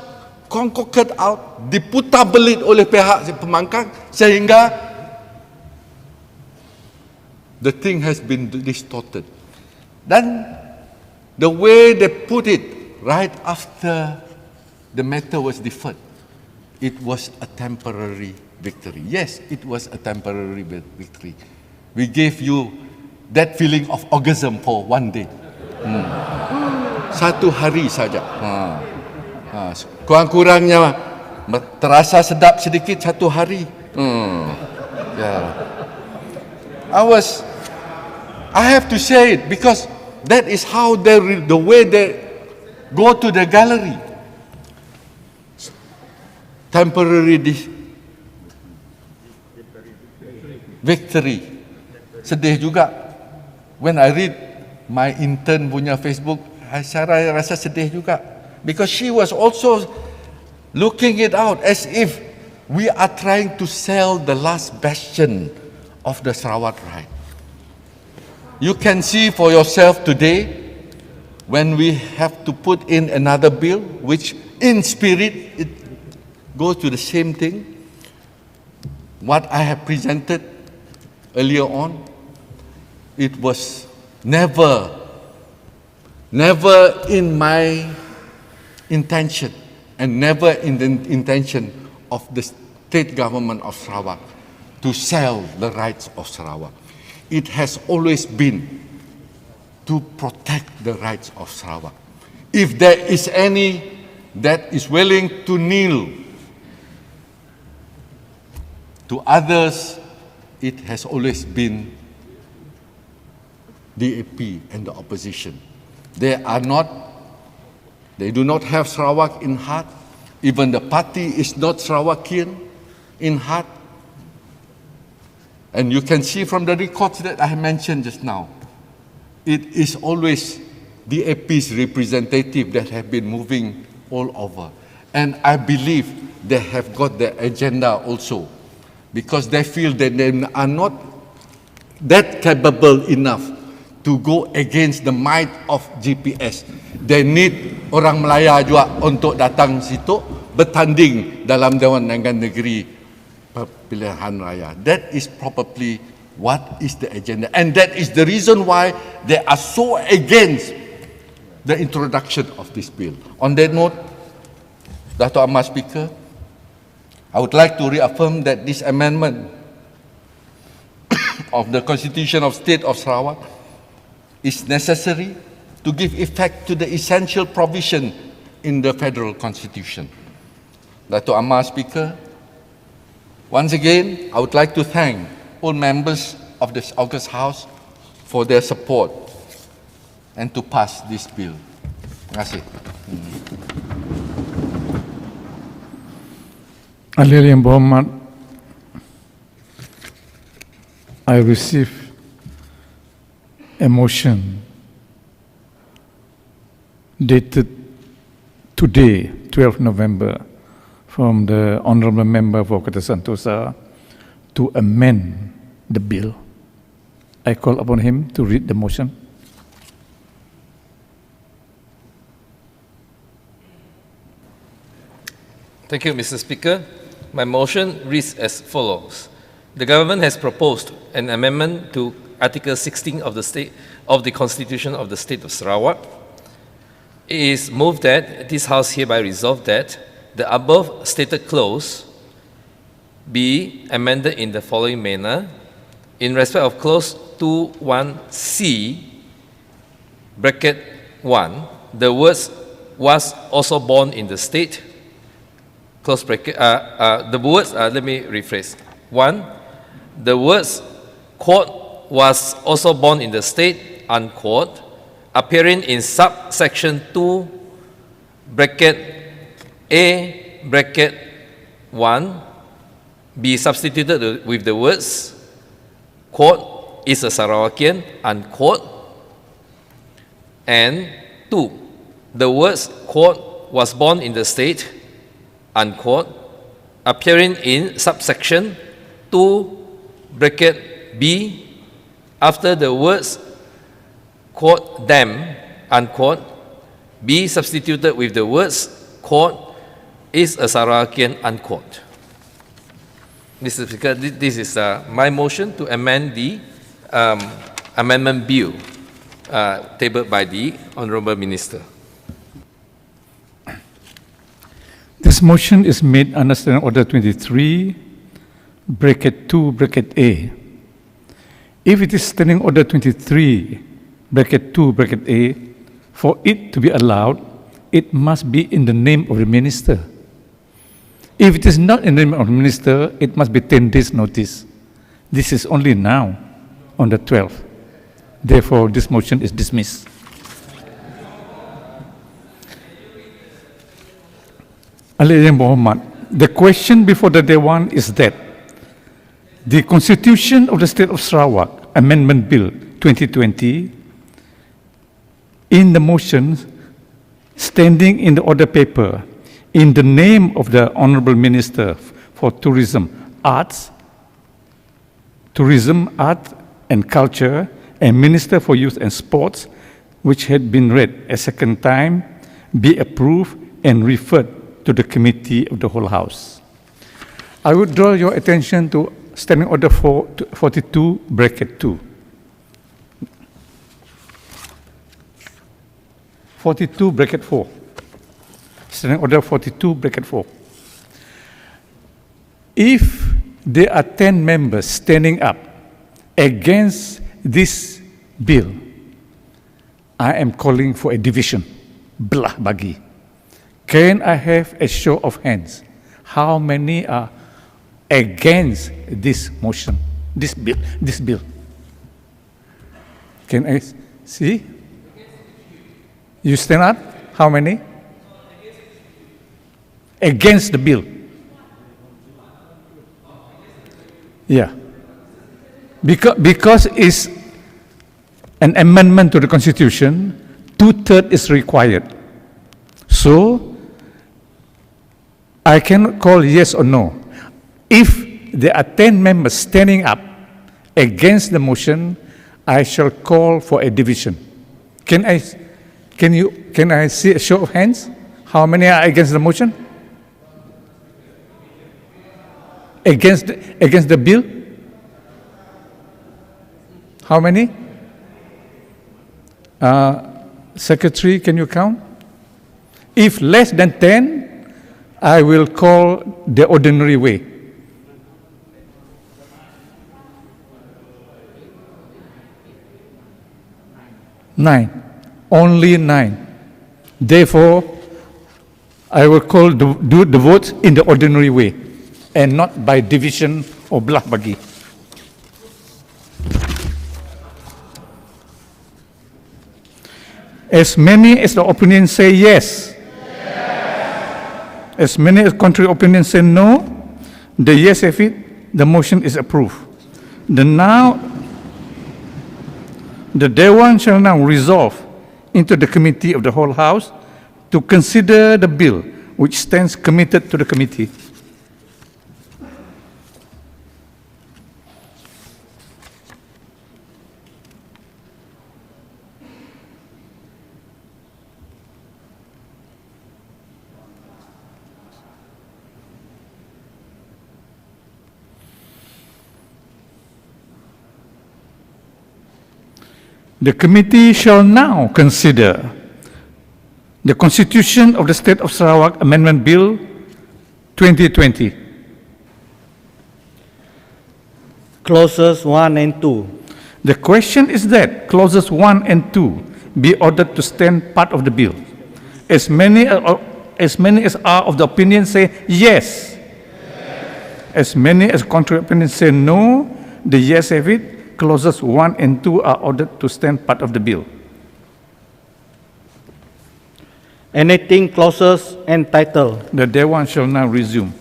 concocted out, diputar-belit oleh pihak pembangkang, sehingga the thing has been distorted. Dan the way they put it right after the matter was deferred, it was a temporary victory. Yes, it was a temporary victory. We gave you that feeling of orgasm for one day. Satu hari saja. Kurang-kurangnya terasa sedap sedikit satu hari. I have to say it because that is how the way they go to the gallery. Temporary victory. Sedih juga. When I read my intern punya Facebook, saya rasa sedih juga. Because she was also looking it out as if we are trying to sell the last bastion of the Sarawak right. You can see for yourself today when we have to put in another bill, which in spirit it goes to the same thing. What I have presented earlier on, it was never in my intention and never in the intention of the state government of Sarawak to sell the rights of Sarawak. It has always been to protect the rights of Sarawak. If there is any that is willing to kneel to others, it has always been DAP and the opposition. They do not have Sarawak in heart. Even the party is not Sarawakian in heart. And you can see from the records that I mentioned just now, it is always DAP's representative that have been moving all over. And I believe they have got their agenda also, because they feel that they are not that capable enough to go against the might of GPS. They need orang Melaya juga untuk datang situ bertanding dalam Dewan Undangan Negeri pilihan raya. That is probably what is the agenda, and that is the reason why they are so against the introduction of this bill. On that note, Dato' Amar Speaker, I would like to reaffirm that this amendment of the Constitution of State of Sarawak is necessary to give effect to the essential provision in the Federal Constitution. Dato' Amar Speaker, once again, I would like to thank all members of this August House for their support and to pass this bill. Terima kasih. Ahli yang berhormat, I receive a motion dated today, 12 November, from the Honourable Member for Kota Sentosa to amend the bill. I call upon him to read the motion. Thank you, Mr. Speaker. My motion reads as follows. The government has proposed an amendment to Article 16 of the Constitution of the State of Sarawak. It is moved that this House hereby resolve that the above stated clause be amended in the following manner. In respect of clause 21C, bracket 1, the words was also born in the state, close bracket, the words, let me rephrase. 1, the words, quote, was also born in the state, unquote, appearing in subsection 2, bracket A, bracket 1, be substituted with the words, quote, is a Sarawakian, unquote, and 2, the words, quote, was born in the state, unquote, appearing in subsection 2, bracket B, after the words, quote, them, unquote, be substituted with the words, quote, is a Sarawakian, unquote. Mr. Speaker, this is my motion to amend the amendment bill tabled by the Honourable Minister. This motion is made under Standing Order 23, bracket 2, bracket A. If it is Standing Order 23, bracket 2, bracket A, for it to be allowed, it must be in the name of the minister. If it is not in the name of the minister, it must be 10 days notice. This is only now, on the 12th. Therefore, this motion is dismissed. Ahli yang berhormat, the question before the Dewan is that the Constitution of the State of Sarawak, Amendment Bill 2020, in the motion standing in the order paper, in the name of the Honourable Minister for Tourism, Art and Culture, and Minister for Youth and Sports, which had been read a second time, be approved and referred to the Committee of the Whole House. I would draw your attention to Standing Order 42, bracket 2. 42, bracket 4. Standing Order 42, bracket 4. If there are 10 members standing up against this bill, I am calling for a division, belah bagi. Can I have a show of hands? How many are against this motion, this bill? Can I see? You stand up? How many? Against the bill. Yeah. Because it's an amendment to the Constitution, 2/3 is required. So, I cannot call yes or no. If there are 10 members standing up against the motion, I shall call for a division. Can I see a show of hands? How many are against the motion? Against the bill? How many? Secretary, can you count? If less than 10, I will call the ordinary way. Nine. Only 9. Therefore, I will do the votes in the ordinary way and not by division or belah bagi. As many as the opinions say yes, as many as contrary opinions say no, the yes have it, the motion is approved. The Dewan shall now resolve into the committee of the whole House to consider the bill which stands committed to the committee. The committee shall now consider the Constitution of the State of Sarawak Amendment Bill 2020. Clauses 1 and 2. The question is that clauses 1 and 2 be ordered to stand part of the bill. As many as are of the opinion say yes. As many as contrary opinion say no, the yes have it. Clauses 1 and 2 are ordered to stand part of the bill. Enacting clauses and title. The Dewan shall now resume.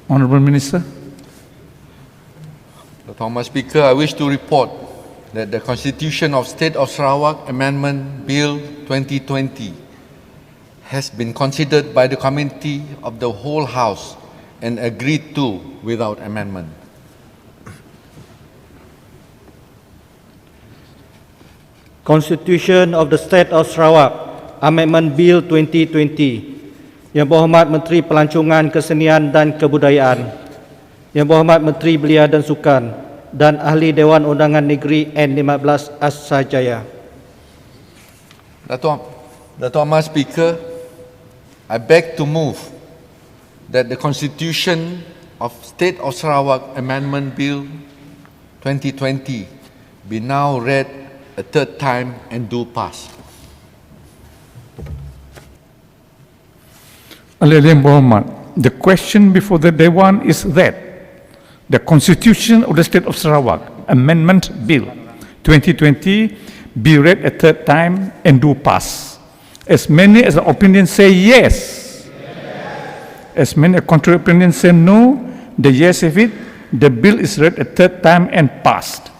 Honourable Minister. Honourable Speaker, I wish to report that the Constitution of State of Sarawak Amendment Bill 2020 has been considered by the Committee of the whole House and agreed to without amendment. Constitution of the State of Sarawak Amendment Bill 2020. Yang Berhormat Menteri Pelancongan, Kesenian dan Kebudayaan, Yang Berhormat Menteri Belia dan Sukan dan Ahli Dewan Undangan Negeri N15 Asajaya. Dato' Amar Speaker, I beg to move that the Constitution of State of Sarawak Amendment Bill 2020 be now read a third time and do pass. Yang Berhormat, the question before the Dewan is that the Constitution of the State of Sarawak Amendment Bill 2020 be read a third time and do pass. As many as the opinions say yes, as many contrary opinions say no, the yes have it, the bill is read a third time and passed.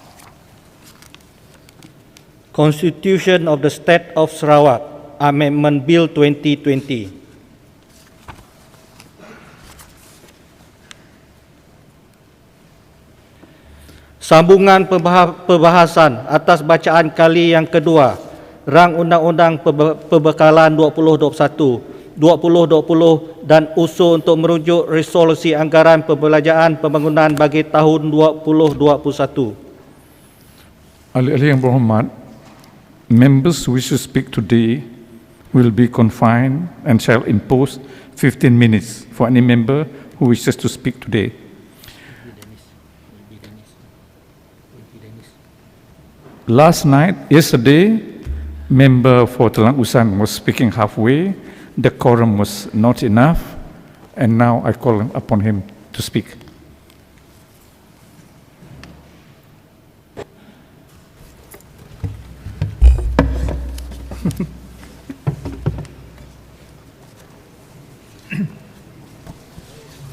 Constitution of the State of Sarawak Amendment Bill 2020. Sambungan perbahasan atas bacaan kali yang kedua Rang Undang-Undang Perbekalan 2021, 2020 dan usul untuk merujuk resolusi anggaran perbelanjaan pembangunan bagi tahun 2021. Ahli-ahli yang berhormat, members who wish to speak today will be confined and shall impose 15 minutes for any member who wishes to speak today. Yesterday, member for Telang Usan was speaking halfway. The quorum was not enough, and now I call upon him to speak.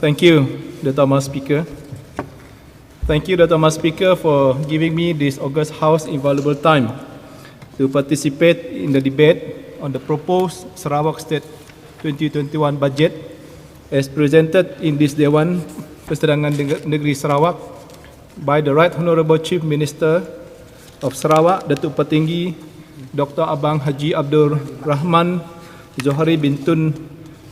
Thank you, Dato' Amar Speaker. Thank you, Dato' Amar Speaker, for giving me this August House invaluable time to participate in the debate on the proposed Sarawak State 2021 budget as presented in this Dewan Persidangan Negeri Sarawak by the Right Honourable Chief Minister of Sarawak, Datuk Petinggi Dr. Abang Haji Abdul Rahman Johari bin Tun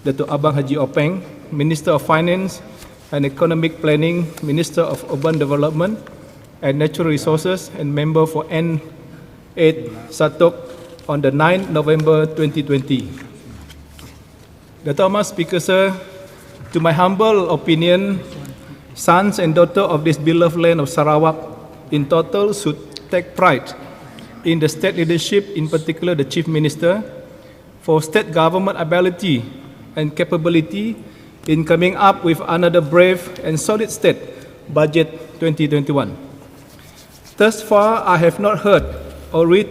Datuk Abang Haji Openg, Minister of Finance and Economic Planning, Minister of Urban Development and Natural Resources, and member for N8 Satok on the 9th November 2020. The Honourable Speaker, sir, to my humble opinion, sons and daughters of this beloved land of Sarawak in total should take pride in the state leadership, in particular the Chief Minister, for state government ability and capability in coming up with another brave and solid state budget 2021. Thus far, I have not heard or read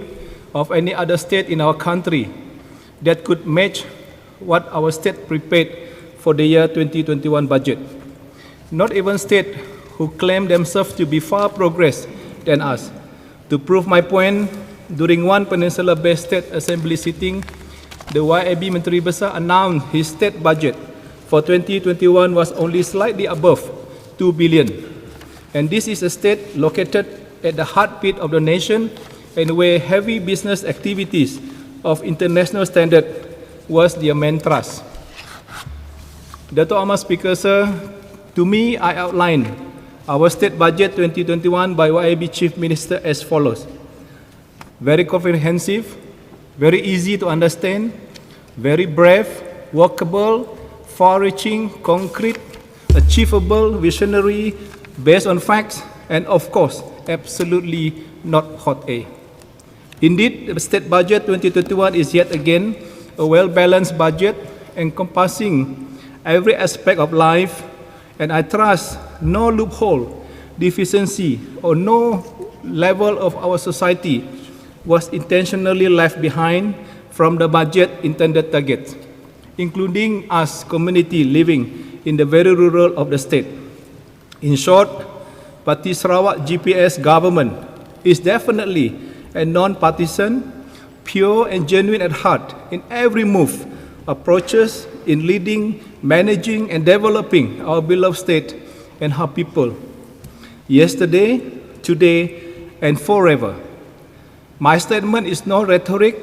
of any other state in our country that could match what our state prepared for the year 2021 budget. Not even states who claim themselves to be far progress than us. To prove my point, during one Peninsula-based State Assembly sitting, the YAB Menteri Besar announced his state budget for 2021 was only slightly above 2 billion. And this is a state located at the heartbeat of the nation and where heavy business activities of international standard was their main thrust. Dato' Ahmad Speaker, sir, to me, I outlined our state budget 2021 by YAB Chief Minister as follows. Very comprehensive, very easy to understand, very brave, workable, far-reaching, concrete, achievable, visionary, based on facts, and of course, absolutely not hot air. Indeed, the state budget 2021 is yet again a well-balanced budget encompassing every aspect of life, and I trust no loophole, deficiency, or no level of our society was intentionally left behind from the budget intended targets, including us community living in the very rural of the state. In short, Parti Sarawak GPS government is definitely a non-partisan, pure and genuine at heart in every move, approaches in leading, managing and developing our beloved state and our people. Yesterday, today and forever. My statement is no rhetoric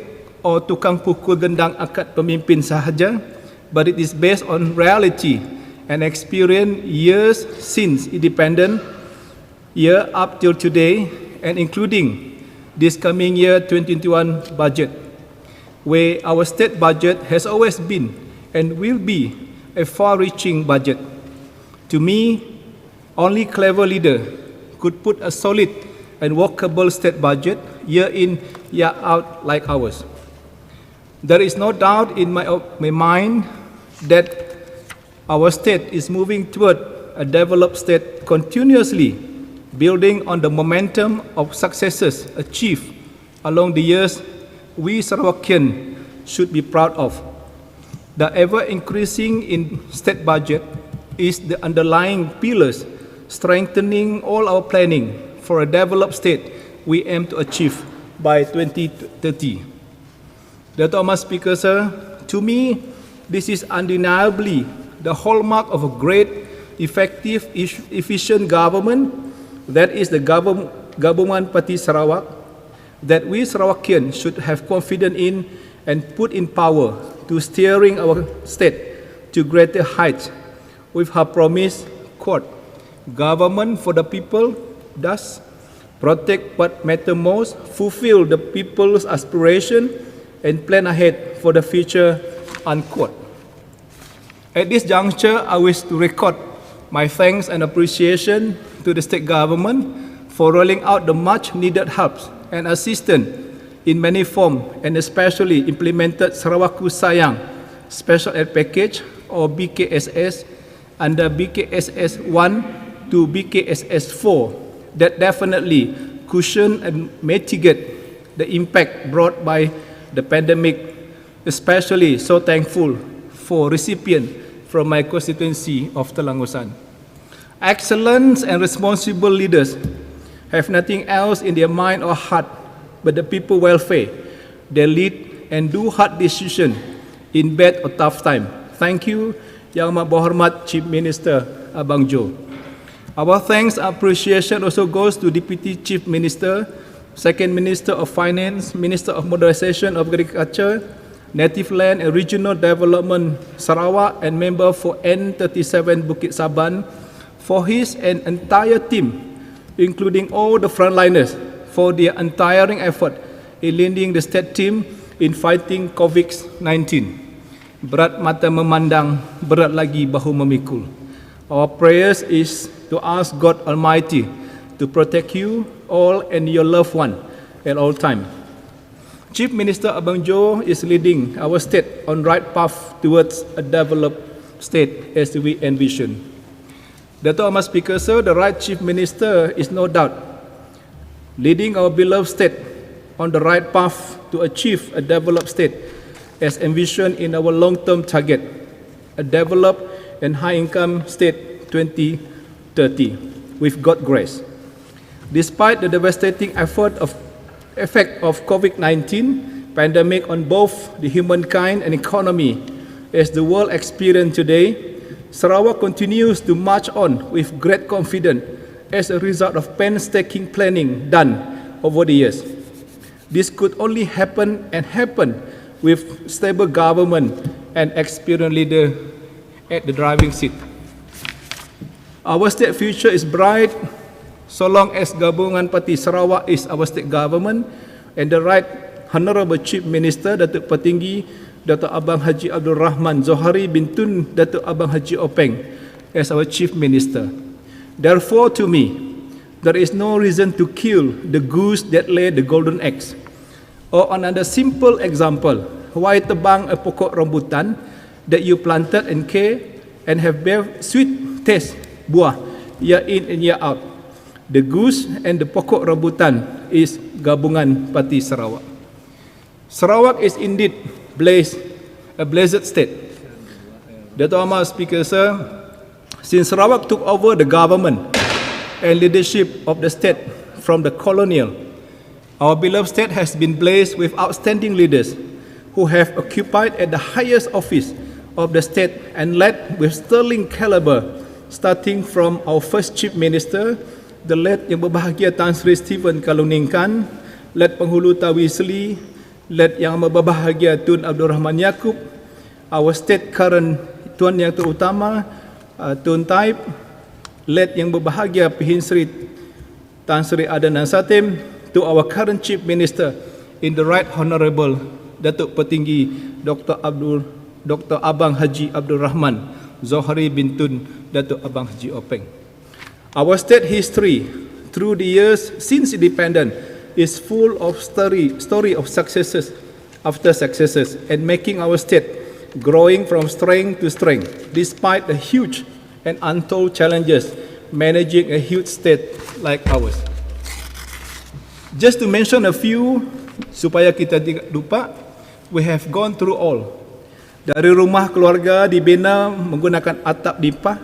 or tukang pukul gendang akad pemimpin sahaja, but it is based on reality and experience years since independence, year up till today, and including this coming year 2021 budget, where our state budget has always been and will be a far-reaching budget. To me, only clever leader could put a solid and workable state budget year in, year out like ours. There is no doubt in my mind that our state is moving toward a developed state, continuously building on the momentum of successes achieved along the years we Sarawakian should be proud of. The ever-increasing in state budget is the underlying pillars strengthening all our planning for a developed state we aim to achieve by 2030. Dato' Ahmad Speaker, sir, to me, this is undeniably the hallmark of a great, effective, efficient government, that is the Gabungan Parti Sarawak, that we Sarawakian should have confidence in and put in power to steering our state to greater heights with her promise, quote, government for the people, thus protect what matters most, fulfill the people's aspiration, and plan ahead for the future, unquote. At this juncture, I wish to record my thanks and appreciation to the state government for rolling out the much needed helps and assistance in many forms, and especially implemented Sarawaku Sayang Special Aid Package or BKSS under BKSS 1 to BKSS 4 that definitely cushion and mitigate the impact brought by the pandemic, especially so thankful for recipient from my constituency of Telangusan. Excellent and responsible leaders have nothing else in their mind or heart but the people welfare. They lead and do hard decisions in bad or tough time. Thank you, Yang Amat Berhormat Chief Minister Abang Jo. Our thanks and appreciation also goes to Deputy Chief Minister, Second Minister of Finance, Minister of Modernisation of Agriculture, Native Land and Regional Development Sarawak, and member for N37 Bukit Saban, for his and entire team, including all the frontliners, for their untiring effort in leading the state team in fighting COVID-19. Berat mata memandang, berat lagi bahu memikul. Our prayers is to ask God Almighty to protect you all and your loved one at all time. Chief Minister Abang Jo is leading our state on right path towards a developed state as we envision. Dato' Ahmad Speaker, sir, the right Chief Minister is no doubt leading our beloved state on the right path to achieve a developed state as envisioned in our long-term target, a developed and high-income state 2030, with God's grace. Despite the devastating effect of COVID-19 pandemic on both the humankind and economy, as the world experiences today, Sarawak continues to march on with great confidence as a result of painstaking planning done over the years. This could only happen with stable government and experienced leader at the driving seat. Our state future is bright so long as Gabungan Parti Sarawak is our state government and the right Honorable Chief Minister Datuk Petinggi Datuk Abang Haji Abdul Rahman Zohari bin Tun Datuk Abang Haji Openg as our Chief Minister. Therefore, to me, there is no reason to kill the goose that laid the golden eggs. Or another simple example, why tebang a pokok rambutan that you planted and care and have bear sweet taste buah year in and year out. The goose and the pokok rambutan is Gabungan Parti Sarawak. Sarawak is indeed a blessed state. Dato' Ahmad Speaker, sir, since Sarawak took over the government and leadership of the state from the colonial, our beloved state has been blessed with outstanding leaders who have occupied at the highest office of the state and led with sterling caliber, starting from our first Chief Minister, the late Yang Berbahagia Tan Sri Stephen Kaluningkan, late Penghulu Tawi Seli, late Yang Berbahagia Tun Abdul Rahman Yaakob, our state current Tuan Yang Terutama, Tun Taib, late Yang Berbahagia Pihin Sri Tan Sri Adan Satim, to our current Chief Minister in the Right Honourable Datuk Petinggi Dr. Abang Haji Abdul Rahman Zohari bin Tun Datuk Abang Haji Openg. Our state history through the years since independence is full of story of successes after successes and making our state growing from strength to strength despite the huge and untold challenges managing a huge state like ours. Just to mention a few, supaya kita tidak lupa, we have gone through all. Dari rumah keluarga dibina menggunakan atap dipah,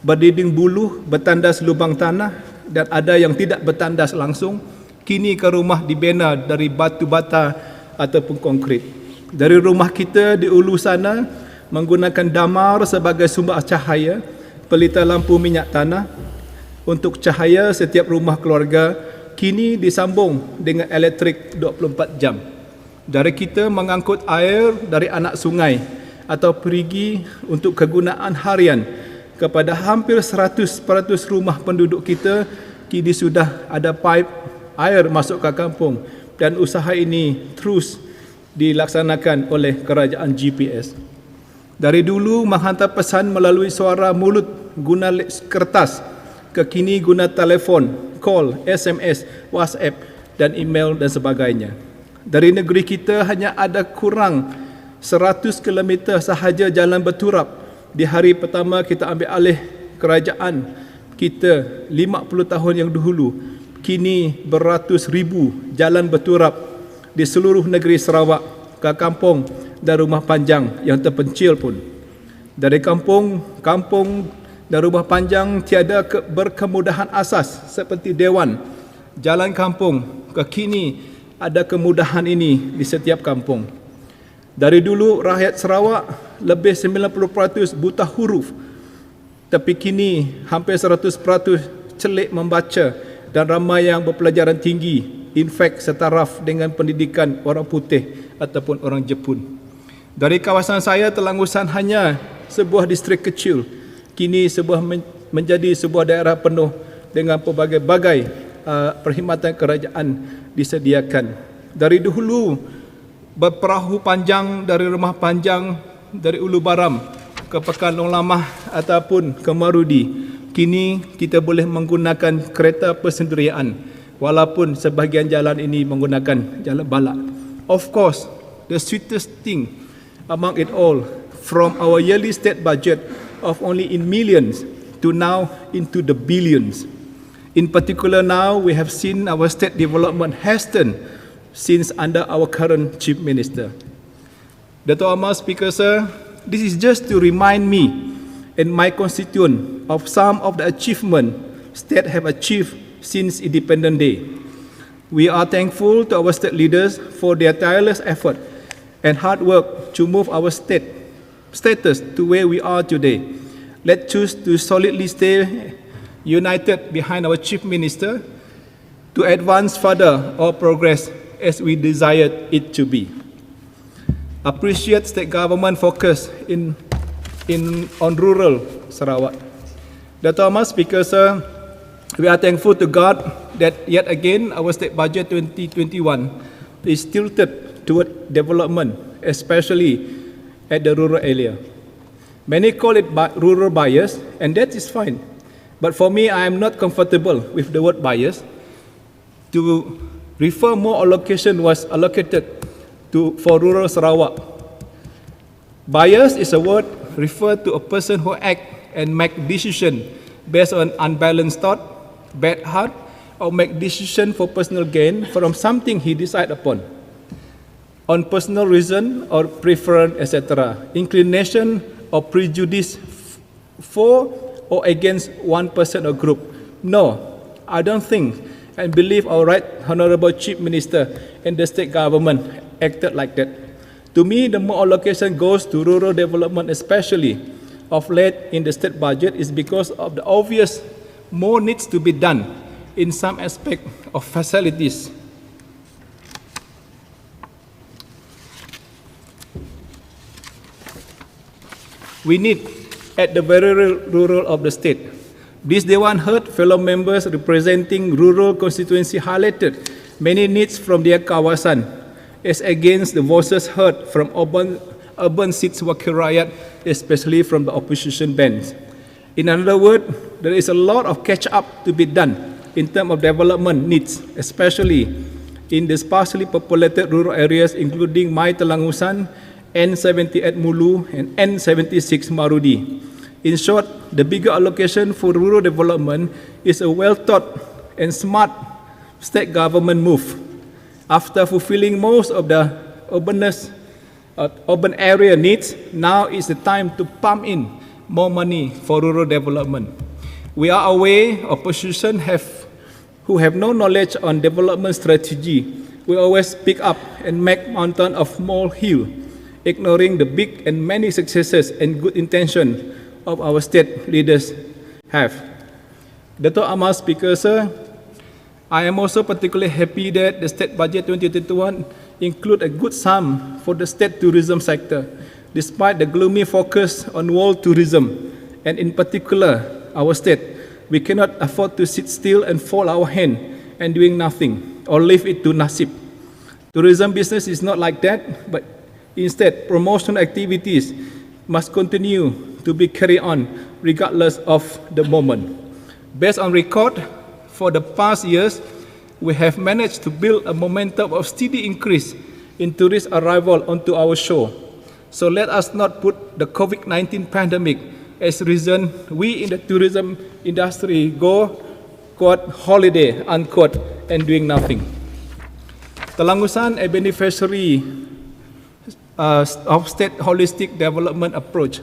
berdinding buluh, bertandas lubang tanah, dan ada yang tidak bertandas langsung, kini ke rumah dibina dari batu bata ataupun konkrit. Dari rumah kita di ulu sana, menggunakan damar sebagai sumber cahaya, pelita lampu minyak tanah, untuk cahaya setiap rumah keluarga, kini disambung dengan elektrik 24 jam. Dari kita mengangkut air dari anak sungai atau perigi untuk kegunaan harian kepada hampir 100% rumah penduduk kita, kini sudah ada pipe air masuk ke kampung dan usaha ini terus dilaksanakan oleh kerajaan GPS. Dari dulu menghantar pesan melalui suara mulut guna kertas, kekini guna telefon, call, SMS, WhatsApp dan email dan sebagainya. Dari negeri kita hanya ada kurang 100 km sahaja jalan berturap. Di hari pertama kita ambil alih kerajaan kita 50 tahun yang dahulu, kini beratus ribu jalan berturap di seluruh negeri Sarawak, ke kampung dan rumah panjang yang terpencil pun. Dari kampung dan rumah panjang tiada berkemudahan asas seperti dewan, jalan kampung, kini ada kemudahan ini di setiap kampung. Dari dulu rakyat Sarawak lebih 90% buta huruf, tapi kini hampir 100% celik membaca dan ramai yang berpelajaran tinggi, in fact setaraf dengan pendidikan orang putih ataupun orang Jepun. Dari kawasan saya, Telangusan hanya sebuah distrik kecil, kini menjadi sebuah daerah penuh dengan pelbagai perkhidmatan kerajaan disediakan. Dari dahulu berperahu panjang dari rumah panjang dari Ulu Baram ke Pekan Long Lamah ataupun ke Marudi. Kini kita boleh menggunakan kereta persendirian walaupun sebahagian jalan ini menggunakan jalan balak. Of course, the sweetest thing among it all, from our yearly state budget of only in millions to now into the billions. In particular now, we have seen our state development hasten since under our current Chief Minister. Dato' Amar Speaker, sir, this is just to remind me and my constituent of some of the achievements state have achieved since Independence Day. We are thankful to our state leaders for their tireless effort and hard work to move our status to where we are today. Let's choose to solidly stay united behind our Chief Minister to advance further our progress as we desire it to be. Appreciate state government focus on rural Sarawak. Dato' Amar Speaker, sir, we are thankful to God that yet again our state budget 2021 is tilted toward development, especially at the rural area. Many call it rural bias, and that is fine. But for me, I am not comfortable with the word bias. To refer more allocation was allocated for rural Sarawak. Bias is a word referred to a person who act and make decision based on unbalanced thought, bad heart, or make decision for personal gain from something he decide upon, on personal reason or preference, etc., inclination or prejudice for or against one person or group. No, I don't think and believe our right Honorable Chief Minister and the state government acted like that. To me, the more allocation goes to rural development, especially of late in the state budget, is because of the obvious more needs to be done in some aspect of facilities. We need at the very rural of the state. This Dewan heard fellow members representing rural constituency highlighted many needs from their kawasan as against the voices heard from urban seats wakil rakyat, especially from the opposition bands. In another word, there is a lot of catch-up to be done in terms of development needs, especially in the sparsely populated rural areas including Mai Telangusan, N78 Mulu, and N76 Marudi. In short, the bigger allocation for rural development is a well-thought and smart state government move. After fulfilling most of the urban area needs, now is the time to pump in more money for rural development. We are aware opposition who have no knowledge on development strategy will always pick up and make mountain of molehill, ignoring the big and many successes and good intention of our state leaders have. Dato' Amar Speaker, sir, I am also particularly happy that the state budget 2021 include a good sum for the state tourism sector, despite the gloomy focus on world tourism, and in particular, our state. We cannot afford to sit still and fold our hand and doing nothing, or leave it to nasib. Tourism business is not like that, but instead, promotional activities must continue to be carried on regardless of the moment. Based on record, for the past years, we have managed to build a momentum of steady increase in tourist arrival onto our shore. So let us not put the COVID-19 pandemic as reason we in the tourism industry go, quote, holiday, unquote, and doing nothing. Telangusan, a beneficiary of state holistic development approach,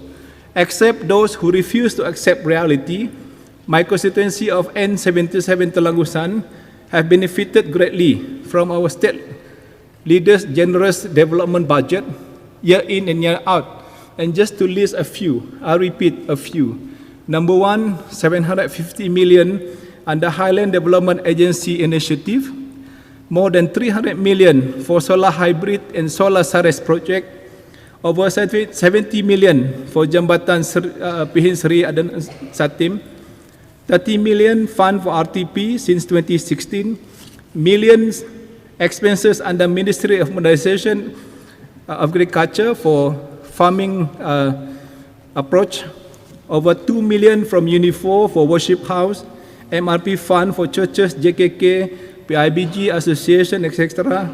except those who refuse to accept reality. My constituency of N77 Telangusan have benefited greatly from our state leaders' generous development budget, year in and year out. And just to list a few, I'll repeat a few. Number one, 750 million under Highland Development Agency initiative, more than 300 million for solar hybrid and solar Sares project, over 70 million for Jambatan Pihin Seri Adan Satim, 30 million fund for RTP since 2016, millions expenses under Ministry of Modernization of agriculture for farming approach, over 2 million from Unifor for worship house, MRP fund for churches, JKK, PIBG association, etc.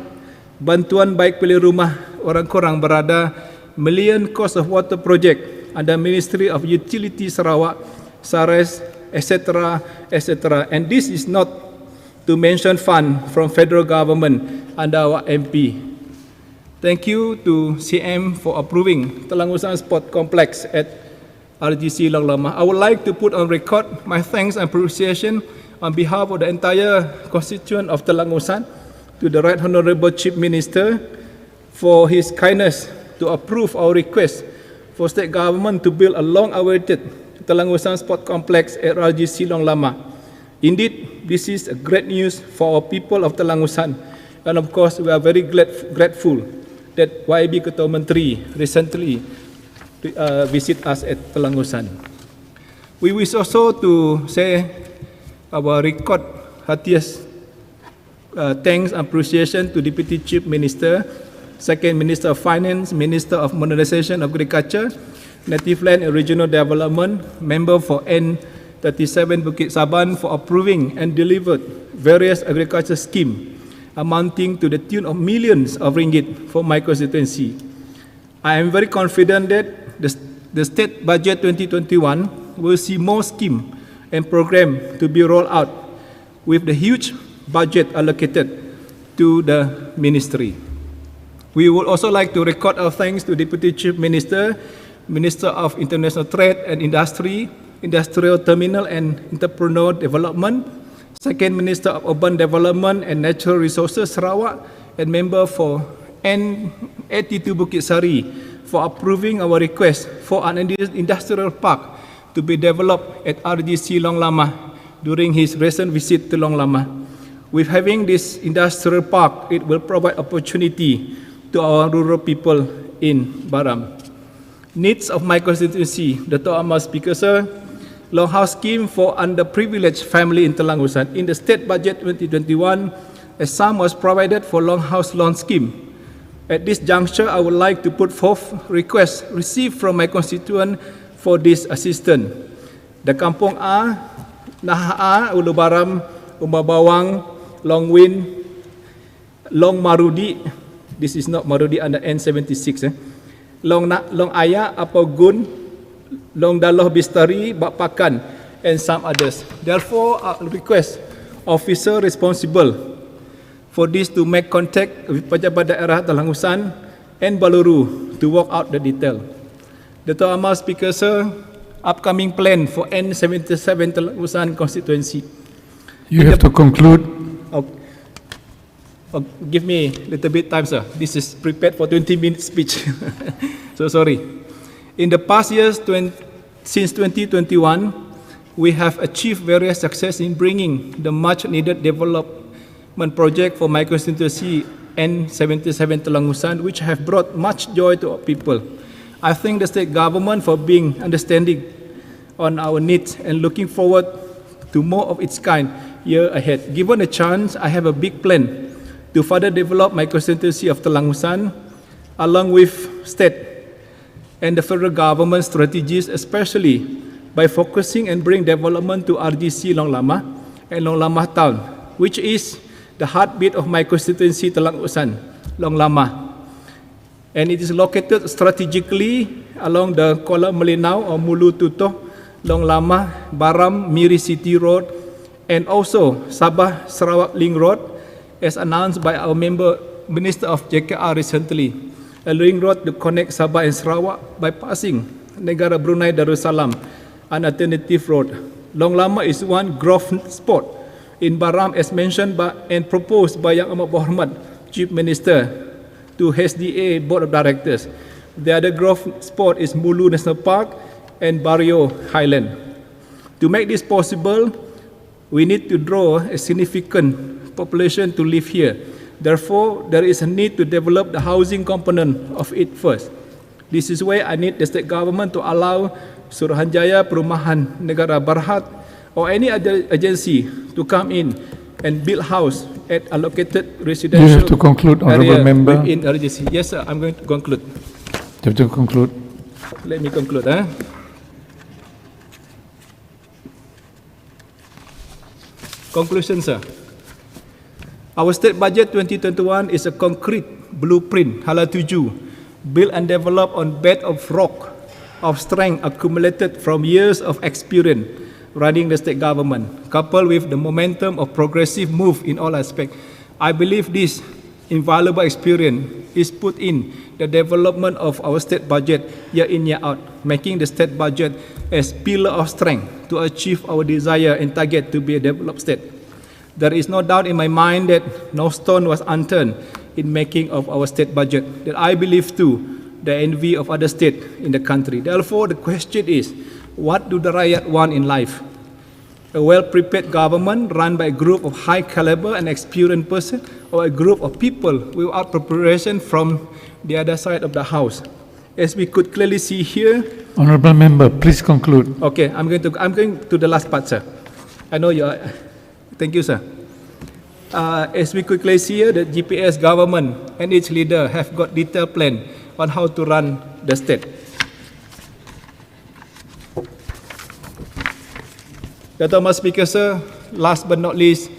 Bantuan baik pilih rumah orang kurang berada, million cost of water project under Ministry of Utility Sarawak, SARES, etc., etc. And this is not to mention fund from federal government under our MP. Thank you to CM for approving Telangusan Sport Complex at RGC Long Lama. I would like to put on record my thanks and appreciation on behalf of the entire constituent of Telangusan to the Right Honourable Chief Minister for his kindness to approve our request for state government to build a long-awaited Telangusan Sport Complex at RGC Long Lama. Indeed, this is a great news for our people of Telangusan, and of course, we are very grateful that YB Ketua Menteri recently visit us at Telangusan. We wish also to say our record heartiest thanks and appreciation to Deputy Chief Minister, Second Minister of Finance, Minister of Modernisation of Agriculture, Native Land and Regional Development, Member for N37 Bukit Saban for approving and delivered various agriculture schemes amounting to the tune of millions of ringgit for my constituency. I am very confident that the State Budget 2021 will see more schemes and programs to be rolled out with the huge budget allocated to the ministry. We would also like to record our thanks to Deputy Chief Minister, Minister of International Trade and Industry, Industrial Terminal and Entrepreneur Development, Second Minister of Urban Development and Natural Resources Sarawak, and Member for N82 Bukit Sari for approving our request for an industrial park to be developed at RGC Long Lama during his recent visit to Long Lama. With having this industrial park, it will provide opportunity to our rural people in Baram. Needs of my constituency, Dato' Ahmad Speaker Sir, Long House Scheme for Underprivileged Family in Telangusan. In the State Budget 2021, a sum was provided for Long House Loan Scheme. At this juncture, I would like to put forth requests received from my constituent for this assistance. The Kampung A, Naha A, Ulu Baram, Umba Bawang, Long Win, Long Marudi, this is not Marudi under N76, Long Aya, Apau Gun, Long Daloh Bistari, Bak Pakan, and some others. Therefore, I request officer responsible for this to make contact with Pejabat Daerah Telangusan and Baluru to work out the detail. Dato' Ahmad Speaker Sir, upcoming plan for N77 Telangusan constituency. You have to conclude. Give me a little bit time, sir. This is prepared for 20-minute speech. So sorry. In the past years, since 2021, we have achieved various success in bringing the much-needed development project for my constituency N77 Telangusan, which have brought much joy to our people. I thank the state government for being understanding on our needs and looking forward to more of its kind year ahead. Given a chance, I have a big plan to further develop my constituency of Telangusan along with state and the federal government strategies, especially by focusing and bring development to RGC Long Lama and Long Lama Town, which is the heartbeat of my constituency Telangusan, Long Lama. And it is located strategically along the Kuala Melinau or Mulu Tutoh, Long Lama, Baram, Miri City Road, and also Sabah Sarawak Link Road, as announced by our Minister of JKR recently. A link road to connect Sabah and Sarawak by passing Negara Brunei Darussalam, an alternative road. Long Lama is one growth spot in Baram as mentioned by and proposed by Yang Amat Berhormat Chief Minister to HDA Board of Directors. The other growth spot is Mulu National Park and Barrio Highland. To make this possible, we need to draw a significant population to live here. Therefore, there is a need to develop the housing component of it first. This is why I need the state government to allow Suruhanjaya Perumahan Negara Berhad or any other agency to come in and build house at allocated residential You have to conclude, honourable area member. within a regency. Yes, sir, I'm going to conclude. You have to conclude. Let me conclude. Conclusion, sir. Our state budget 2021 is a concrete blueprint, Hala 7, built and developed on bed of rock of strength accumulated from years of experience running the state government, coupled with the momentum of progressive move in all aspects. I believe this invaluable experience is put in the development of our state budget year in, year out, making the state budget as pillar of strength to achieve our desire and target to be a developed state. There is no doubt in my mind that no stone was unturned in making of our state budget, that I believe too, the envy of other states in the country. Therefore, the question is, what do the Rakyat want in life? A well-prepared government run by a group of high caliber and experienced persons, or a group of people without preparation from the other side of the house? As we could clearly see here. Honourable member, please conclude. Okay, I'm going to the last part, sir. I know you are. Thank you, sir. As we could clearly see here, the GPS government and its leader have got detailed plan on how to run the state. Mr. Speaker, sir, last but not least,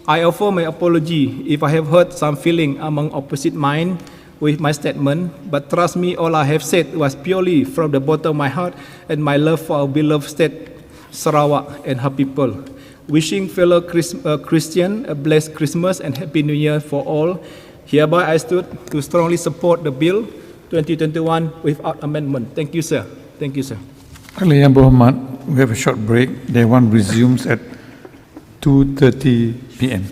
I offer my apology if I have hurt some feeling among opposite mind with my statement, but trust me, all I have said was purely from the bottom of my heart and my love for our beloved state, Sarawak, and her people. Wishing fellow Christian a blessed Christmas and Happy New Year for all. Hereby I stood to strongly support the Bill 2021 without amendment. Thank you, sir. Thank you, sir. Ahli Yang Berhormat, we have a short break. Day one resumes at 2:30 p.m.